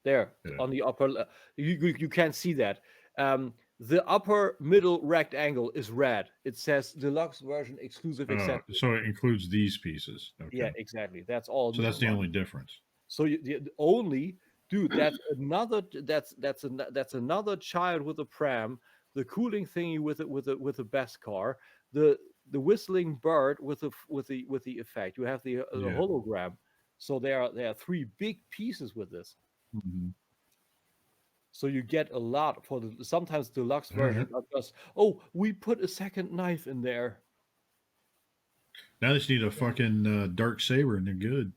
There on the upper, you can't see that. The upper middle rectangle is red. It says deluxe version exclusive accessories. So it includes these pieces. Okay. Yeah, exactly. That's all. So that's the only difference. So the only dude, that's another child with a pram, the cooling thingy with a best car, the whistling bird with the effect. You have the hologram. So there are three big pieces with this. Mm-hmm. So you get a lot for the sometimes deluxe version. Not just we put a second knife in there. Now they just need a fucking Darksaber and they're good.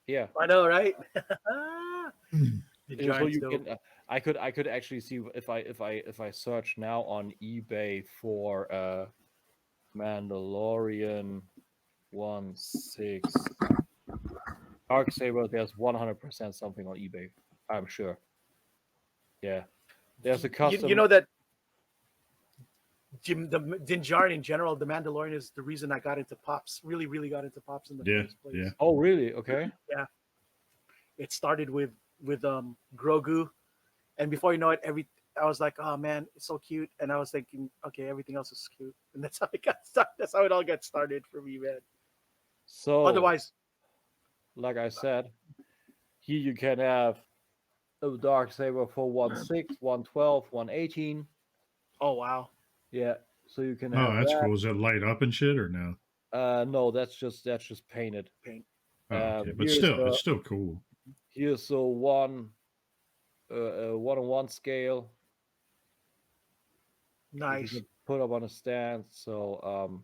Yeah, I know, right? So you can, I could actually see if I search now on eBay for Mandalorian 1/6 Darksaber. There's 100% something on eBay. I'm sure. Yeah, there's a custom. You know that Din Djarin in general, the Mandalorian is the reason I got into Pops. Really, really got into Pops in the first place. Yeah. Oh, really? Okay. Yeah. It started with Grogu, and before you know it, I was like, oh man, it's so cute, and I was thinking, okay, everything else is cute, and that's how it got started. That's how it all got started for me, man. So otherwise, like I said, here you can have a Darksaber for 1/6, 1/12, 1/18. Oh wow. Yeah. So you can have that's cool. Is it light up and shit or no? No, that's just painted. Paint. Oh, okay. But still, it's still cool. Here's a 1:1 scale. Nice. Put up on a stand. So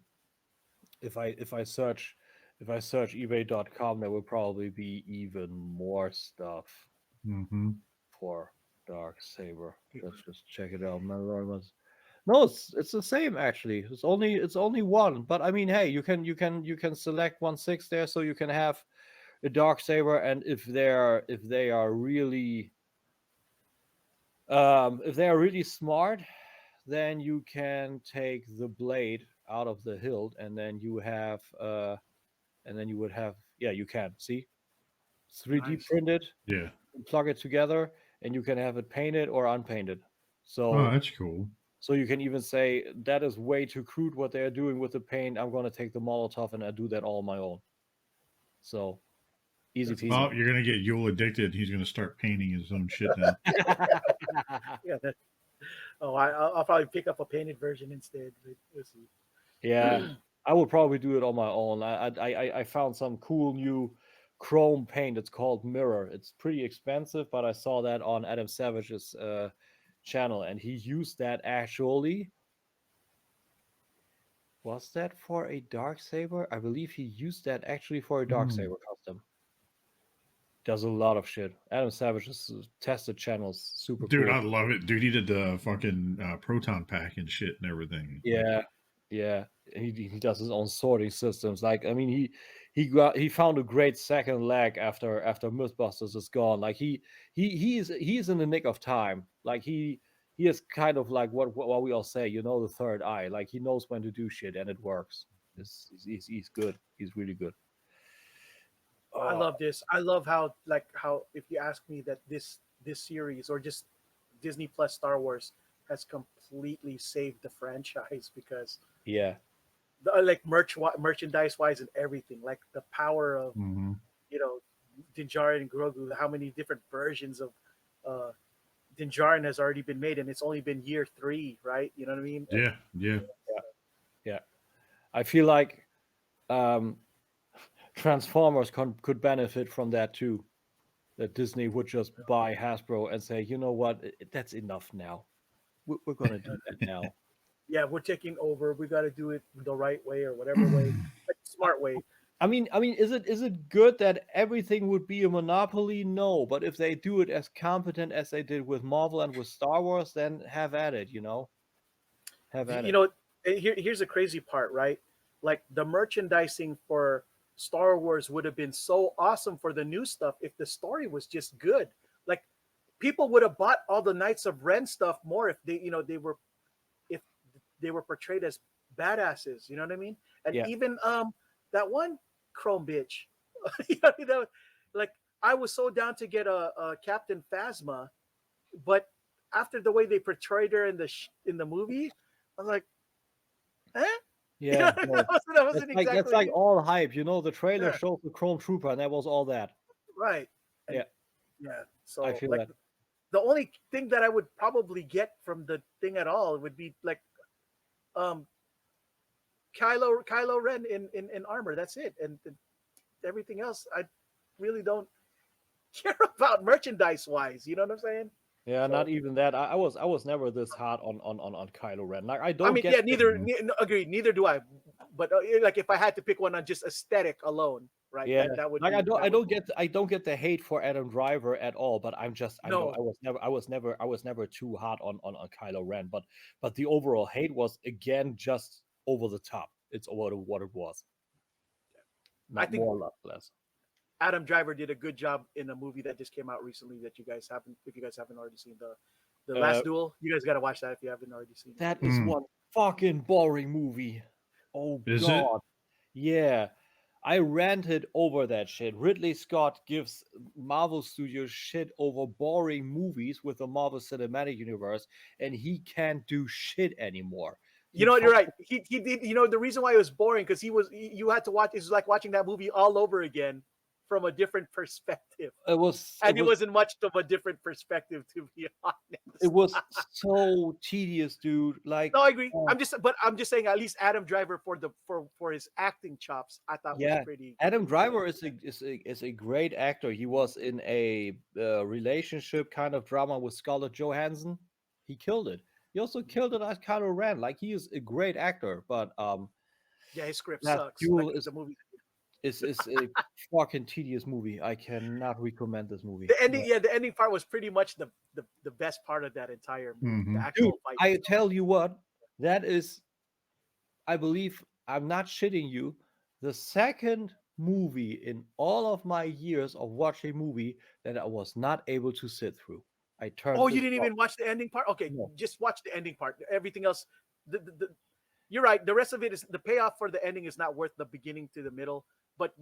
if I search eBay.com, there will probably be even more stuff for Darksaber. Let's just check it out. No, it's the same actually. It's only one. But I mean, hey, you can select 1/6 there, so you can have a Darksaber, and if they are really smart, then you can take the blade out of the hilt, and then you would have you can see 3D printed. Yeah. Plug it together, and you can have it painted or unpainted. So that's cool. So you can even say that is way too crude what they're doing with the paint. I'm going to take the Molotov and I do that all on my own. So easy peasy. Well, you're going to get Yule addicted. He's going to start painting his own shit now. I'll probably pick up a painted version instead. We'll see. Yeah, I would probably do it on my own. I found some cool new chrome paint. It's called Mirror. It's pretty expensive, but I saw that on Adam Savage's channel, and he used that actually. Was that for a Darksaber? I believe he used that actually for a Darksaber custom. Does a lot of shit. Adam Savage's tested channels super Dude, cool. I love it. Dude, he did the fucking proton pack and shit and everything. Yeah, yeah. He does his own sorting systems. Like, I mean, he found a great second leg after Mythbusters is gone. Like he's in the nick of time. Like he is kind of like what we all say, you know, the third eye. Like he knows when to do shit and it works. He's good. He's really good. I love this. I love how if you ask me that this series or just Disney Plus Star Wars has completely saved the franchise because Yeah. like merchandise wise and everything, like the power of Mhm. you know Din Djarin and Grogu, how many different versions of Din Djarin has already been made, and it's only been year 3, right? You know what I mean? Yeah, yeah. Yeah. I feel like Transformers could benefit from that too. That Disney would just buy Hasbro and say, you know what, that's enough now. We're gonna do that now. Yeah, we're taking over. We got to do it the right way or whatever way, like smart way. I mean, is it good that everything would be a monopoly? No, but if they do it as competent as they did with Marvel and with Star Wars, then have at it. You know, have at You it. know, here's the crazy part, right? Like the merchandising for Star Wars would have been so awesome for the new stuff if the story was just good. Like people would have bought all the Knights of Ren stuff more if if they were portrayed as badasses. You know what I mean? And Yeah. even that one Chrome bitch, you know, like I was so down to get a Captain Phasma, but after the way they portrayed her in the movie, I was like, eh? Yeah, that no. wasn't That's exactly like all hype. You know, the trailer Yeah. shows the Chrome Trooper, and that was all that. right. And, Yeah. yeah. So I feel like that. the only thing that I would probably get from the thing at all would be like um Kylo Ren in armor. That's it. And everything else I really don't care about merchandise wise. You know what I'm saying? Yeah, So- not even that. I was never this hard on Kylo Ren. Like I don't I mean, get yeah, agreed. Neither do I. But like if I had to pick one on just aesthetic alone, right? Yeah, That would like be, I don't get the hate for Adam Driver at all. But I know No. I was never too hard on Kylo Ren. But the overall hate was again just over the top. It's over what it was. I Not think more, not less. Adam Driver did a good job in a movie that just came out recently that you guys haven't, if you guys haven't already seen, the Last Duel. You guys got to watch that if you haven't already seen it. That is one fucking boring movie. Oh Is it? God. Yeah. I ranted over that shit. Ridley Scott gives Marvel Studios shit over boring movies with the Marvel Cinematic Universe, and he can't do shit anymore. You know what? You're right. He did. You know the reason why it was boring because you had to watch. It's like watching that movie all over again from a different perspective. It was, And it wasn't much of a different perspective, to be honest. it was so tedious, dude. Like, No, I agree. oh, I'm just saying. At least Adam Driver for his acting chops, I thought was pretty. Adam Driver is a great actor. He was in a relationship kind of drama with Scarlett Johansson. He killed it. He also killed it as Kylo Ren. Like he is a great actor, but Yeah, his script that sucks. duel Like, is the movie. is a fucking tedious movie. I cannot recommend this movie. The ending, yeah, the ending part was pretty much the best part of that entire movie. Mhm. The actual Dude, fight. I tell you what, that is, I believe, I'm not shitting you, the second movie in all of my years of watching movie that I was not able to sit through. I turned. Oh, you this didn't off. even watch the ending part? Okay, No. just watch the ending part. Everything else, you're right. The rest of it is the payoff for the ending is not worth the beginning to the middle. But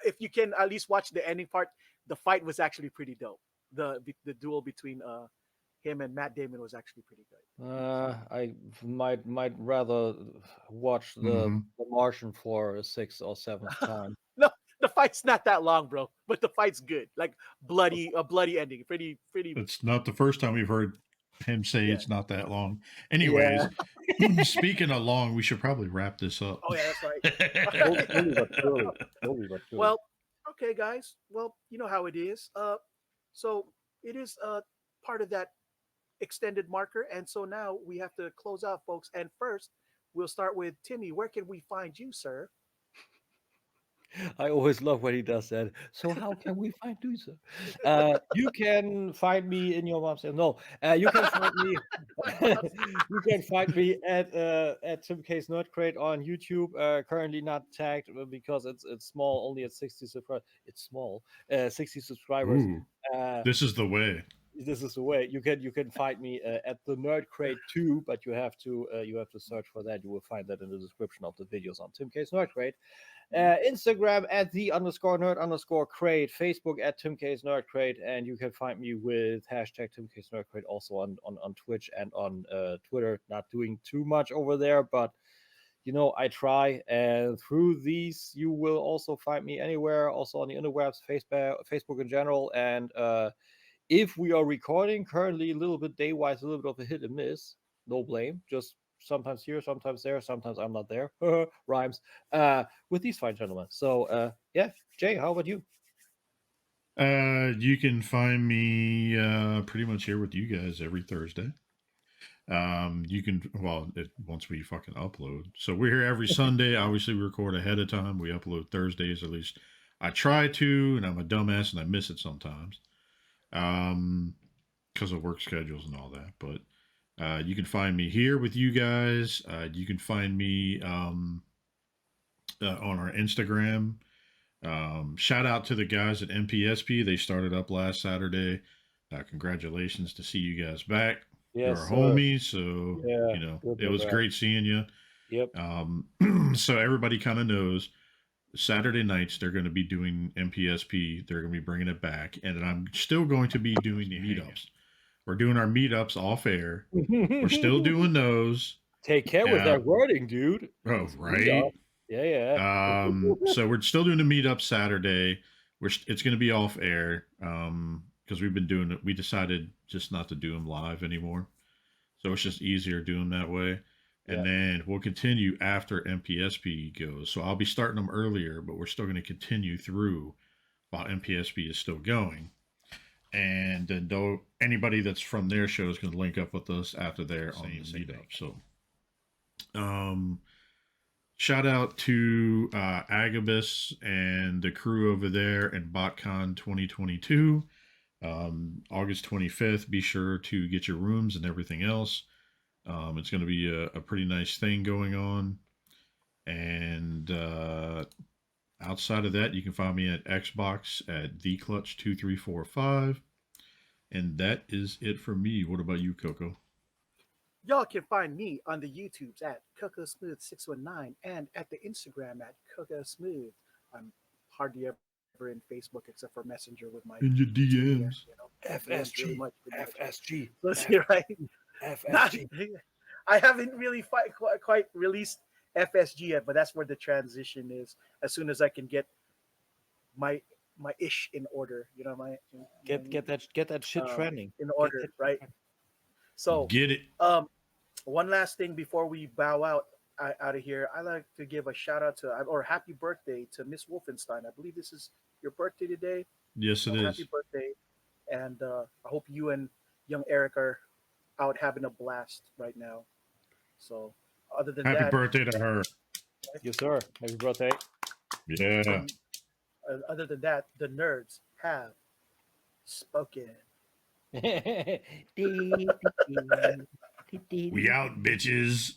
if you can at least watch the ending part, the fight was actually pretty dope. The duel between him and Matt Damon was actually pretty good. I might rather watch the Martian for a 6th or 7th time. No, the fight's not that long, bro. But the fight's good. Like a bloody ending. Pretty. It's not the first time we've heard him say Yeah. it's not that long. Anyways, speaking of long, we should probably wrap this up. Oh yeah, that's right. Slowly but surely. Well, okay, guys. Well, you know how it is. So it is part of that extended marker, and so now we have to close out, folks. And first, we'll start with Timmy. Where can we find you, sir? I always love when he does that. So how can we find Lisa? You can find me in your mom's. No, you can find me. You can find me at Tim K's Nerd Crate on YouTube. Currently not tagged because it's small, only at 60 subscribers. It's small, 60 subscribers. Ooh, Uh, this is the way. this is the way you can find me at the Nerd Crate 2, but you have to search for that. You will find that in the description of the videos on Tim K's Nerd Crate. Instagram at _nerd_crate, Facebook at Tim K's Nerd Crate, and you can find me with hashtag Tim K's Nerd Crate also on Twitch and on Twitter. Not doing too much over there, but I try. And through these, you will also find me anywhere, also on the interwebs, Facebook in general. And if we are recording currently, a little bit day-wise, a little bit of a hit and miss. No blame, just sometimes here, sometimes there, sometimes I'm not there. Rhymes. With these fine gentlemen. So yeah, Jay, how about you? You can find me pretty much here with you guys every Thursday. You can once we fucking upload. So we're here every Sunday. Obviously, we record ahead of time. We upload Thursdays, at least I try to, and I'm a dumbass and I miss it sometimes. Because of work schedules and all that. But you can find me here with you guys. You can find me on our Instagram. Shout out to the guys at MPSP. They started up last Saturday. Congratulations to see you guys back. Yes, You're our homies, so good it was back. great seeing you. Yep. So everybody kind of knows Saturday nights they're going to be doing MPSP. They're going to be bringing it back, and I'm still going to be doing the meetups. We're doing our meetups off air. We're still doing those. Take care with that wording, dude. Oh, right. Yeah. So we're still doing the meetup Saturday. It's going to be off air because we've been doing it. We decided just not to do them live anymore, so it's just easier doing them that way. And then we'll continue after MPSP goes. So I'll be starting them earlier, but we're still going to continue through while MPSP is still going. And then anybody that's from their show is going to link up with us after they're on the meetup. So shout out to Agabus and the crew over there at BotCon 2022. August 25th. Be sure to get your rooms and everything else. It's going to be a pretty nice thing going on. And outside of that, you can find me at Xbox at TheClutch2345. And that is it for me. What about you, Coco? Y'all can find me on the YouTubes at Cocoasmooth619 and at the Instagram at Cocoasmooth. I'm hardly ever in Facebook except for Messenger with my in your DMs. FSG. Really much. FSG. Let's see, right? FSG. I haven't really quite released FSG yet, but that's where the transition is. As soon as I can get my ish in order, Get that shit trending in order, right? So get it. One last thing before we bow out of here, I like to give a shout out to or happy birthday to Miss Wolfenstein. I believe this is your birthday today. Yes, it is. Happy birthday, and I hope you and young Eric are out having a blast right now. So, other than happy that, birthday to her. Yes, sir. Happy birthday. Yeah. Other than that, the nerds have spoken. We out, bitches.